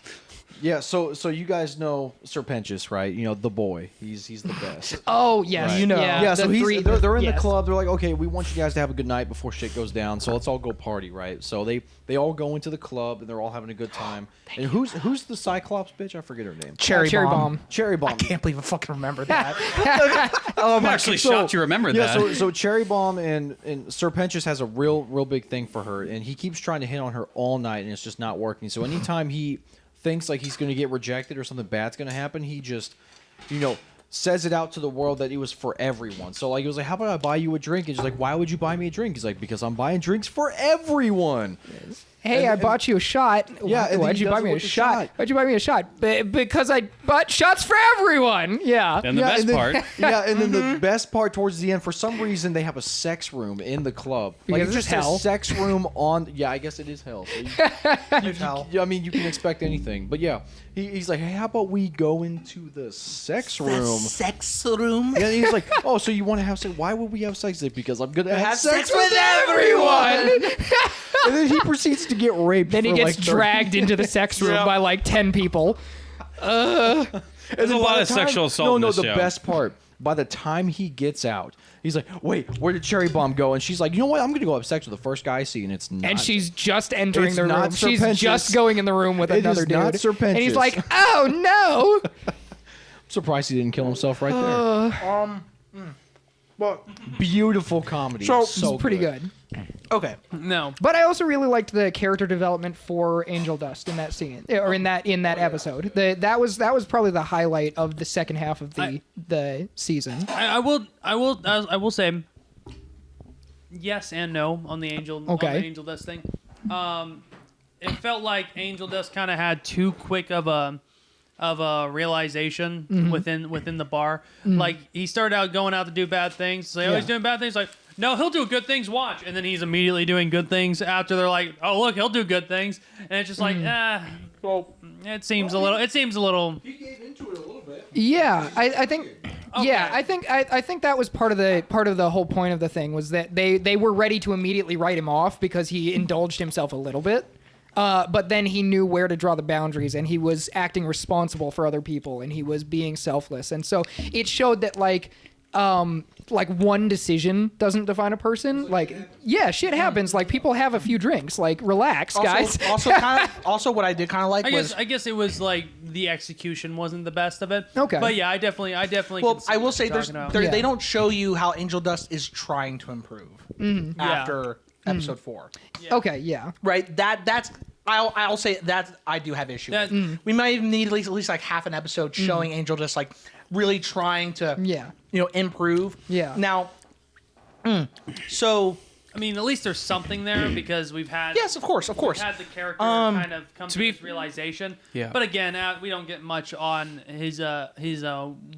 Yeah. So you guys know Serpentious, right? You know the boy. He's the best. Oh yes, Right. you know. Yeah, so they're in the yes. club. They're like, okay, we want you guys to have a good night before shit goes down. So let's all go party, right? So they all go into the club and they're all having a good time. And who's the Cyclops bitch? I forget her name. Cherry Bomb. Cherry Bomb. I can't believe I fucking remember that. I'm actually shocked you remembered that. Yeah, so Cherry Bomb and Serpentious has a real big thing for her, and he keeps trying to hit on her all night, and it's just not working. So anytime he thinks like he's going to get rejected or something bad's going to happen, he just, says it out to the world that it was for everyone. So like he was like, how about I buy you a drink? And she's like, why would you buy me a drink? He's like, because I'm buying drinks for everyone. Hey, I bought you a shot. Yeah, and then Why'd he you does buy it me a with the shot? shot. Why'd you buy me a shot? Because I bought shots for everyone. Yeah. And the best and then, part. Yeah, and then the best part towards the end, for some reason, they have a sex room in the club. Like Because it's it's just hell. a sex room on. Yeah, I guess it is hell. So I mean, you can expect anything. But yeah, he's like, hey, how about we go into the sex room? Sex room. And he's like, oh, so you want to have sex? Why would we have sex? He's like, because I'm gonna have sex with everyone. And then he proceeds to get raped. Then he for gets like 30 dragged into the sex room by like 10 people. There's a lot By of the time- sexual assault in No, this the show. best part. By the time he gets out, he's like, "Wait, where did Cherry Bomb go?" And she's like, "You know what? I'm gonna go have sex with the first guy I see." And it's not. And she's just entering It's the not room. She's Serpentious. just going in the room with It another is dude. not Serpentious. And he's like, oh no. surprised he didn't kill himself right there. Well, Beautiful comedy. So- so Pretty good. okay. No. But I also really liked the character development for Angel Dust in that scene, or in that episode. That was probably the highlight of the second half of the season. I will say yes and no on the Angel on Okay. the Angel Dust thing. It felt like Angel Dust kind of had too quick of a realization within the bar. Like he started out going out to do bad things. Like, oh, he's doing bad things. Like, no, he'll do good things. Watch, and then he's immediately doing good things after they're like, oh, look, he'll do good things, and it's just like, well, it seems a little. He gave into it a little bit. Yeah, I think. Okay. Yeah, I think that was part of the whole point of the thing was that they were ready to immediately write him off because he indulged himself a little bit. But then he knew where to draw the boundaries, and he was acting responsible for other people, and he was being selfless. And so it showed that like one decision doesn't define a person. Like, yeah, shit happens. Like people have a few drinks. Like, relax, guys. Also, what I did kind of like I guess it was like the execution wasn't the best of it. Okay. But yeah, I definitely. Well, can see I will what say you're there's talking about. they don't show you how Angel Dust is trying to improve after episode 4. Okay, yeah. Right? That's I'll say that I do have issue That- with. We might even need at least like half an episode showing Angel just like really trying to improve. Yeah. Now so I mean, at least there's something there because we've had. yes, of course. We've had the character kind of come to be- this realization. Yeah. But again, we don't get much on his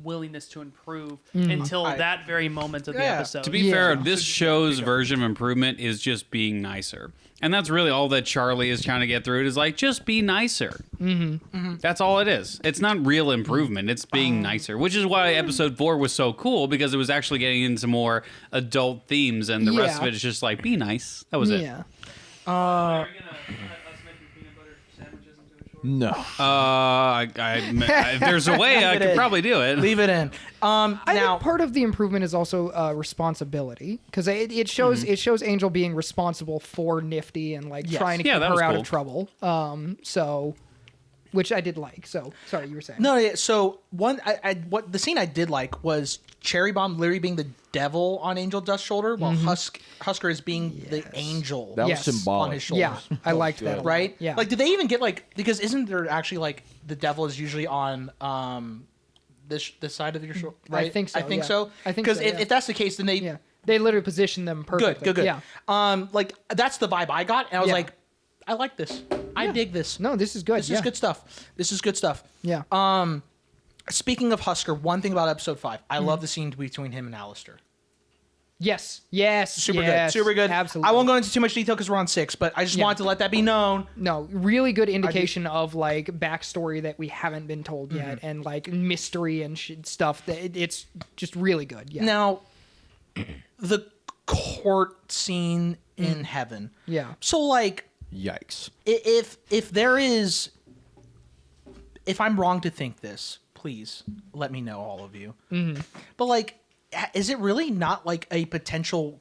willingness to improve until that very moment of the Yeah. episode. To be fair, this show's version of improvement is just being nicer. And that's really all that Charlie is trying to get through. It is like, just be nicer. That's all it is. It's not real improvement. It's being nicer, which is why episode 4 was so cool, because it was actually getting into more adult themes, and the rest of it is just like, be nice. That was it. Yeah. Are you gonna let us make peanut butter sandwiches into a short? No. If there's a way, I could probably do it. leave it in. I Now think part of the improvement is also responsibility, because it shows Angel being responsible for Nifty and like trying to Yeah, keep that her was out cool. of trouble. So which I did like. So sorry, you were saying. No, yeah, so what the scene I did like was Cherry Bomb literally being the devil on Angel Dust's shoulder, while Husker is being the angel That Yes. was symbolic. on his shoulders. Yeah, I liked that. A lot. Right? Yeah. Like, did they even get like, because isn't there actually like the devil is usually on this side of your shoulder? Right? I think so, I think yeah. so. I think because so, if that's the case, then they Yeah. They literally positioned them perfectly. good. Yeah. Like that's the vibe I got, and I was Yeah. like, I like this. I dig this. No, this is good. This is good stuff. This is good stuff. Yeah. Speaking of Husker, one thing about episode 5, I love the scene between him and Alistair. Yes. Super yes, good. Super good. Absolutely. I won't go into too much detail because we're on 6, but I just wanted to let that be known. No, really good indication of like backstory that we haven't been told yet, and like mystery and stuff. That it's just really good. Yeah. Now, the court scene in heaven. Yeah. So like, Yikes. if there is, if I'm wrong to think this, please let me know, all of you. But like, is it really not like a potential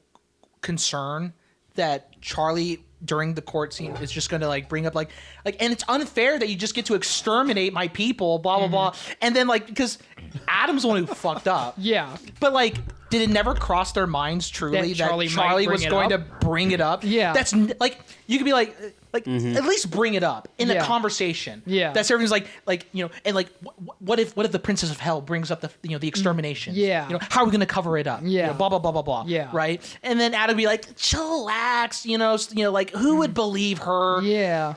concern that Charlie during the court scene is just going to like bring up like, and it's unfair that you just get to exterminate my people, blah blah blah, and then like, because Adam's the one who fucked up. Yeah. But like, did it never cross their minds truly that Charlie Charlie might was bring it going to up? bring it up? Yeah. That's like, you could be like at least bring it up in a Yeah. conversation. Yeah. That's everything's like you know, and like what if the Princess of Hell brings up the the extermination? Yeah. You know, how are we gonna cover it up? Yeah. You know, blah blah blah blah blah. Yeah. Right. And then Adam would be like, chillax. You know, like who would believe her? Yeah.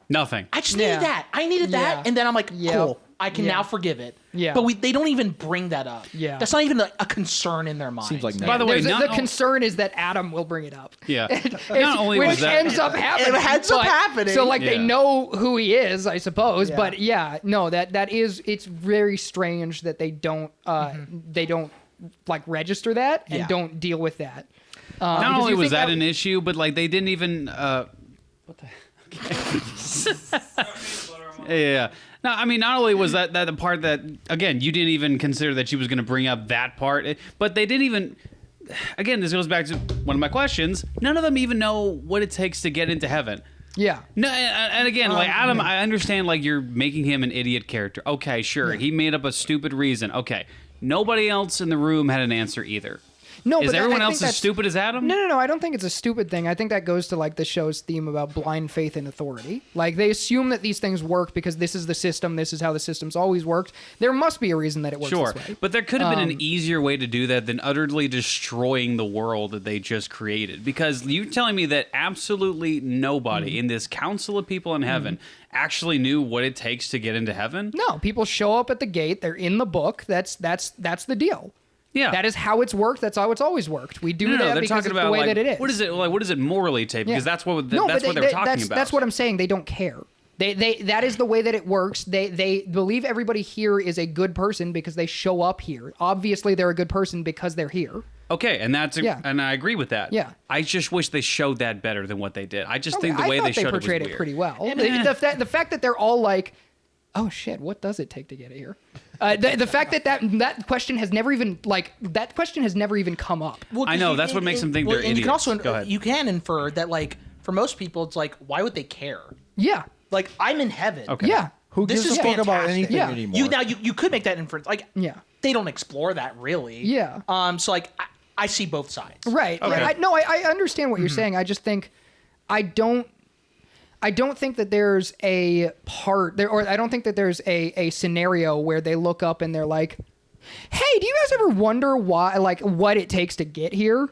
Nothing. I just needed Yeah. that. I needed that, Yeah. and then I'm like, Yep. cool. I can Yeah. now forgive it. Yeah. But they don't even bring that up. Yeah. That's not even a concern in their mind. Seems like By the way, The not concern is that Adam will bring it up. Yeah. Not only which was that, ends up happening. It ends up but- happening. So like they Yeah. know who he is, I suppose. Yeah. But yeah, no, that is, it's very strange that they don't like register that and Yeah. don't deal with that. not because only you was think that an issue, but like they didn't even. What the? Yeah. No, I mean, not only was that the part that, again, you didn't even consider that she was going to bring up that part, but they didn't even. Again, this goes back to one of my questions. None of them even know what it takes to get into heaven. Yeah. No, and again, like Adam, I understand like you're making him an idiot character. Okay, sure, he made up a stupid reason. Okay, nobody else in the room had an answer either. No, Is but everyone I else think as stupid as Adam? No. I don't think it's a stupid thing. I think that goes to like the show's theme about blind faith in authority. Like they assume that these things work because this is the system. This is how the system's always worked. There must be a reason that it works Sure, this way. but there could have been an easier way to do that than utterly destroying the world that they just created. Because you telling me that absolutely nobody in this council of people in heaven actually knew what it takes to get into heaven? No, people show up at the gate. They're in the book. That's the deal. Yeah, That is how it's worked. That's how it's always worked. We do no, that they're because talking it's about the way like, that it is. What is it like? What does it morally take? Because that's what No, that's but what they were talking about. That's what I'm saying. They don't care. They that is the way that it works. They believe everybody here is a good person because they show up here. Obviously, they're a good person because they're here. Okay, and Yeah. and I agree with that. Yeah. I just wish they showed that better than what they did. I just think the way I thought they showed portrayed it was it weird. pretty well. The fact that they're all like, "Oh shit, what does it take to get here?" The fact that question has never even come up. Well, I know, that's what makes them think they're and you can idiots. also Go ahead. you can infer that like for most people it's like, why would they care? Yeah, Like, I'm in heaven. Okay. yeah. Who This gives is a fuck about fantastic. anything Yeah. anymore? You could make that inference. Like, Yeah. they don't explore that really. Yeah. So like I see both sides. Right. Okay. Yeah, I understand what you're saying. I just think I don't think that there's a part there, or I don't think that there's a scenario where they look up and they're like, "Hey, do you guys ever wonder why, like, what it takes to get here?"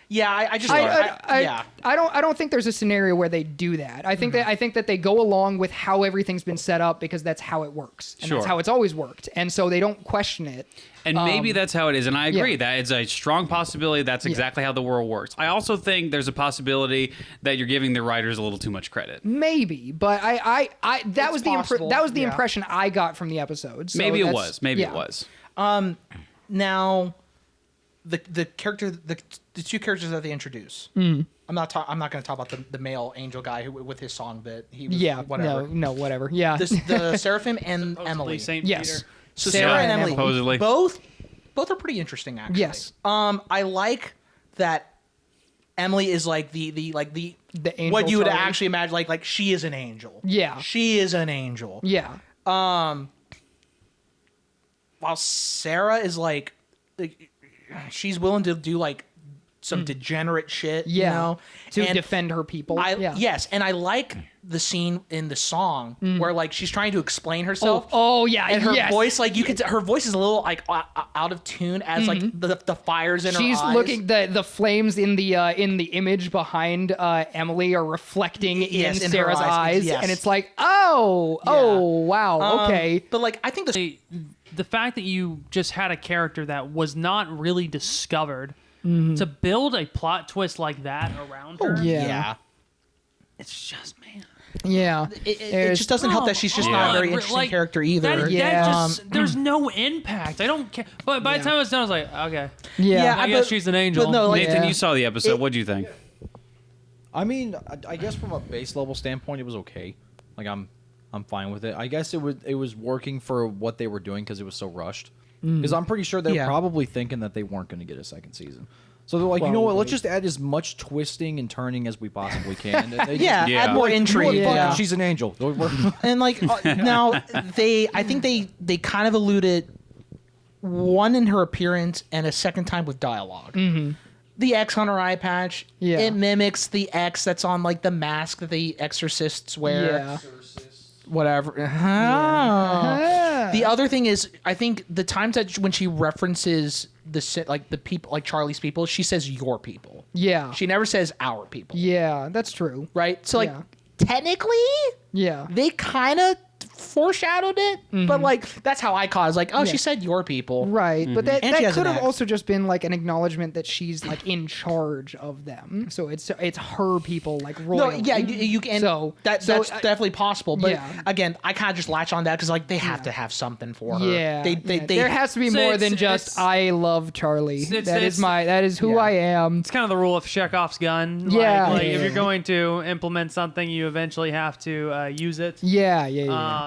Yeah, I just I don't think there's a scenario where they do that. I think that they go along with how everything's been set up because that's how it works. And Sure. that's how it's always worked. And so they don't question it. And maybe that's how it is. And I agree. yeah. That is a strong possibility. That's exactly how the world works. I also think there's a possibility that you're giving the writers a little too much credit. Maybe, but that was the possible. the impression I got from the episode. So Maybe it that's- was. Maybe yeah. it was. Now, the character, the two characters that they introduce. I'm not going to talk about the male angel guy who with his song bit. He was Yeah, whatever. no, whatever. Yeah, The Seraphim and Supposedly Emily. Saint yes. Peter. So Sarah Sarah and and Emily, Supposedly. both are pretty interesting actually. Yes. I like that Emily is like the angel what you would Charlie. actually imagine, like she is an angel. Yeah. She is an angel. Yeah. While Sarah is like she's willing to do like some degenerate shit, Yeah. you know, To and defend her people. Yeah. Yes, and I like the scene in the song where like she's trying to explain herself. Oh yeah. And her yes. voice, like you could, her voice is a little like out of tune as like the fires in her eyes. She's looking the flames in the image behind Emily are reflecting Yes, in in her Sarah's eyes, eyes, yes. and it's like, oh wow, okay. But like I think The fact that you just had a character that was not really discovered to build a plot twist like that around her, Yeah. it's just man. Yeah, it just doesn't help that she's just not a very interesting character either. That Yeah. just, there's no impact. I don't care. But by the time it was done, I was like, okay. yeah. I guess she's an angel. But no, like, Nathan, Yeah. you saw the episode. What do you think? I mean, I guess from a base level standpoint, it was okay. Like I'm fine with it. I guess it was working for what they were doing because it was so rushed. Because I'm pretty sure they're probably thinking that they weren't going to get a second season. So they're like, you know what? Let's just add as much twisting and turning as we possibly can. And they yeah, Yeah. add more You know intrigue. what? Fuck Yeah. it, she's an angel. And like now I think they kind of alluded one in her appearance and a second time with dialogue. The X on her eye patch, Yeah. it mimics the X that's on like the mask that the exorcists wear. Yeah. Whatever. Ah. The other thing is, I think the times that when she references the people, like Charlie's people, she says your people. Yeah. She never says our people. Yeah, that's true. Right? So like Yeah. technically Yeah. they kind of foreshadowed it, but like that's how I caught it. I was like, oh, she said your people. Right, but that, And she that has could an have axe. also just been like an acknowledgement that she's like in charge of them. So it's her people, like No, royally. yeah, you can. So- that's so, definitely possible. But yeah. again, I kind of just latch on that because like they have to have something for her. Yeah, they there has to be So more it's- than just it's- I love Charlie. it's- That is who yeah. I am. It's kind of the rule of Chekhov's gun. Yeah. Like Yeah. if you're going to implement something, you eventually have to use it. Yeah.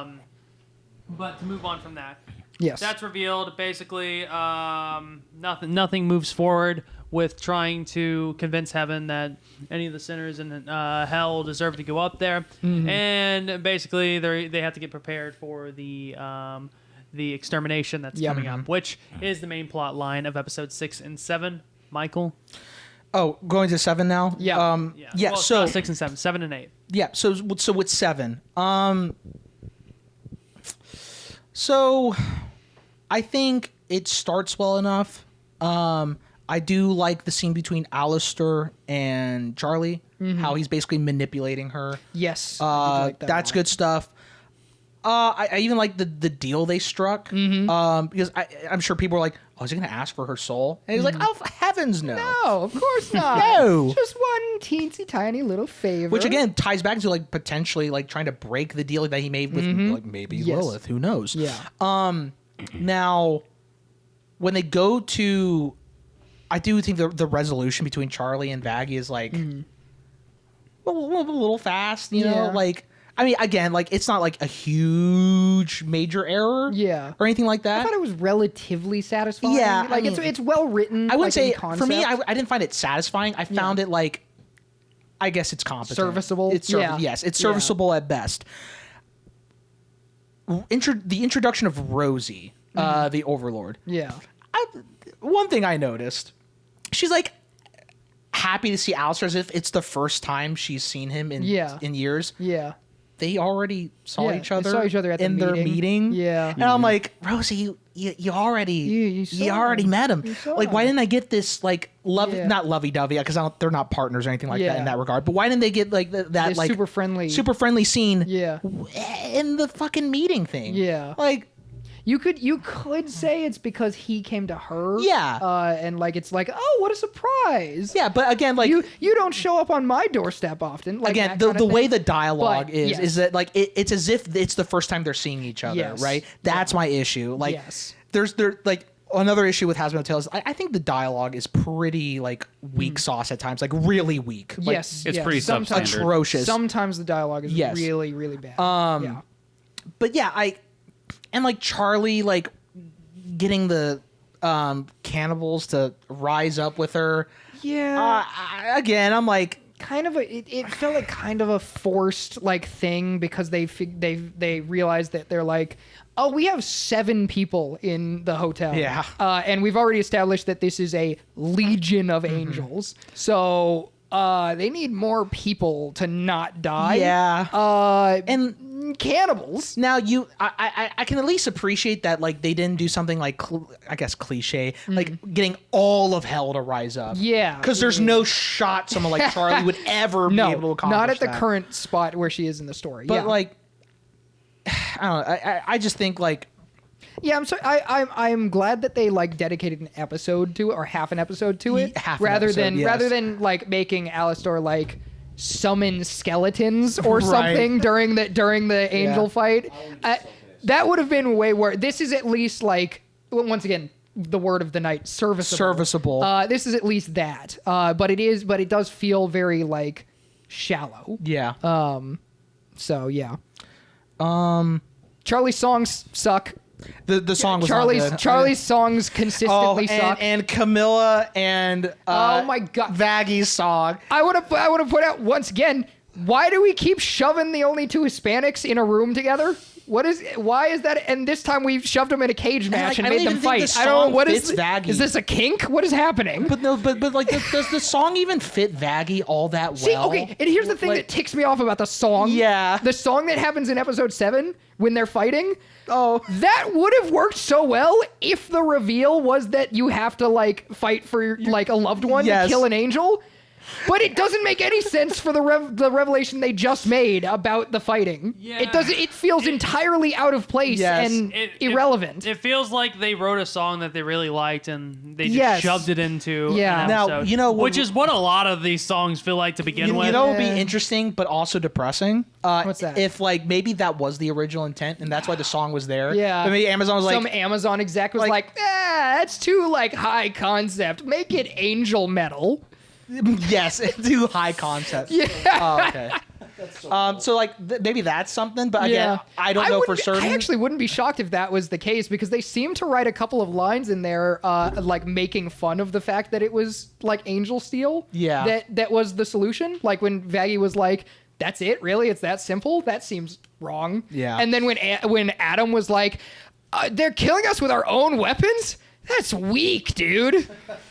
But to move on from that, Yes. that's revealed. Basically, nothing moves forward with trying to convince heaven that any of the sinners in hell deserve to go up there, and basically they have to get prepared for the extermination that's Yep. coming up, which is the main plot line of episodes 6 and 7. Michael, Oh, going to 7 now. Yeah. Well, it's So not 6 and 7, 7 and 8. yeah. So with 7. So I think it starts well enough. I do like the scene between Alistair and Charlie, how he's basically manipulating her. Yes. I did like that That's a lot. good stuff. I even like the deal they struck because I'm sure people were like, "Oh, is he going to ask for her soul?" And he's like, "Oh, heavens no!" No, of course not. No. Just one teensy tiny little favor. Which again ties back to like potentially like trying to break the deal that he made with like maybe Yes. Lilith. Who knows? Yeah. Now, when they go to, I do think the resolution between Charlie and Vaggie is like a little fast. You know, Yeah. like. I mean, again, like it's not like a huge major error, Yeah. or anything like I that. thought it was relatively satisfying. Yeah, like I mean, it's well written. I wouldn't like, in say for me, concept. I didn't find it satisfying. I found it like, I guess it's competent, Serviceable? It's Yeah. yes, it's Yeah. serviceable at best. The introduction of Rosie, the Overlord. Yeah. One thing I noticed, she's like happy to see Alistair as if it's the first time she's seen him in years. Yeah. They already saw Yeah, each they other. saw each other at the in their meeting. meeting. Yeah. and I'm like, Rosie, you already You saw you already him. met him. You saw Like, why him. didn't I get this like Yeah. not lovey dovey because they're not partners or anything like that Yeah. in that regard. But why didn't they get like that This like super friendly scene? Yeah. In the fucking meeting thing. Yeah. like. You could say it's because he came to her. Yeah. And like it's like, oh, what a surprise. Yeah, but again, like You don't show up on my doorstep often. Like again, that kind the of way thing. the dialogue But, is yes. that like it's as if it's the first time they're seeing each other, Yes. right? That's my issue. Like Yes. there's like another issue with Hazbin Hotel is I think the dialogue is pretty like weak sauce at times, like really weak. Like, Yes. It's yes. pretty Sometimes- substandard. atrocious. Sometimes the dialogue is Yes. really, really bad. Yeah. But yeah, and like Charlie like getting the cannibals to rise up with her. Yeah. Again, I'm like, kind of it felt like kind of a forced like thing because they realized that they're like, oh, we have 7 people in the hotel. Yeah. And we've already established that this is a legion of angels. So they need more people to not die. Yeah. And cannibals. Now I can at least appreciate that like they didn't do something like I guess cliche like getting all of hell to rise up. Yeah. Because there's no shot someone like Charlie would ever be able to accomplish not at the that. current spot where she is in the story. But yeah. like, I don't know. I just think like. Yeah, I'm sorry. I'm glad that they like dedicated an episode to it or half an episode to it, rather than like making Alistair like summon skeletons or something during the angel fight. That would have been way worse. This is at least like once again the word of the night, serviceable. This is at least that, but it does feel very like shallow. Yeah. So yeah. Charlie's songs suck. The song was not good. Charlie's songs consistently suck. And Camilla and oh my god, Vaggy's song. I want to put out once again. Why do we keep shoving the only 2 Hispanics in a room together? Why is that? And this time we shoved them in a cage match and made them fight. I don't know what is. Is this a kink? What is happening? But no, but like, does the song even fit Vaggy all that well? See, okay, and here's the thing that ticks me off about the song. Yeah, the song that happens in episode 7 when they're fighting. Oh, that would have worked so well if the reveal was that you have to like fight for like a loved one to kill an angel. But it doesn't make any sense for the revelation they just made about the fighting. Yeah. It doesn't. It feels entirely out of place and irrelevant. It feels like they wrote a song that they really liked and they just shoved it into an episode. Now, you know, which is what a lot of these songs feel like to begin with. You know what would be interesting, but also depressing? What's that? If like maybe that was the original intent and that's why the song was there. Yeah. But maybe Amazon was like, some Amazon exec was like, that's too like high concept. Make it angel metal. Yes, too high concept. Yeah. Oh, okay. So like maybe that's something, but again, I don't know for certain. I actually wouldn't be shocked if that was the case because they seem to write a couple of lines in there, like making fun of the fact that it was like angel steel. Yeah. That was the solution. Like when Vaggy was like, "That's it, really? It's that simple?" That seems wrong. Yeah. And then when Adam was like, "They're killing us with our own weapons." That's weak, dude.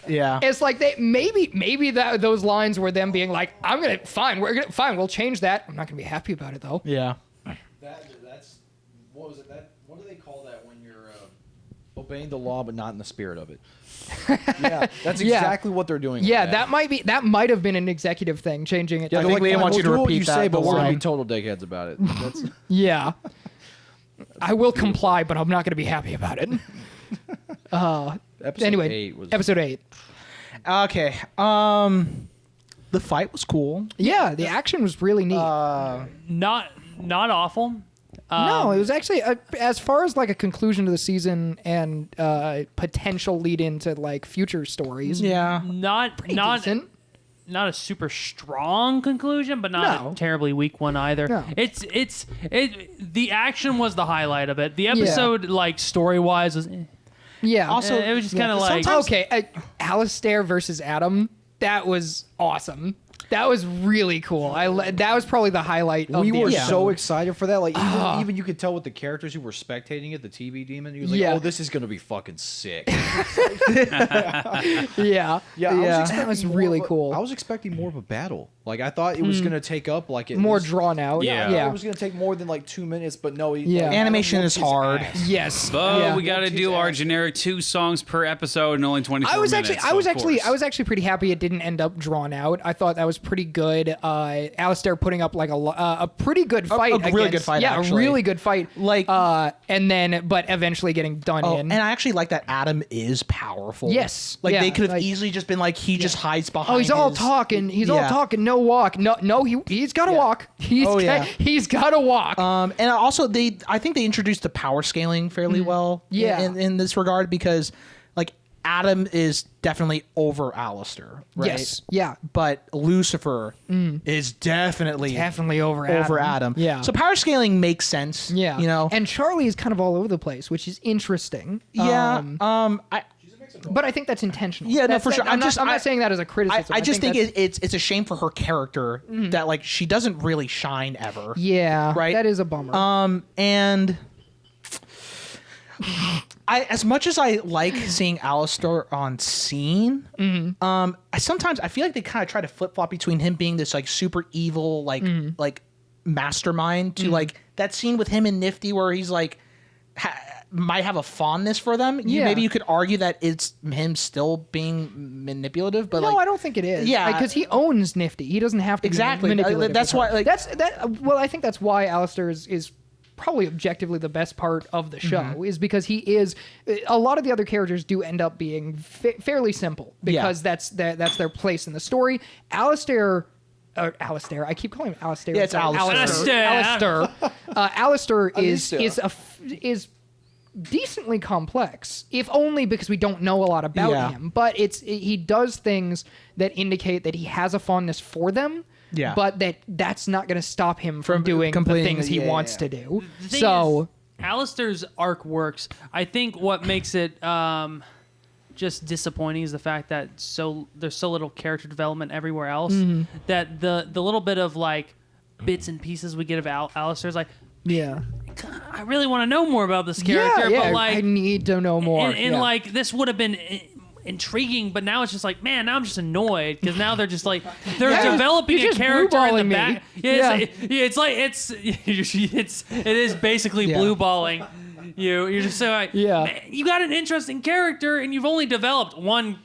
Yeah. It's like they maybe those lines were them being like, we'll change that. I'm not gonna be happy about it though. Yeah. That's what was it? What do they call that when you're obeying the law but not in the spirit of it? Yeah, that's exactly what they're doing. Yeah, that might have been an executive thing, changing it. Yeah, I think they want you to do what repeat you that. say, but we're gonna be total dickheads about it. That's Yeah. I will comply, but I'm not gonna be happy about it. Episode 8. Okay. The fight was cool. Yeah, the action was really neat. Not awful. No, it was actually as far as like a conclusion to the season and potential lead into like future stories. Yeah. Not decent. Not a super strong conclusion, but not a terribly weak one either. No. The action was the highlight of it. The episode, like story wise, was. Yeah. Also, it was just kind of like Alistair versus Adam. That was awesome. That was really cool. That was probably the highlight of we the were episode. so excited for that. Like even you could tell with the characters who were spectating it, the TV demon. He was like, "Oh, this is gonna be fucking sick." Yeah. That was really cool. I was expecting more of a battle. Like I thought it was gonna take up like more drawn out. It was gonna take more than like 2 minutes, but no. Animation is hard. Yes. But we got to do our generic 2 songs per episode and only 24 minutes. I was actually pretty happy it didn't end up drawn out. I thought that was pretty good. Alistair putting up like a pretty good fight. A really good fight. Yeah, actually. a really good fight. Like but eventually getting done in. And I actually like that Adam is powerful. Yes. Like they could have easily just been like just hides behind. Oh, he's all talking. He's all talking. No walk. No. He's got to walk. He's got to walk. And also I think they introduced the power scaling fairly well. Yeah. In this regard because like Adam is definitely over Alistair, right? Yes. Yeah. But Lucifer is definitely over Adam. Yeah. So power scaling makes sense. Yeah. You know. And Charlie is kind of all over the place, which is interesting. Yeah. She's a mix But I think that's intentional. Yeah, no, for sure. I'm not saying that as a criticism. I just think it's a shame for her character that like she doesn't really shine ever. Yeah, right. That is a bummer. And as much as I like seeing Alistair on scene, sometimes I feel like they kind of try to flip flop between him being this like super evil like mastermind to like that scene with him and Nifty where he's like might have a fondness for them. Maybe you could argue that it's him still being manipulative, but no, I don't think it is. Yeah, because he owns Nifty. He doesn't have to be manipulative. That's why. Like, well, I think that's why Alistair is probably objectively the best part of the show is because he is. A lot of the other characters do end up being fairly simple because that's their place in the story. Alistair, I keep calling him Alistair. Yeah, it's Alistair. Alistair is decently complex, if only because we don't know a lot about him. But he does things that indicate that he has a fondness for them. Yeah. But that's not going to stop him from doing the things he wants to do. Alistair's arc works. I think what makes it just disappointing is the fact that there's so little character development everywhere else that the little bit of like bits and pieces we get of Alistair's like, I really want to know more about this character, but like I need to know more. And like this would have been intriguing, but now it's just like, man, now I'm just annoyed because now they're just like they're developing a character in the back. It is basically blue balling. You're just so like, man, you got an interesting character and you've only developed one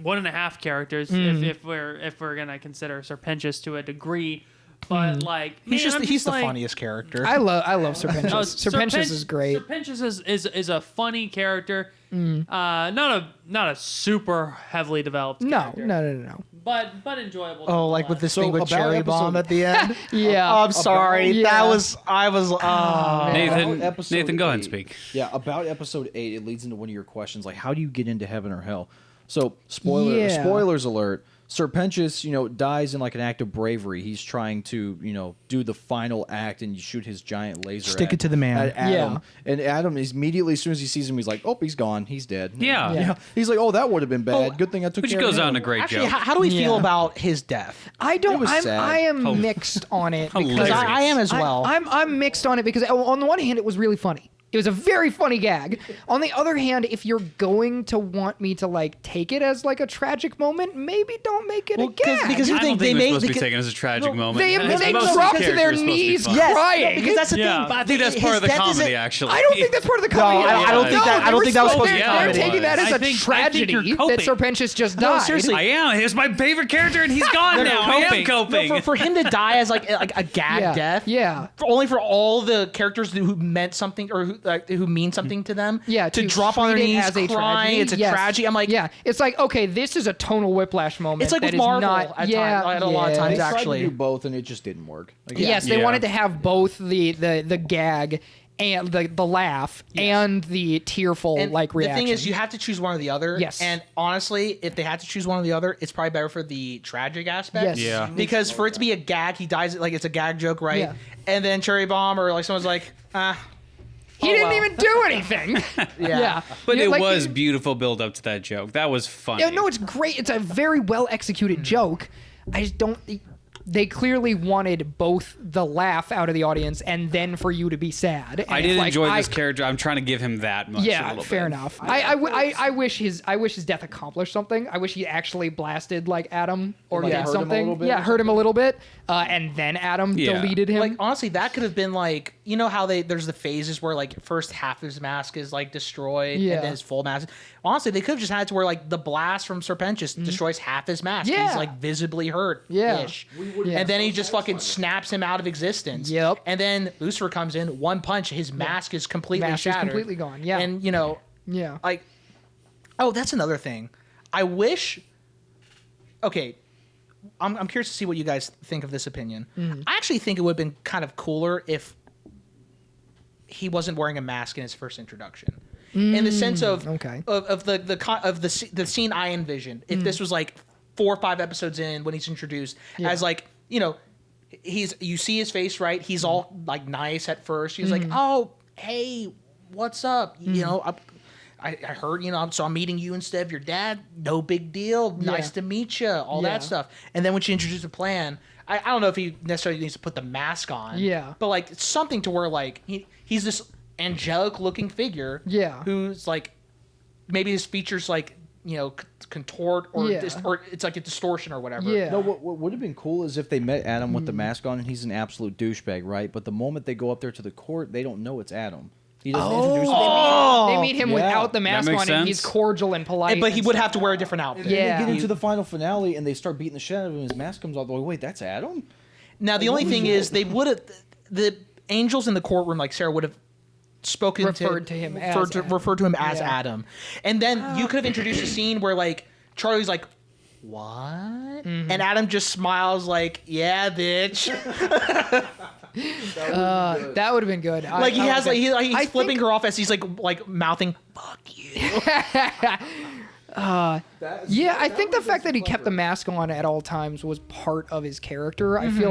and a half characters if we're gonna consider Serpentius to a degree. But like he's the funniest character. I love Serpentius. Serpentius is great. Serpentius is a funny character. Not a super heavily developed character. No. But enjoyable. Oh, like with this thing with cherry bomb at the end. Yeah. I'm sorry. That was Nathan, go ahead and speak. Yeah, about episode 8, it leads into one of your questions, like how do you get into heaven or hell? So spoilers alert. Serpentius, dies in like an act of bravery. He's trying to, do the final act and shoot his giant laser. Stick it to the man. At Adam. And Adam is immediately, as soon as he sees him, he's like, "Oh, he's gone. He's dead." Yeah. He's like, "Oh, that would have been bad. Good thing I took care of him." Which goes out in a great joke. How do we feel about his death? I don't. sad. I am mixed on it Hilarious. because I am as well. I'm mixed on it because on the one hand, it was really funny. It was a very funny gag. On the other hand, if you're going to want me to like take it as like a tragic moment, maybe don't make it a gag. Because you I don't think think it's supposed to be taken as a tragic moment. They Most drop to characters their are supposed to be knees fun. crying. because that's the thing. But I think that's part of the comedy, actually. I don't think that's part of the comedy. I don't think that. I don't think that was supposed to be They're comedy. taking that as I a think tragedy you're that coping. Serpentius just died. seriously. I am. He's my favorite character, and he's gone now. I am coping. No, for him to die as like a gag death. Yeah. Only for all the characters who meant something or who mean something to them. Yeah, to drop on their treat it knees as a crying. tragedy. It's a tragedy. I'm like, it's like, okay, this is a tonal whiplash moment. It's like that with is Marvel not, at a lot of times, They tried actually. to do both, and it just didn't work. Like, Yes, they wanted to have both the gag and the laugh and the tearful And reaction. the thing is, you have to choose one or the other. Yes. And honestly, if they had to choose one or the other, it's probably better for the tragic aspect. Yes. Yeah. Because for it to be a gag, he dies like it's a gag joke, right? Yeah. And then cherry bomb or like someone's like, he didn't even do anything. yeah. But You know, it like, was beautiful build up to that joke. That was funny. Yeah, no, it's great. It's a very well executed joke. I just don't. They clearly wanted both the laugh out of the audience and then for you to be sad. And I it's did like, enjoy this character. I'm trying to give him that much. a Yeah, little fair bit. enough. I wish his death accomplished something. I wish he actually blasted like Adam or Like, did hurt him a something. little bit Yeah, or hurt him a little bit, and then Adam Yeah. deleted him. Like honestly, that could have been like how there's the phases where like first half of his mask is like destroyed Yeah. and then his full mask. Honestly, they could have just had it to where like the blast from Serpentius destroys half his mask. Yeah. He's like visibly hurt. Yeah. Yeah. And then he just fucking snaps him out of existence. Yep. And then Lucifer comes in, one punch, his mask is completely Mask is shattered. completely gone, yeah. And yeah. like, oh, that's another thing. I wish. Okay, I'm curious to see what you guys think of this opinion. I actually think it would have been kind of cooler if he wasn't wearing a mask in his first introduction, in the sense of the scene I envisioned. If this was like 4 or 5 episodes in when he's introduced as like you see his face, right? He's all like nice at first. He's like, oh, hey, what's up? I heard, so I'm meeting you instead of your dad. No big deal. Nice to meet you. All that stuff. And then when she introduced the plan, I don't know if he necessarily needs to put the mask on. Yeah. But like it's something to where like he's this angelic looking figure. Yeah. Who's like maybe his features like contort or or it's like a distortion or whatever. Yeah. No, what would have been cool is if they met Adam with the mask on and he's an absolute douchebag, right? But the moment they go up there to the court, they don't know it's Adam. He doesn't introduce them. They meet him without the mask on, and he's cordial and polite. But he would have to wear a different outfit. Yeah. They get into the final finale and they start beating the shit out of him, and his mask comes off. Wait, that's Adam? Now the only thing is they would have the angels in the courtroom, like Sarah would have referred to him as Adam. And then you could have introduced a scene where like Charlie's like, what? And Adam just smiles like, yeah, bitch. That would have been good. Like he's flipping her off as he's like mouthing, fuck you. I think the fact that he kept the mask on at all times was part of his character. I feel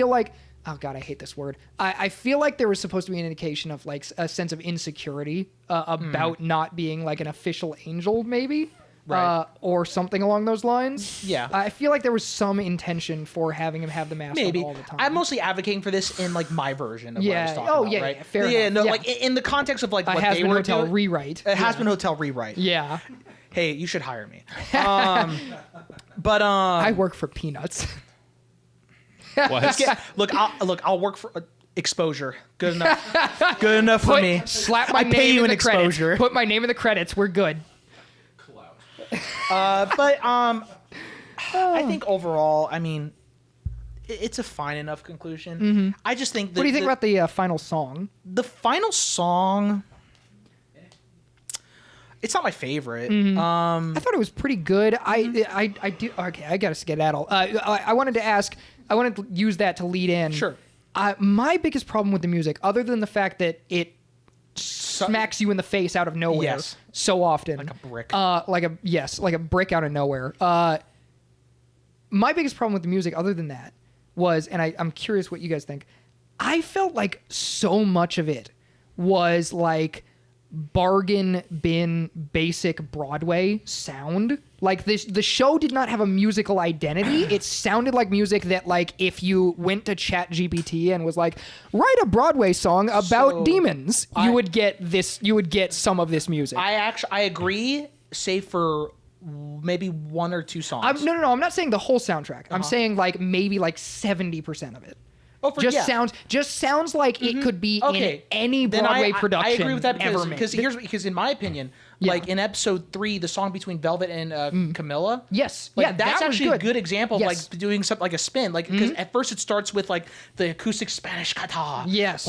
like oh God, I hate this word. I feel like there was supposed to be an indication of like a sense of insecurity about not being like an official angel, maybe. Right. Or something along those lines. Yeah. I feel like there was some intention for having him have the mask on all the time. I'm mostly advocating for this in like my version of what I was talking about, right? Fair enough. Like in the context of like what they were Hotel doing. rewrite. A Hazbin Hotel rewrite. Yeah. Hey, you should hire me. I work for peanuts. What? I'll work for exposure. Good enough. Good enough for me. Slap my name in the exposure. Put my name in the credits. We're good. I think overall, I mean, it's a fine enough conclusion. Mm-hmm. I just think that. What do you think about the final song? The final song. It's not my favorite. Mm-hmm. I thought it was pretty good. I do. Okay, I got to skedaddle. I wanted to ask. I wanted to use that to lead in. Sure. My biggest problem with the music, other than the fact that it smacks you in the face out of nowhere so often, like a brick, like a brick out of nowhere. My biggest problem with the music, other than that, was, and I'm curious what you guys think. I felt like so much of it was like bargain bin basic Broadway sound. Like the show did not have a musical identity. It sounded like music that like if you went to ChatGPT and was like, write a Broadway song about demons, you would get some of this music. I agree, save for maybe one or two songs. No, I'm not saying the whole soundtrack. I'm saying like maybe like 70% of it. Sounds like it could be in any Broadway production. I agree with that because because in my opinion, like in episode 3, the song between Velvet and Camilla. Yes, that's actually a good example of like doing something like a spin, like because at first it starts with like the acoustic Spanish guitar. Yes,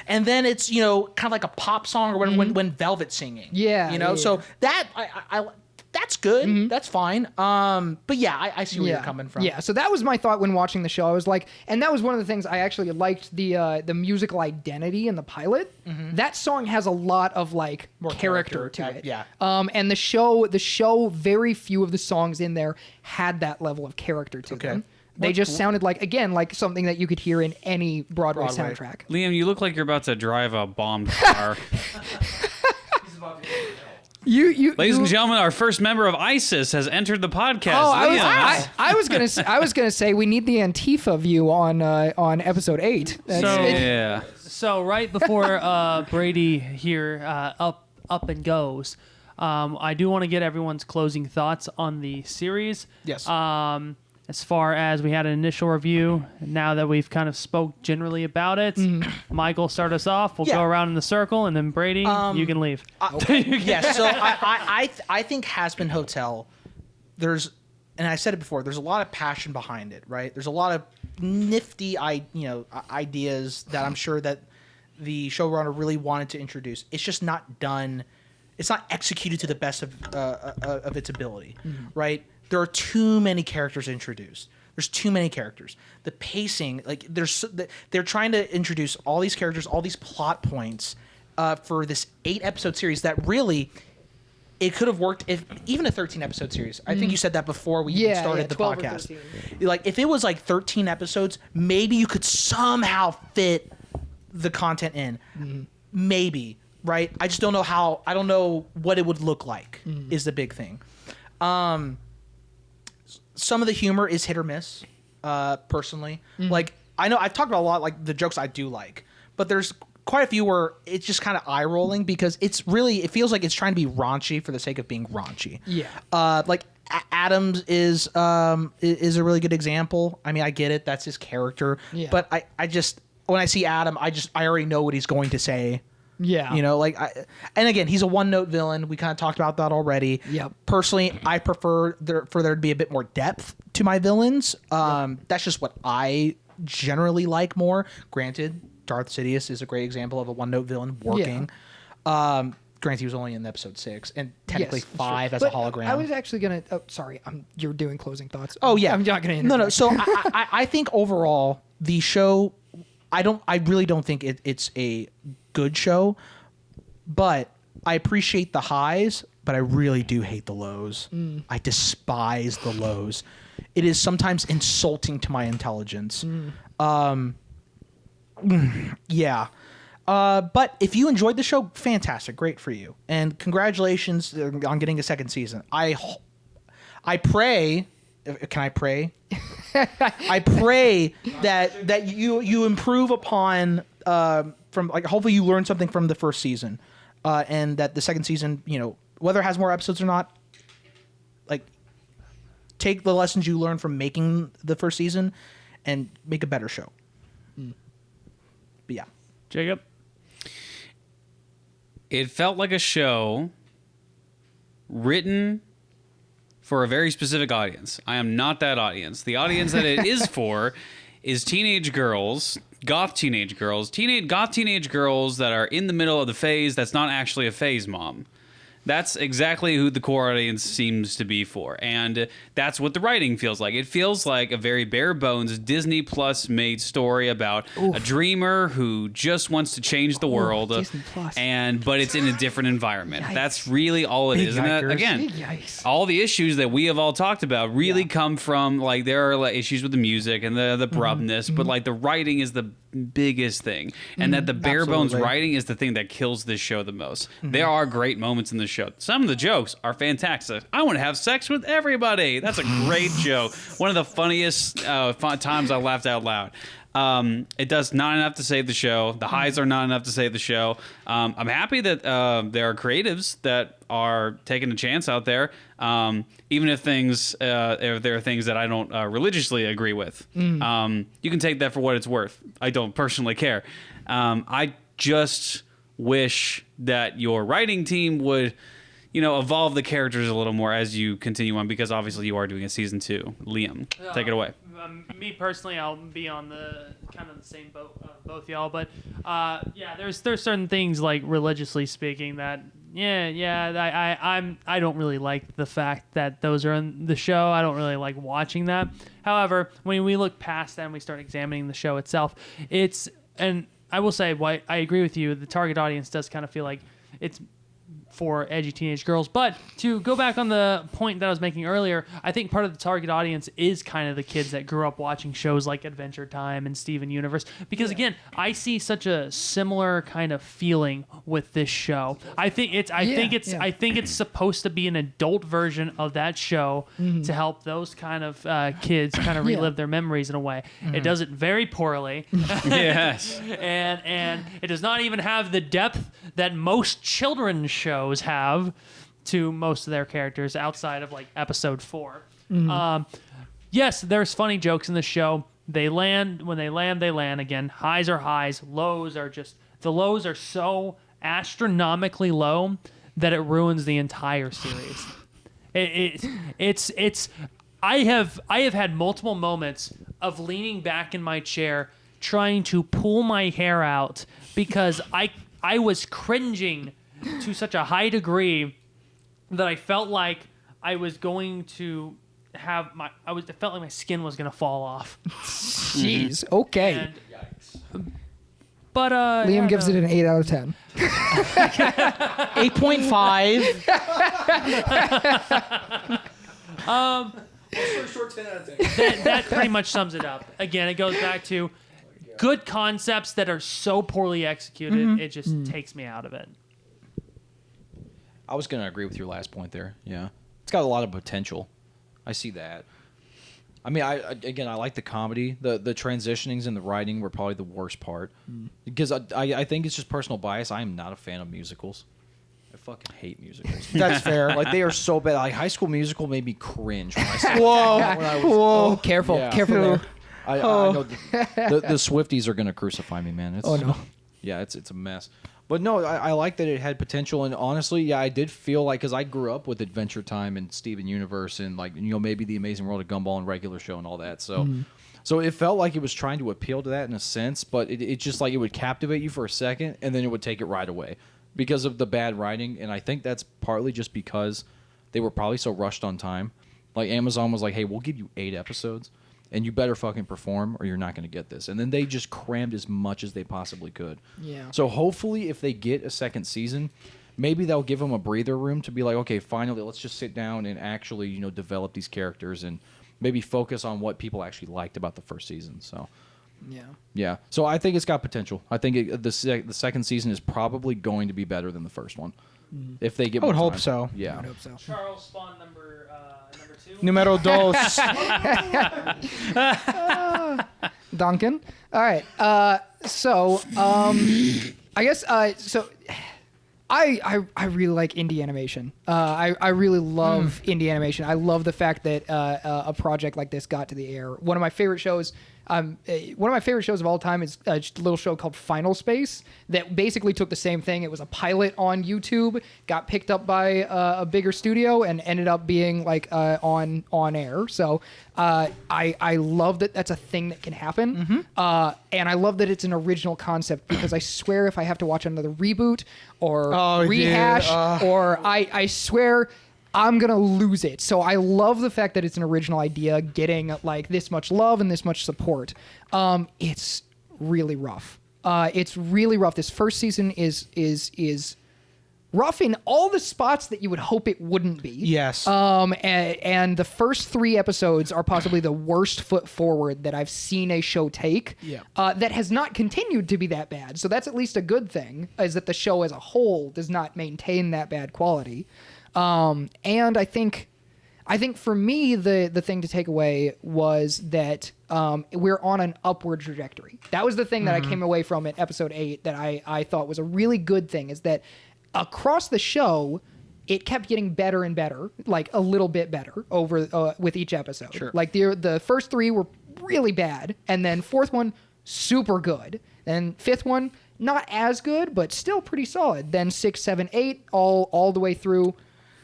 and then it's kind of like a pop song or when Velvet's singing. Yeah, so that I that's good. Mm-hmm. That's fine. But yeah, I see where you're coming from. Yeah, so that was my thought when watching the show. I was like, and that was one of the things I actually liked the musical identity in the pilot. Mm-hmm. That song has a lot of like more character to it. Yeah. And the show, very few of the songs in there had that level of character to them. They just sounded like, again, like something that you could hear in any Broadway soundtrack. Liam, you look like you're about to drive a bombed car. Ladies and gentlemen, our first member of ISIS has entered the podcast. Oh, I was gonna say we need the Antifa view on episode 8. So right before Brady here up and goes, I do want to get everyone's closing thoughts on the series. Yes. As far as we had an initial review, now that we've kind of spoke generally about it, Michael, start us off. We'll go around in the circle, and then Brady, you can leave. Yes. So I think Hazbin Hotel. And I said it before. There's a lot of passion behind it, right? There's a lot of nifty, ideas that I'm sure that the showrunner really wanted to introduce. It's just not done. It's not executed to the best of its ability, right? There are too many characters introduced. There's too many characters. The pacing, like they're trying to introduce all these characters, all these plot points for this 8-episode series that really it could have worked if even a 13-episode series. I think you said that before we even started the podcast. Like if it was like 13 episodes, maybe you could somehow fit the content in. Maybe. right? I just don't know how. I don't know what it would look like. Is the big thing. Some of the humor is hit or miss. Personally, like I know I've talked about a lot like the jokes I do like, but there's quite a few where it's just kind of eye rolling because it feels like it's trying to be raunchy for the sake of being raunchy. Yeah. Like Adams is a really good example. I mean, I get it, that's his character, but I just when I see Adam, I already know what he's going to say. Yeah. You know, like, and again, he's a one-note villain. We kind of talked about that already. Yep. Personally, I prefer for there to be a bit more depth to my villains. That's just what I generally like more. Granted, Darth Sidious is a great example of a one-note villain working. Yeah. Granted, he was only in episode 6 and technically 5 as a hologram. I was actually gonna. Oh, sorry. You're doing closing thoughts. Oh yeah. I'm not gonna. No. So I think overall the show, I really don't think it's a good show, but I appreciate the highs, but I really do hate the lows. I despise the lows. It is sometimes insulting to my intelligence. Yeah. But if you enjoyed the show, fantastic, great for you, and congratulations on getting a second season. I pray. Can I pray? I pray that you improve upon from like hopefully you learn something from the first season, and that the second season, you know, whether it has more episodes or not, like take the lessons you learned from making the first season and make a better show. But yeah, Jacob. It felt like a show written for a very specific audience. I am not that audience. The audience that it is for is teenage girls, goth teenage girls that are in the middle of the phase that's not actually a phase mom. That's exactly who the core audience seems to be for. And that's what the writing feels like. It feels like a very bare bones Disney Plus made story about a dreamer who just wants to change the world. Disney Plus. But it's in a different environment. Yikes. That's really all it is. And that, again, all the issues that we have all talked about really come from, like, there are like, issues with the music and the abruptness, but like the writing is the biggest thing, and that the bare bones writing is the thing that kills this show the most. There are great moments in the show. Some of the jokes are fantastic. I want to have sex with everybody. That's a great joke. One of the funniest times I laughed out loud. It does not enough to save the show. The highs are not enough to save the show. I'm happy that there are creatives that are taking a chance out there, even if there are things that I don't religiously agree with. You can take that for what it's worth. I don't personally care. I just wish that your writing team would, evolve the characters a little more as you continue on, because obviously you are doing a season 2. Liam, take it away. Me personally, I'll be on the kind of the same boat both y'all, but there's certain things, like religiously speaking, that I don't really like the fact that those are in the show. I don't really like watching that. However, when we look past that and we start examining the show itself, and I will say, I agree with you, the target audience does kind of feel like it's for edgy teenage girls. But to go back on the point that I was making earlier, I think part of the target audience is kind of the kids that grew up watching shows like Adventure Time and Steven Universe, because again, I see such a similar kind of feeling with this show. I think it's supposed to be an adult version of that show to help those kind of kids kind of relive their memories in a way. It does it very poorly. Yes. and it does not even have the depth that most children's shows have to most of their characters outside of like episode 4. Yes, there's funny jokes in the show. When they land again. Highs are highs. Lows are the lows are so astronomically low that it ruins the entire series. I have had multiple moments of leaning back in my chair trying to pull my hair out because I was cringing to such a high degree that I felt like I was going to have it felt like my skin was going to fall off. Jeez. Okay. But Liam gives it an 8 out of 10. 8.5. That pretty much sums it up. Again, it goes back to good concepts that are so poorly executed, it just takes me out of it. I was gonna agree with your last point there. Yeah, it's got a lot of potential. I see that. I mean, I like the comedy. The transitionings and the writing were probably the worst part because I think it's just personal bias. I am not a fan of musicals. I fucking hate musicals. That's fair. Like they are so bad. Like High School Musical made me cringe when I saw Whoa, careful, Yeah. careful there. I know the Swifties are gonna crucify me, man. It's, Oh, no. Yeah, it's a mess. But no, I like that it had potential, and honestly, yeah, I did feel like because I grew up with Adventure Time and Steven Universe, and like maybe The Amazing World of Gumball and Regular Show and all that. So, so it felt like it was trying to appeal to that in a sense, but it just like it would captivate you for a second, and then it would take it right away because of the bad writing. And I think that's partly just because they were probably so rushed on time. Like Amazon was like, "Hey, we'll give you 8 episodes." And you better fucking perform or you're not going to get this. And then they just crammed as much as they possibly could. Yeah. So hopefully if they get a second season, maybe they'll give them a breather room to be like, okay, finally, let's just sit down and actually, develop these characters and maybe focus on what people actually liked about the first season. So, yeah. So I think it's got potential. I think the second season is probably going to be better than the first one. If they get I would more hope time. so. Yeah. I would hope so. Charles Spawn number 2. Numero dos. Duncan. All right. I guess so. I really like indie animation. I really love indie animation. I love the fact that a project like this got to the air. One of my favorite shows of all time is a little show called Final Space that basically took the same thing. It was a pilot on YouTube, got picked up by a bigger studio, and ended up being like on air. So I love that that's a thing that can happen, and I love that it's an original concept because I swear if I have to watch another reboot or rehash or I swear I'm going to lose it. So I love the fact that it's an original idea getting like this much love and this much support. It's really rough. It's really rough. This first season is rough in all the spots that you would hope it wouldn't be. Yes. And the first 3 episodes are possibly the worst foot forward that I've seen a show take. Yeah. That has not continued to be that bad. So that's at least a good thing, is that the show as a whole does not maintain that bad quality. And I think for me, the thing to take away was that we're on an upward trajectory. That was the thing that I came away from at episode 8 that I thought was a really good thing, is that across the show, it kept getting better and better, like a little bit better over with each episode. Sure. Like the first 3 were really bad, and then 4th one, super good. Then 5th one, not as good, but still pretty solid. Then 6, 7, 8, all the way through,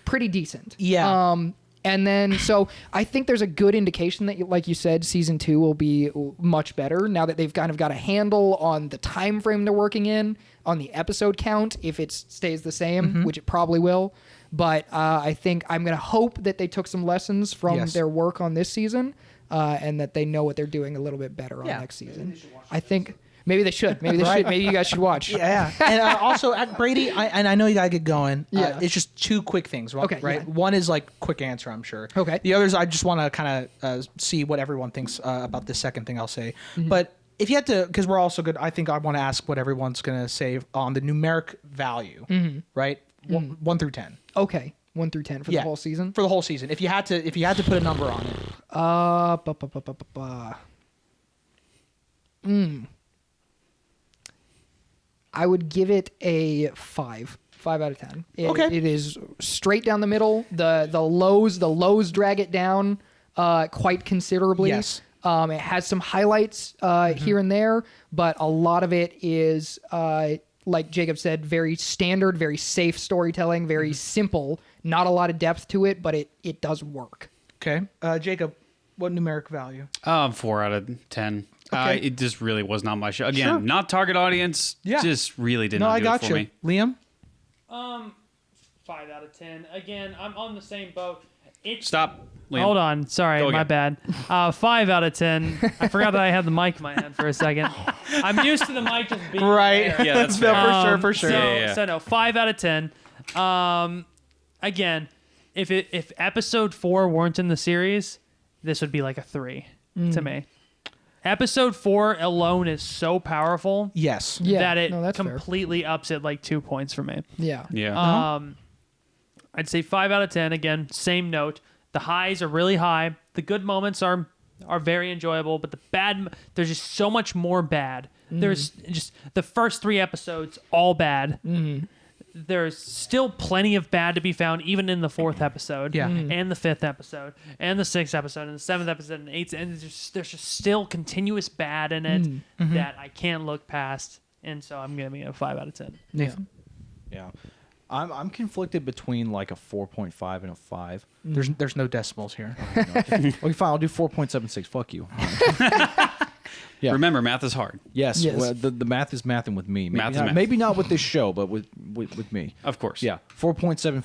pretty decent. Yeah. And then, so I think there's a good indication that, like you said, season 2 will be much better now that they've kind of got a handle on the time frame they're working in, on the episode count, if it stays the same, which it probably will. But I think I'm going to hope that they took some lessons from their work on this season, and that they know what they're doing a little bit better on next season. I think... Maybe they should. Maybe they should. Maybe you guys should watch. Yeah. And also, Brady, I know you got to get going. Yeah. It's just 2 quick things, right? Okay, Right. yeah. One is like quick answer, I'm sure. Okay. The others, I just want to kind of see what everyone thinks about the second thing I'll say. But if you had to, because we're also good, I think I want to ask what everyone's going to say on the numeric value, right? 1 through 10. Okay. 1 through 10 for the whole season? For the whole season. If you had to put a number on it. I would give it a 5. 5 out of 10. Okay. It is straight down the middle. The lows drag it down quite considerably. Yes. It has some highlights here and there, but a lot of it is like Jacob said, very standard, very safe storytelling, very simple. Not a lot of depth to it, but it does work. Okay. Jacob, what numeric value? 4 out of 10. Okay. It just really was not my show. Again, Sure. not target audience. Yeah. Just really did No, not I do got it for you. me. Liam? 5 out of 10. Again, I'm on the same boat. Stop. Liam. Hold on. Sorry, Go my again. bad. 5 out of 10. I forgot that I had the mic in my hand for a second. I'm used to the mic just being Right. there. Yeah, that's No, fair. for sure. So, Yeah. so no, 5 out of 10. Again, if episode 4 weren't in the series, this would be like a 3 to me. Episode 4 alone is so powerful Yes. Yeah, that it no, that's fair. completely ups it like 2 points for me. Yeah. Yeah. I'd say 5 out of 10. Again, same note. The highs are really high. The good moments are very enjoyable, but the bad, there's just so much more bad. There's just the first 3 episodes, all bad. There's still plenty of bad to be found, even in the 4th episode, and the 5th episode, and the 6th episode, and the 7th episode, and 8th, and there's just still continuous bad in it that I can't look past, and so I'm giving it a 5 out of 10. Yeah. I'm conflicted between like a 4.5 and a 5. There's no decimals here. Okay, fine. I'll do 4.76. Fuck you. Yeah. Remember, math is hard. Yes. Well, the math is mathing with me. Maybe not with this show, but with me. Of course. Yeah. 4.75,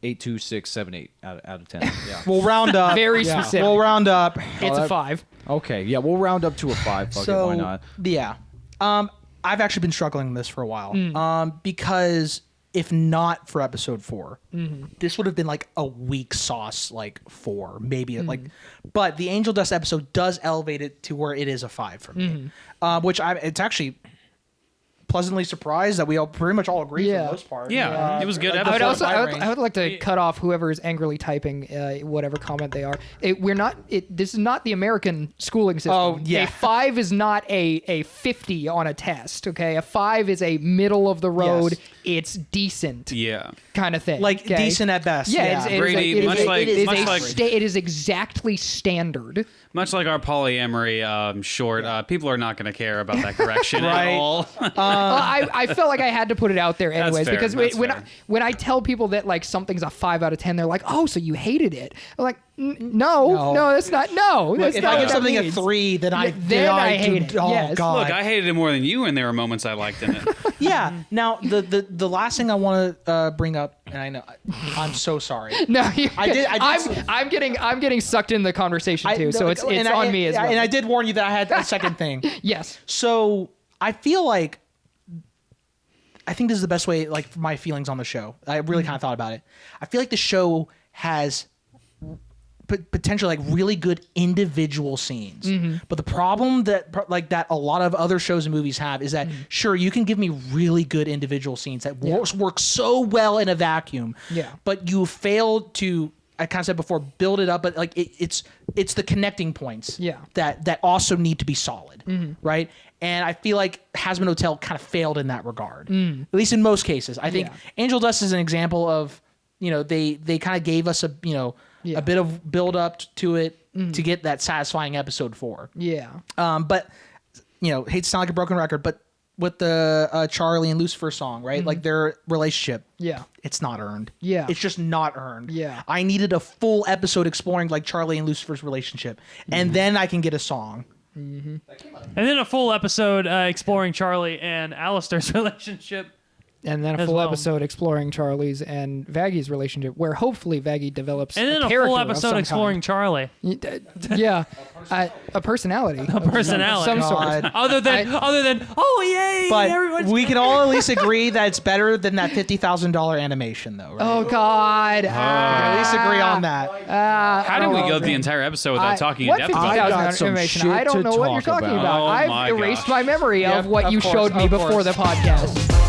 826, 78 out of 10. Yeah. We'll round up. Very specific. We'll round up. It's a 5. Okay. Yeah. We'll round up to a 5. Fuck it. Why not? Yeah. I've actually been struggling with this for a while. Because if not for episode 4, this would have been like a weak sauce, like 4, maybe like. But the Angel Dust episode does elevate it to where it is a 5 for me, which it's actually pleasantly surprised that we all pretty much all agree for the most part. Yeah, it was a good episode. I would like to cut off whoever is angrily typing whatever comment they are. This is not the American schooling system. Oh, yeah. A 5 is not a 50 on a test. Okay, a 5 is a middle of the road. Yes. It's decent. Yeah. Kind of thing. Like okay? decent at best. Yeah, Brady, it is exactly standard. Much like our polyamory short, people are not going to care about that correction at all. I felt like I had to put it out there anyways fair, because that's when fair. when I tell people that like something's a 5 out of 10, they're like, "Oh, so you hated it?" I'm like, no, that's not. No, Look, that's if not I what give that something means. a 3, then I hate it. Oh Yes. God. Look, I hated it more than you, and there were moments I liked in it. Yeah. Now the last thing I want to bring up, and I know I'm so sorry. No, I did. I'm getting sucked in the conversation too, so it's on me as well. And I did warn you that I had a second thing. Yes. So I feel like I think this is the best way, like, for my feelings on the show. I really kind of thought about it. I feel like the show has potentially like really good individual scenes, but the problem that a lot of other shows and movies have is that sure, you can give me really good individual scenes that work so well in a vacuum, but you failed to, I kind of said before, build it up, but like it's the connecting points that also need to be solid, right? And I feel like Hazbin Hotel kind of failed in that regard, at least in most cases. I think Angel Dust is an example of, they kind of gave us a bit of build up to it to get that satisfying episode 4. Yeah. But hate to sound like a broken record, but with the Charlie and Lucifer song, right? Like their relationship. Yeah. It's not earned. Yeah. It's just not earned. Yeah. I needed a full episode exploring like Charlie and Lucifer's relationship, and then I can get a song. And then a full episode exploring Charlie and Alistair's relationship. And then a full episode exploring Charlie's and Vaggy's relationship, where hopefully Vaggy develops and then a full episode exploring Charlie. Yeah, a personality. A personality. Of some sort. Other than oh yay! But we can all at least agree that it's better than that $50,000 animation, though. Right? Oh God! We can at least agree on that. How did we go the entire episode without talking in what depth about 50,000 that? animation? I don't know what you're talking about. Oh, I've my erased gosh. my memory of what of you course, showed me of before course. the podcast.